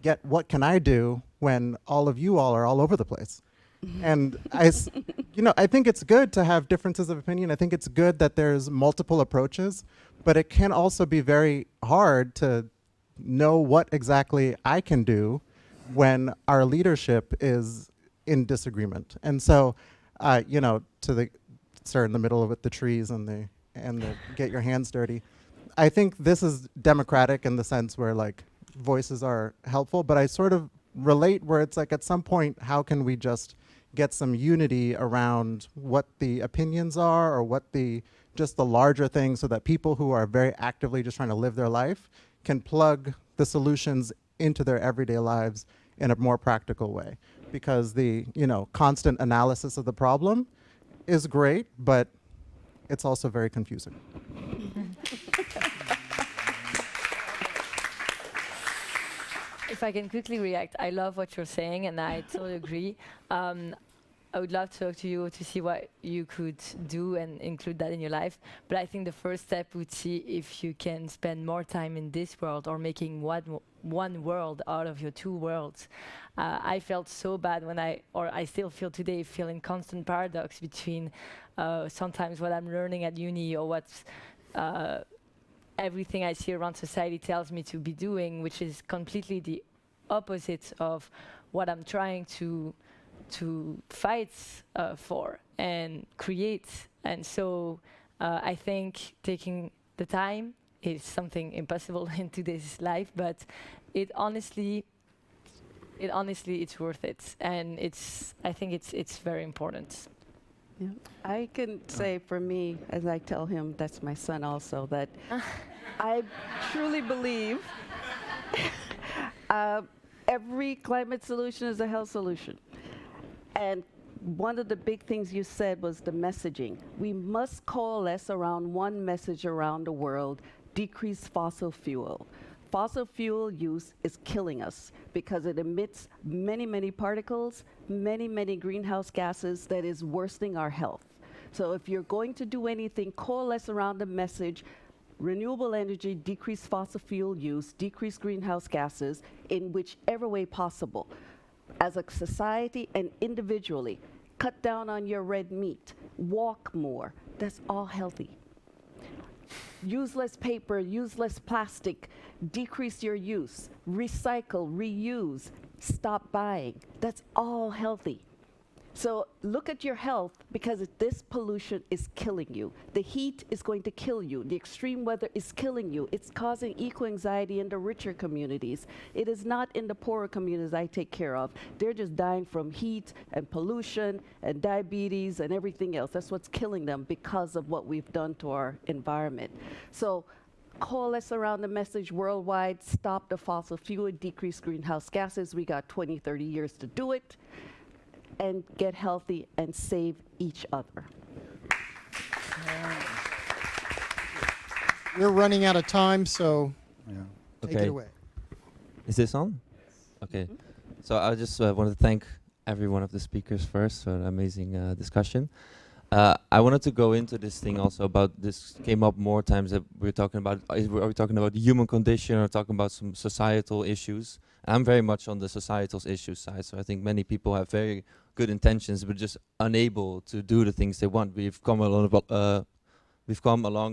get what can I do when all of you all are all over the place. And I think it's good to have differences of opinion. I think it's good that there's multiple approaches, but it can also be very hard to know what exactly I can do when our leadership is in disagreement. And so, to the sir in the middle of it, the trees and the get your hands dirty. I think this is democratic in the sense where, like, voices are helpful, but I sort of relate where it's like, at some point, how can we just get some unity around what the opinions are, or what just the larger things, so that people who are very actively just trying to live their life can plug the solutions into their everyday lives in a more practical way. Because the, constant analysis of the problem is great, but it's also very confusing. If I can quickly react, I love what you're saying, and I totally agree. I would love to talk to you to see what you could do and include that in your life. But I think the first step would see if you can spend more time in this world, or making one world out of your two worlds. I felt so bad when I still feel today, feeling constant paradox between sometimes what I'm learning at uni, or what's everything I see around society tells me to be doing, which is completely the opposite of what I'm trying to fight for and create. And so I think taking the time is something impossible in today's life, but it honestly it's worth it, and I think it's very important. Yeah. I can say for me, as I tell him, that's my son also, that I truly believe every climate solution is a health solution. And one of the big things you said was the messaging. We must coalesce around one message around the world: decrease fossil fuel. Fossil fuel use is killing us because it emits many, many particles, many, many greenhouse gases that is worsening our health. So if you're going to do anything, coalesce around the message: renewable energy, decrease fossil fuel use, decrease greenhouse gases in whichever way possible. As a society and individually, cut down on your red meat, walk more. That's all healthy. Use less paper, use less plastic, decrease your use, recycle, reuse, stop buying. That's all healthy. So look at your health, because this pollution is killing you. The heat is going to kill you. The extreme weather is killing you. It's causing eco-anxiety in the richer communities. It is not in the poorer communities I take care of. They're just dying from heat and pollution and diabetes and everything else. That's what's killing them because of what we've done to our environment. So coalesce around the message worldwide: stop the fossil fuel, decrease greenhouse gases. We got 20, 30 years to do it. And get healthy and save each other. We're running out of time, so take it away. Is this on? Okay. So I just want to thank every one of the speakers first for an amazing discussion. I wanted to go into this thing also about, this came up more times, that we're talking about, are we talking about the human condition or talking about some societal issues? I'm very much on the societal issues side, so I think many people have very good intentions, but just unable to do the things they want. We've come along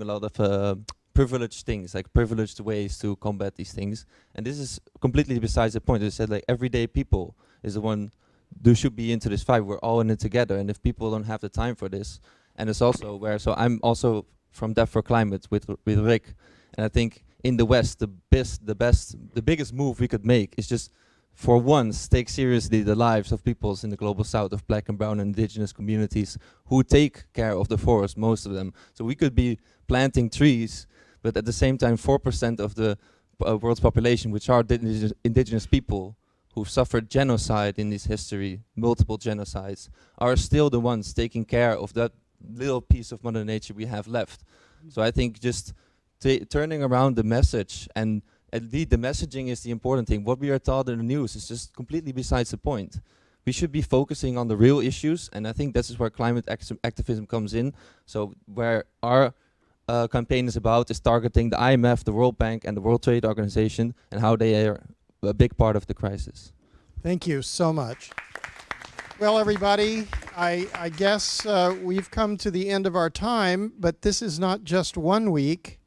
a lot of privileged things, like privileged ways to combat these things, and this is completely besides the point. As I said, like everyday people is the one who should be into this fight. We're all in it together, and if people don't have the time for this, and it's also where, so I'm also from Deaf for Climate with Rick, and I think in the West, the biggest move we could make is just, for once, take seriously the lives of peoples in the global South, of Black and Brown and indigenous communities who take care of the forest, most of them. So we could be planting trees, but at the same time, 4% of the world's population, which are indigenous people who've suffered genocide in this history, multiple genocides, are still the ones taking care of that little piece of Mother Nature we have left. So I think just turning around the message, and indeed the messaging is the important thing. What we are taught in the news is just completely besides the point. We should be focusing on the real issues, and I think this is where climate activism comes in. So where our campaign is about is targeting the IMF, the World Bank, and the World Trade Organization, and how they are a big part of the crisis. Thank you so much. Well, everybody, I guess we've come to the end of our time, but this is not just 1 week.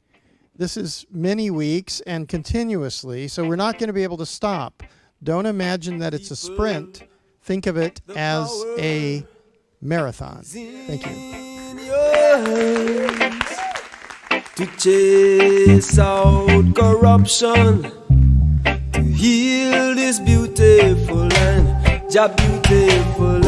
This is many weeks and continuously, so we're not going to be able to stop. Don't imagine that it's a sprint. Think of it as a marathon. Thank you. To chase out corruption, to heal this beautiful land, ja beautiful